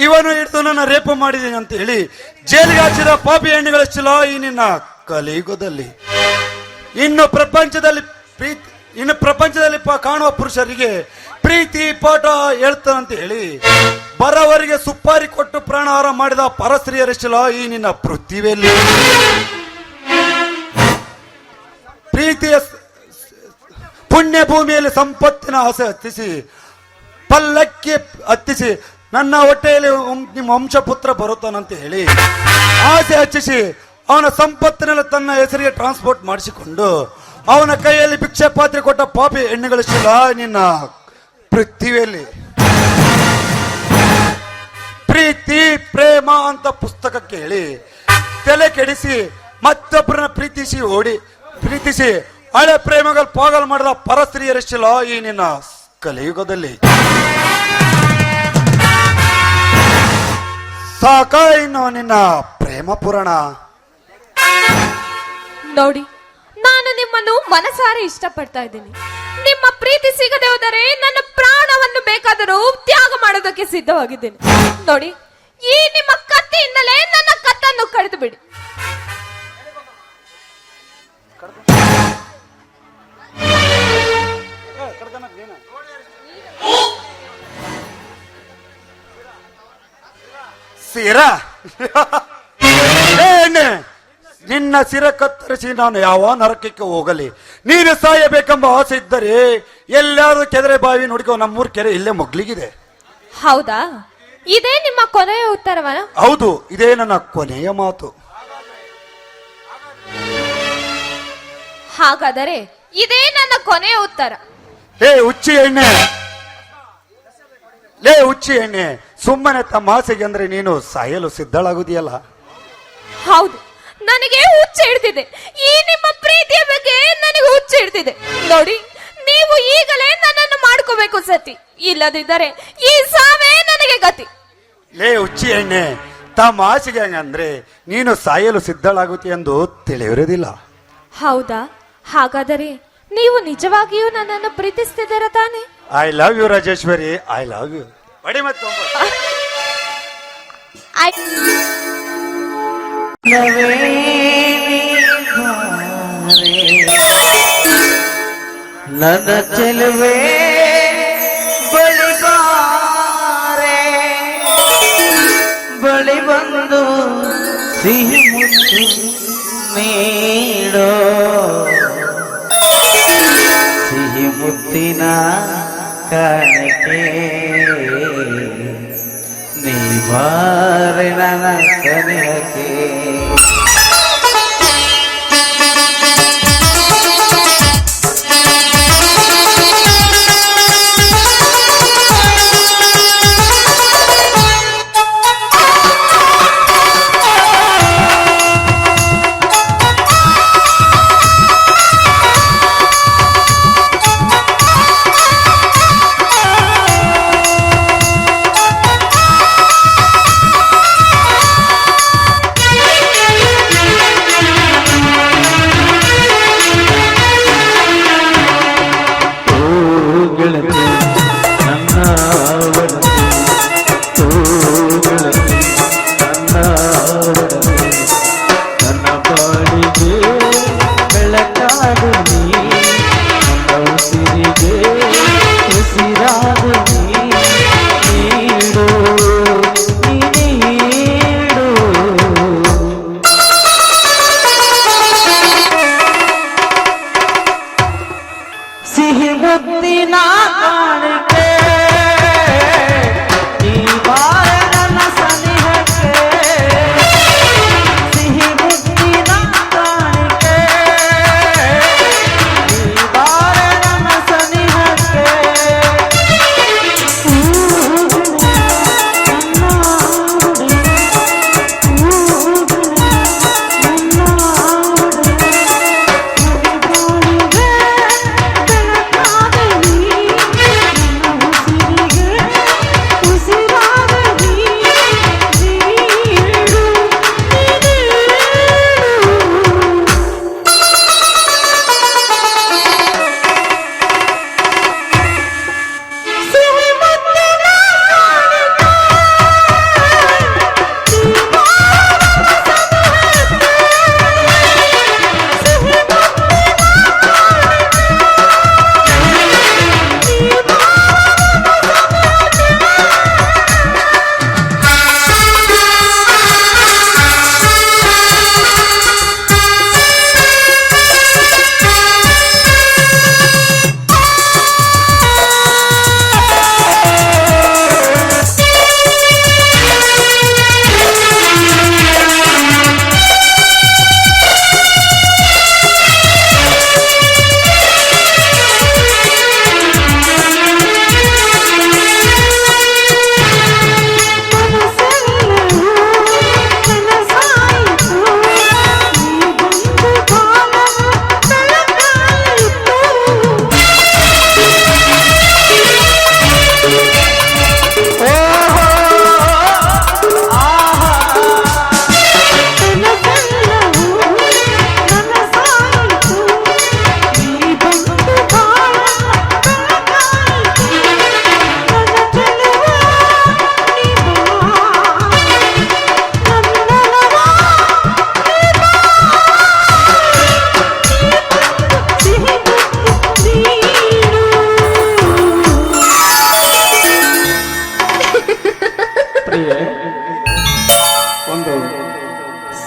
ಇವನು ಹಿಡಿದು ನನ್ನ ರೇಪ ಮಾಡಿದ್ದೀನಿ ಅಂತ ಹೇಳಿ ಜೈಲಿಗೆ ಹಾಕಿದ ಪಾಪಿ ಹೆಣ್ಣುಗಳೆಷ್ಟಿಲ್ಲ ಈ ನಿನ್ನ ಕಲಿಯುಗದಲ್ಲಿ. ಇನ್ನು ಪ್ರಪಂಚದಲ್ಲಿ ಕಾಣುವ ಪುರುಷರಿಗೆ ಪ್ರೀತಿ ಪಾಠ ಹೇಳ್ತಾನಂತ ಹೇಳಿ ಬರವರಿಗೆ ಸುಪಾರಿ ಕೊಟ್ಟು ಪ್ರಾಣಾಹಾರ ಮಾಡಿದ ಪರಸ್ತ್ರೀಯರೆಷ್ಟಿಲ್ಲ ಈ ನಿನ್ನ ಪೃಥ್ವಿಯಲ್ಲಿ. ಪ್ರೀತಿಯ ಪುಣ್ಯ ಭೂಮಿಯಲ್ಲಿ ಸಂಪತ್ತಿನ ಆಸೆ ಹತ್ತಿಸಿ ಪಲ್ಲಕ್ಕಿ ಹತ್ತಿಸಿ ನನ್ನ ಹೊಟ್ಟೆಯಲ್ಲಿ ನಿಮ್ಮ ವಂಶಪುತ್ರ ಬರುತ್ತಾನಂತ ಹೇಳಿ ಆಸೆ ಹಚ್ಚಿಸಿ ಅವನ ಸಂಪತ್ತಿನಲ್ಲಿ ತನ್ನ ಹೆಸರಿಗೆ ಟ್ರಾನ್ಸ್ಪೋರ್ಟ್ ಮಾಡಿಸಿಕೊಂಡು ಅವನ ಕೈಯಲ್ಲಿ ಭಿಕ್ಷೆ ಪಾತ್ರೆ ಕೊಟ್ಟ ಪಾಪಿ ಹೆಣ್ಣುಗಳಿಸಿಲ್ಲ ನಿನ್ನ ಪೃಥ್ವಿಯಲ್ಲಿ. ಪ್ರೀತಿ ಪ್ರೇಮ ಅಂತ ಪುಸ್ತಕ ಕೇಳಿ ತಲೆ ಕೆಡಿಸಿ ಮತ್ತೊಬ್ಬರನ್ನ ಪ್ರೀತಿಸಿ ಹಳೆ ಪ್ರೇಮಗಳು ಪಾಗಲ್ ಮಾಡಿದ ಪರಸ್ತ್ರೀಯರೆಷ್ಟಿಲ್ಲ ಈ ನಿನ್ನ ಕಲಿಯುಗದಲ್ಲಿ. ಸಾಕ ಇನ್ನು ನಿನ್ನ ಪ್ರೇಮ ಪುರಾಣ. ನೋಡಿ, ನಾನು ನಿಮ್ಮನ್ನು ಮನಸಾರೆ ಇಷ್ಟಪಡ್ತಾ ಇದ್ದೀನಿ. ನಿಮ್ಮ ಪ್ರೀತಿ ಸಿಗದೆ ಹೋದರೆ ನನ್ನ ಪ್ರಾಣವನ್ನು ಬೇಕಾದರೂ ತ್ಯಾಗ ಮಾಡೋದಕ್ಕೆ ಸಿದ್ಧವಾಗಿದ್ದೇನೆ. ನೋಡಿ, ಈ ನಿಮ್ಮ ಕತ್ತಿಯಿಂದಲೇ ನನ್ನ ಕತ್ತನ್ನು ಕಡಿದು ಬಿಡಿ. ಸಿರ ನಿನ್ನ ಸಿರ ಕತ್ತರಿಸಿ ನಾನು ಯಾವ ನರಕಕ್ಕೆ ಹೋಗಲಿ? ನೀನು ಸಾಯಬೇಕೆಂಬ ಆಸೆ ಇದ್ದರೆ ಎಲ್ಲಾದ್ರೂ ಕೆದರೆ ಬಾವಿ ನೋಡಿಕೋ, ನಮ್ಮೂರ್ ಕೆರೆ ಇಲ್ಲೇ ಮೊಗ್ಲಿಗಿದೆ. ಹೌದಾ? ಇದೇ ನಿಮ್ಮ ಕೊನೆಯ ಉತ್ತರವ? ಹೌದು, ಇದೇ ನನ್ನ ಕೊನೆಯ ಮಾತು. ಹಾಗಾದರೆ ಇದೇ ನನ್ನ ಕೊನೆಯ ಉತ್ತರ. ಲೇ ಹುಚ್ಚಿ ಎಣ್ಣೆ, ಸುಮ್ಮನೆ ತಮಾಸೆಗೆ ಅಂದ್ರೆ ನೀನು ಸಾಯಲು ಸಿದ್ಧಳಾಗುದಿಯಲ್ಲ? ಹೌದು, ನನಗೆ ಹುಚ್ಚು ಹಿಡ್ತಿದೆ. ಈ ನಿಮ್ಮ ಪ್ರೀತಿಯ ಬಗ್ಗೆ ನನಗೆ ಹುಚ್ಚು ಹಿಡ್ತಿದೆ. ನೋಡಿ, ನೀವು ಈಗಲೇ ನನ್ನನ್ನು ಮಾಡ್ಕೋಬೇಕು ಸತಿ, ಇಲ್ಲದಿದ್ದರೆ ಈ ಸಾವೇ ನನಗೆ ಗತಿ. ಲೇ ಹುಚ್ಚಿ ಎಣ್ಣೆ, ತಮಾಸೆಗೆ ಹಂಗಂದ್ರೆ ನೀನು ಸಾಯಲು ಸಿದ್ಧಳಾಗುತ್ತಿ ಎಂದು ತಿಳಿಯಿರುವುದಿಲ್ಲ. ಹೌದಾ? ಹಾಗಾದರೆ ನೀವು ನಿಜವಾಗಿಯೂ ನನ್ನನ್ನು ಪ್ರೀತಿಸ್ತಿದ್ದೀರ ತಾನೆ? I love you Rajeshwari, I love you. ಬಡಿ ಮತ್ತೆ ನನ್ನ ಚೆಲುವೆ ಬಳಿ ಬಂದು ಸಿಹಿ ಮುತ್ತು ನೀಡೋ, ಸಿಹಿ ಮುತ್ತಿನ ಕಾಣಿಕೆ ನೀ ಬಾರೆ ನನ್ನ ಕನೆಯಕ್ಕೆ.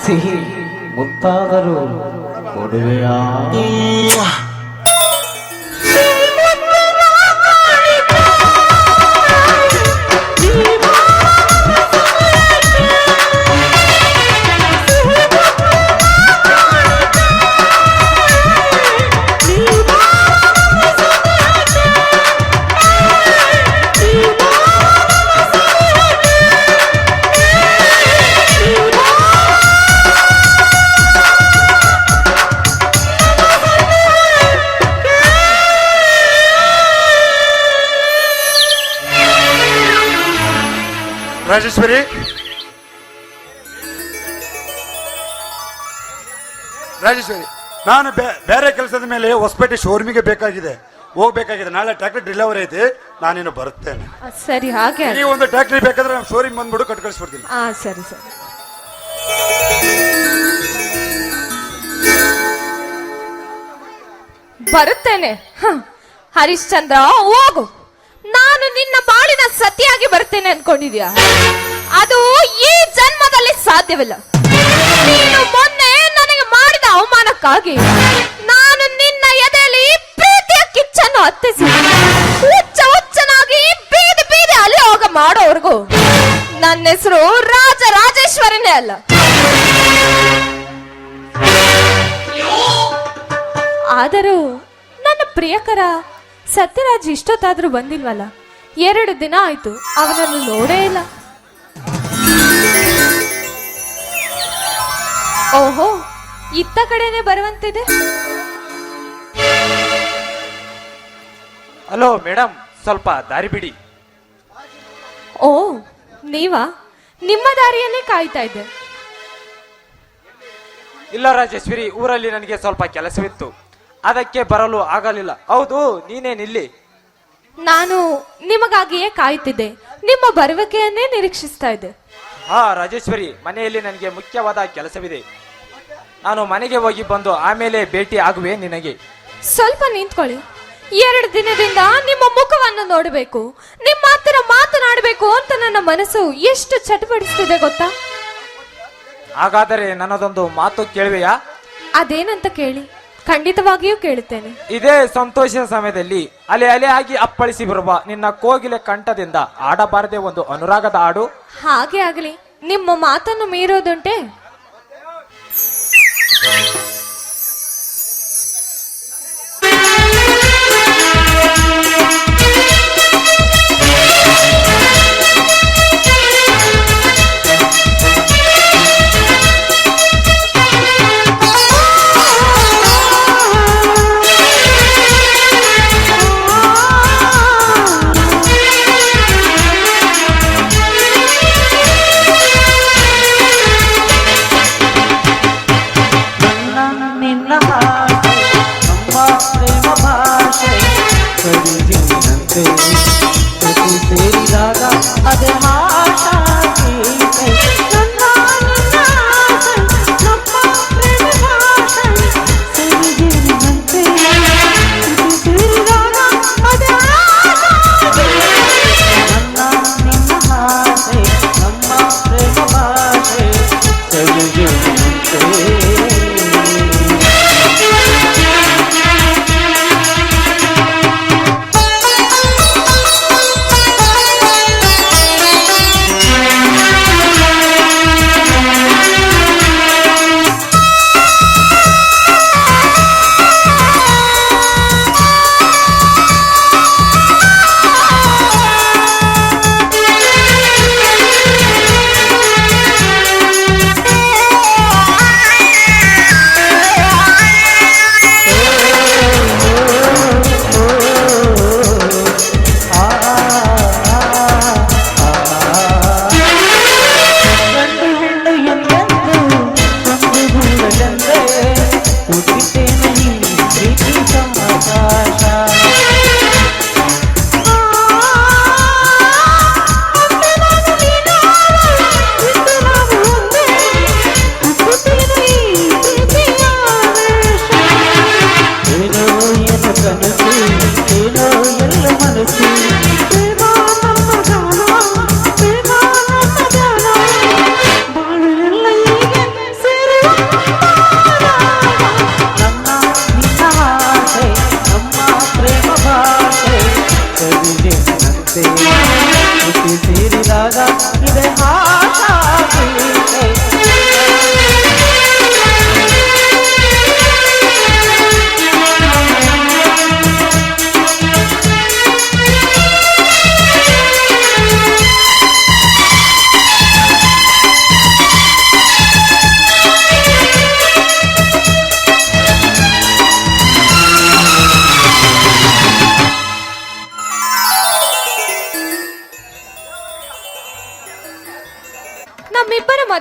ಸಿಹಿ ಮುತ್ತಾದರೂ ಕೊಡುವೆಯಾ? ರಾಜೇಶ್ವರಿ, ರಾಜೇಶ್ವರಿ, ನಾನು ಬೇರೆ ಕೆಲಸದ ಮೇಲೆ ಹೊಸಪೇಟೆ ಶೋರೂಮಿಗೆ ಹೋಗ್ಬೇಕಾಗಿದೆ. ನಾಳೆ ಟ್ರ್ಯಾಕ್ಟರ್ ಡೆಲಿವರಿ ಐತಿ, ನಾನೇನು ಬರುತ್ತೇನೆ. ಸರಿ, ಹಾಗೆ ಈ ಒಂದು ಟ್ರ್ಯಾಕ್ಟರ್ ಬೇಕಾದ್ರೆ ನಾನು ಶೋರೂಮ್ ಬಂದ್ಬಿಡು ಕಟ್ ಕಳಿಸ್ಬಿಡ್ತೀನಿ. ಸರಿ ಸರಿ. ಬರುತ್ತೇನೆ. ಹರಿಶ್ಚಂದ್ರ, ಹೋಗು. ನಾನು ನಿನ್ನ ಬಾಳಿನ ಸತಿಯಾಗಿ ಬರ್ತೇನೆ ಅನ್ಕೊಂಡಿದ್ಯಾ? ಅದು ಈ ಜನ್ಮದಲ್ಲಿ ಸಾಧ್ಯವಿಲ್ಲ. ನೀನು ಮೊನ್ನೆ ನನಗೆ ಮಾಡಿದ ಅವಮಾನಕ್ಕಾಗಿ ನಾನು ನಿನ್ನ ಎದೆಯಲ್ಲಿ ಪ್ರೀತಿಯ ಕಿಚ್ಚನ್ನು ಹತ್ತಿಸಿ ಹುಚ್ಚನಾಗಿ ಬೀದಿ ಬೀದಿ ಅಲ್ಲಿ ಹೋಗ ಮಾಡೋವರೆಗೂ ನನ್ನ ಹೆಸರು ರಾಜೇಶ್ವರಿನೇ ಅಲ್ಲ. ಆದರೂ ನನ್ನ ಪ್ರಿಯಕರ ಸತ್ಯರಾಜ್ ಇಷ್ಟೊತ್ತಾದ್ರೂ ಬಂದಿಲ್ವಲ್ಲ? 2 ದಿನ ಆಯ್ತು, ಅವನನ್ನು ನೋಡೇ ಇಲ್ಲ. ಓಹೋ, ಇತ್ತ ಕಡೆನೆ ಬರುವಂತಿದೆ. ಹಲೋ ಮೇಡಮ್, ಸ್ವಲ್ಪ ದಾರಿ ಬಿಡಿ. ಓ, ನೀವಾ? ನಿಮ್ಮ ದಾರಿಯನ್ನೇ ಕಾಯ್ತಾ ಇದ್ದೆ. ಇಲ್ಲ ರಾಜೇಶ್ವರಿ, ಊರಲ್ಲಿ ನನಗೆ ಸ್ವಲ್ಪ ಕೆಲಸವಿತ್ತು, ಅದಕ್ಕೆ ಬರಲು ಆಗಲಿಲ್ಲ. ಹೌದು, ನೀನೇನಿಲ್ಲಿ? ನಾನು ನಿಮಗಾಗಿಯೇ ಕಾಯ್ತಿದ್ದೆ, ನಿಮ್ಮ ಬರುವಿಕೆಯನ್ನೇ ನಿರೀಕ್ಷಿಸ್ತಾ ಇದ್ದೆ. ಹಾ ರಾಜೇಶ್ವರಿ, ಮನೆಯಲ್ಲಿ ನನಗೆ ಮುಖ್ಯವಾದ ಕೆಲಸವಿದೆ. ನಾನು ಮನೆಗೆ ಹೋಗಿ ಬಂದು ಆಮೇಲೆ ಭೇಟಿ ಆಗುವೆ ನಿನಗೆ. ಸ್ವಲ್ಪ ನಿಂತ್ಕೊಳ್ಳಿ. 2 ದಿನದಿಂದ ನಿಮ್ಮ ಮುಖವನ್ನು ನೋಡಬೇಕು, ನಿಮ್ಮ ಹತ್ತಿರ ಮಾತನಾಡಬೇಕು ಅಂತ ನನ್ನ ಮನಸ್ಸು ಎಷ್ಟು ಚಟಪಡಿಸ್ತಿದೆ ಗೊತ್ತಾ? ಹಾಗಾದರೆ ನನ್ನದೊಂದು ಮಾತು ಕೇಳುವೆಯಾ? ಅದೇನಂತ ಕೇಳಿ, ಖಂಡಿತವಾಗಿಯೂ ಕೇಳುತ್ತೇನೆ. ಇದೇ ಸಂತೋಷದ ಸಮಯದಲ್ಲಿ ಅಲೆ ಆಗಿ ಅಪ್ಪಳಿಸಿ ಬರುವ ನಿನ್ನ ಕೋಗಿಲೆ ಕಂಠದಿಂದ ಆಡಬಾರದೆ ಒಂದು ಅನುರಾಗದ ಹಾಡು? ಹಾಗೆ ಆಗಲಿ. ನಿಮ್ಮ ಮಾತನ್ನು ಮೀರೋದುಂಟೆ?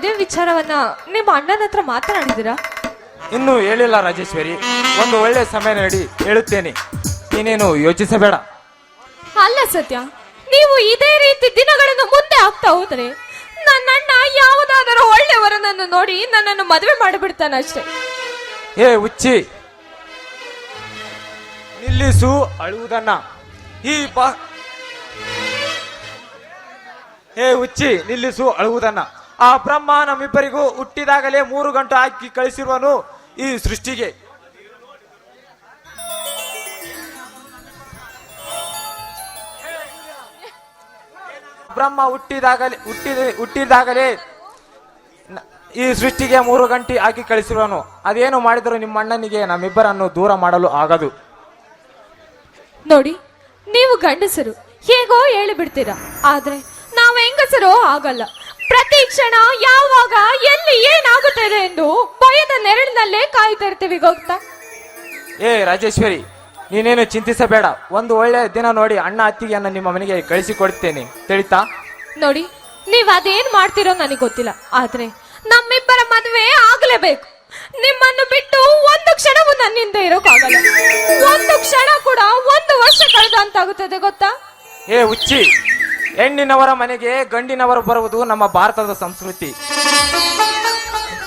ಮದುವೆ ವಿಚಾರವನ್ನ ನಿಮ್ಮ ಅಣ್ಣನ ಹತ್ರ ಮಾತನಾಡಿದಿರಾ? ಇನ್ನೂ ಹೇಳಿಲ್ಲ ರಾಜೇಶ್ವರಿ. ಒಂದು ಒಳ್ಳೆ ಸಮಯ ನೀಡಿ ಹೇಳುತ್ತೇನೆ, ನೀನೇನು ಯೋಚಿಸಬೇಡ. ಅಲ್ಲ ಸತ್ಯ, ನೀವು ಇದೇ ರೀತಿ ದಿನಗಳನ್ನು ಮುಂದೆ ಆಗ್ತಾ ಹೋದ್ರೆ ನನ್ನ ಅಣ್ಣ ಯಾವುದಾದರೂ ಒಳ್ಳೆಯವರನ್ನು ನೋಡಿ ನನ್ನನ್ನು ಮದುವೆ ಮಾಡಿಬಿಡ್ತಾನಷ್ಟೇ. ಏ ಹುಚ್ಚಿ, ನಿಲ್ಲಿಸು ಅಳುವುದನ್ನ. ಹೇ ಹುಚ್ಚಿ, ನಿಲ್ಲಿಸು ಅಳುವುದನ್ನ. ಆ ಬ್ರಹ್ಮ ನಮ್ಮಿಬ್ಬರಿಗೂ ಹುಟ್ಟಿದಾಗಲೇ 3 ಗಂಟೆ ಹಾಕಿ ಕಳಿಸಿರುವನು ಈ ಸೃಷ್ಟಿಗೆ. ಬ್ರಹ್ಮ ಹುಟ್ಟಿದಾಗಲೇ ಈ ಸೃಷ್ಟಿಗೆ 3 ಗಂಟೆ ಹಾಕಿ ಕಳಿಸಿರುವನು. ಅದೇನು ಮಾಡಿದರೂ ನಿಮ್ಮ ಅಣ್ಣನಿಗೆ ನಮ್ಮಿಬ್ಬರನ್ನು ದೂರ ಮಾಡಲು ಆಗದು. ನೋಡಿ, ನೀವು ಗಂಡಸರು ಹೇಗೋ ಹೇಳಿ ಬಿಡ್ತೀರಾ, ಆದ್ರೆ ನಾವು ಹೆಂಗಸರು ಆಗಲ್ಲ. ಪ್ರತಿ ಕ್ಷಣ ಯಾವಾಗ ಎಲ್ಲಿ ಏನಾಗುತ್ತದೆ ಎಂದು ಭಯದ ನೆರಳಿನಲ್ಲೇ ಕಾಯ್ತಾ ಇರ್ತೀವಿ ಗೊತ್ತಾ? ಏ ರಾಜೇಶ್ವರಿ, ನೀನೇನು ಚಿಂತಿಸಬೇಡ. ಒಂದು ಒಳ್ಳೆ ದಿನ ನೋಡಿ ಅಣ್ಣ ಅತ್ತಿಗೆಯನ್ನು ನಿಮ್ಮ ಮನೆಗೆ ಕಳಿಸಿಕೊಡ್ತೇನೆ, ತಿಳಿತಾ? ನೋಡಿ, ನೀವ್ ಅದೇನ್ ಮಾಡ್ತಿರೋ ನನಗೆ ಗೊತ್ತಿಲ್ಲ, ಆದ್ರೆ ನಮ್ಮಿಬ್ಬರ ಮದುವೆ ಆಗ್ಲೇಬೇಕು. ನಿಮ್ಮನ್ನು ಬಿಟ್ಟು ಒಂದು ಕ್ಷಣವೂ ನನ್ನಿಂದ ಇರೋಕ್ಕಾಗಲ್ಲ. ಒಂದು ಕ್ಷಣ ಕೂಡ 1 ವರ್ಷ ಕಳೆದಂತಾಗುತ್ತದೆ ಗೊತ್ತಾ? ಏ ಹುಚ್ಚಿ, ಹೆಣ್ಣಿನವರ ಮನೆಗೆ ಗಂಡಿನವರು ಬರುವುದು ನಮ್ಮ ಭಾರತದ ಸಂಸ್ಕೃತಿ.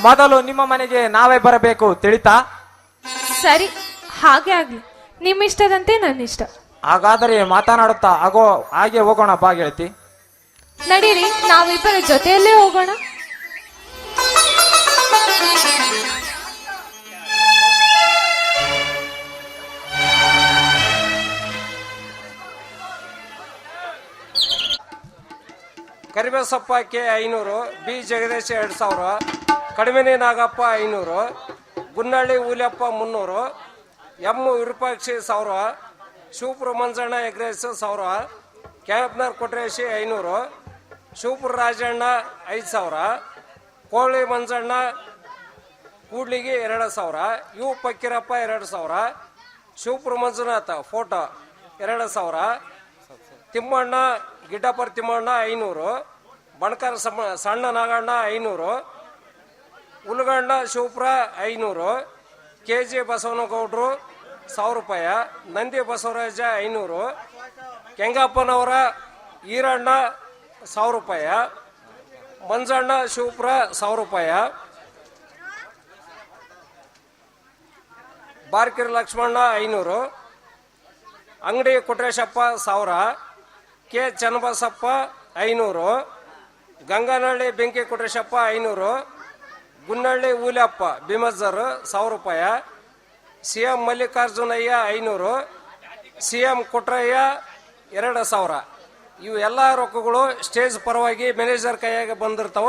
ಮೊದಲು ನಿಮ್ಮ ಮನೆಗೆ ನಾವೇ ಬರಬೇಕು, ತಿಳಿತಾ? ಸರಿ, ಹಾಗೆ ಆಗ್ಲಿ. ನಿಮ್ಮ ಇಷ್ಟದಂತೆ ನನ್ನ ಇಷ್ಟ. ಹಾಗಾದರೆ ಮಾತನಾಡುತ್ತಾ ಹಾಗೆ ಹೋಗೋಣ ಬಾ ಗೆಳತಿ. ನಡೀರಿ, ನಾವಿಬ್ಬರ ಜೊತೆಯಲ್ಲೇ ಹೋಗೋಣ. ಕರಿಬೇವು ಸೊಪ್ಪ ಕೆ 500, ಬಿ ಜಗದೀಶ್ 2000, ಕಡಿಮೆನೆ ನಾಗಪ್ಪ 500, ಗುನ್ನಳ್ಳಿ ಊಲಪ್ಪ 300, ಎಂ ವಿರೂಪಾಕ್ಷಿ 1000, ಶಿವಪುರ ಮಂಜಣ್ಣ ಎಗ್ರೇಸ್ 1000, ಕ್ಯಾಬ್ನರ್ ಕೊಟ್ರೇಶಿ 500, ಶಿವಪುರ ರಾಜಣ್ಣ 5000, ಕೋಳಿ ಮಂಜಣ್ಣ ಕೂಡ್ಲಿಗೆ 2000, ಯು ಪಕ್ಕಿರಪ್ಪ 2000, ಶಿವಪುರ ಮಂಜುನಾಥ ಫೋಟೋ 2000, ತಿಮ್ಮಣ್ಣ ಗಿಡ್ಡಪರ್ ತಿಮ್ಮಣ್ಣ 500, ಬಣಕರ್ ಸಣ್ಣ ನಾಗಣ್ಣ 500, ಉಲ್ಗಣ್ಣ ಶಿವಪುರ 500, KG ಬಸವನಗೌಡರು 1000 ರೂಪಾಯಿ, ನಂದಿ ಬಸವರಾಜ 500, ಕೆಂಗಪ್ಪನವರ ಈರಣ್ಣ 1000 ರೂಪಾಯಿ, ಮಂಜಣ್ಣ ಶಿವಪುರ 1000 ರೂಪಾಯಿ, ಬಾರ್ಕಿರ್ ಲಕ್ಷ್ಮಣ್ಣ 500, ಅಂಗಡಿ ಕೊಟ್ರೇಶಪ್ಪ 1000, ಕೆ ಚನ್ನಬಸಪ್ಪ 500, ಗಂಗನಹಳ್ಳಿ ಬೆಂಕಿ ಕೊಟ್ರೇಶಪ್ಪ 500, ಗುನ್ನಳ್ಳಿ ಊಲಪ್ಪ ಭೀಮಜ್ಜರ್ 1000 ರೂಪಾಯಿ, CM ಮಲ್ಲಿಕಾರ್ಜುನಯ್ಯ 500, CM ಕೊಟ್ರಯ್ಯ 2000. ಇವು ಎಲ್ಲ ರೊಕ್ಕಗಳು ಸ್ಟೇಜ್ ಪರವಾಗಿ ಮ್ಯಾನೇಜರ್ ಕೈಯಾಗ ಬಂದಿರ್ತಾವ.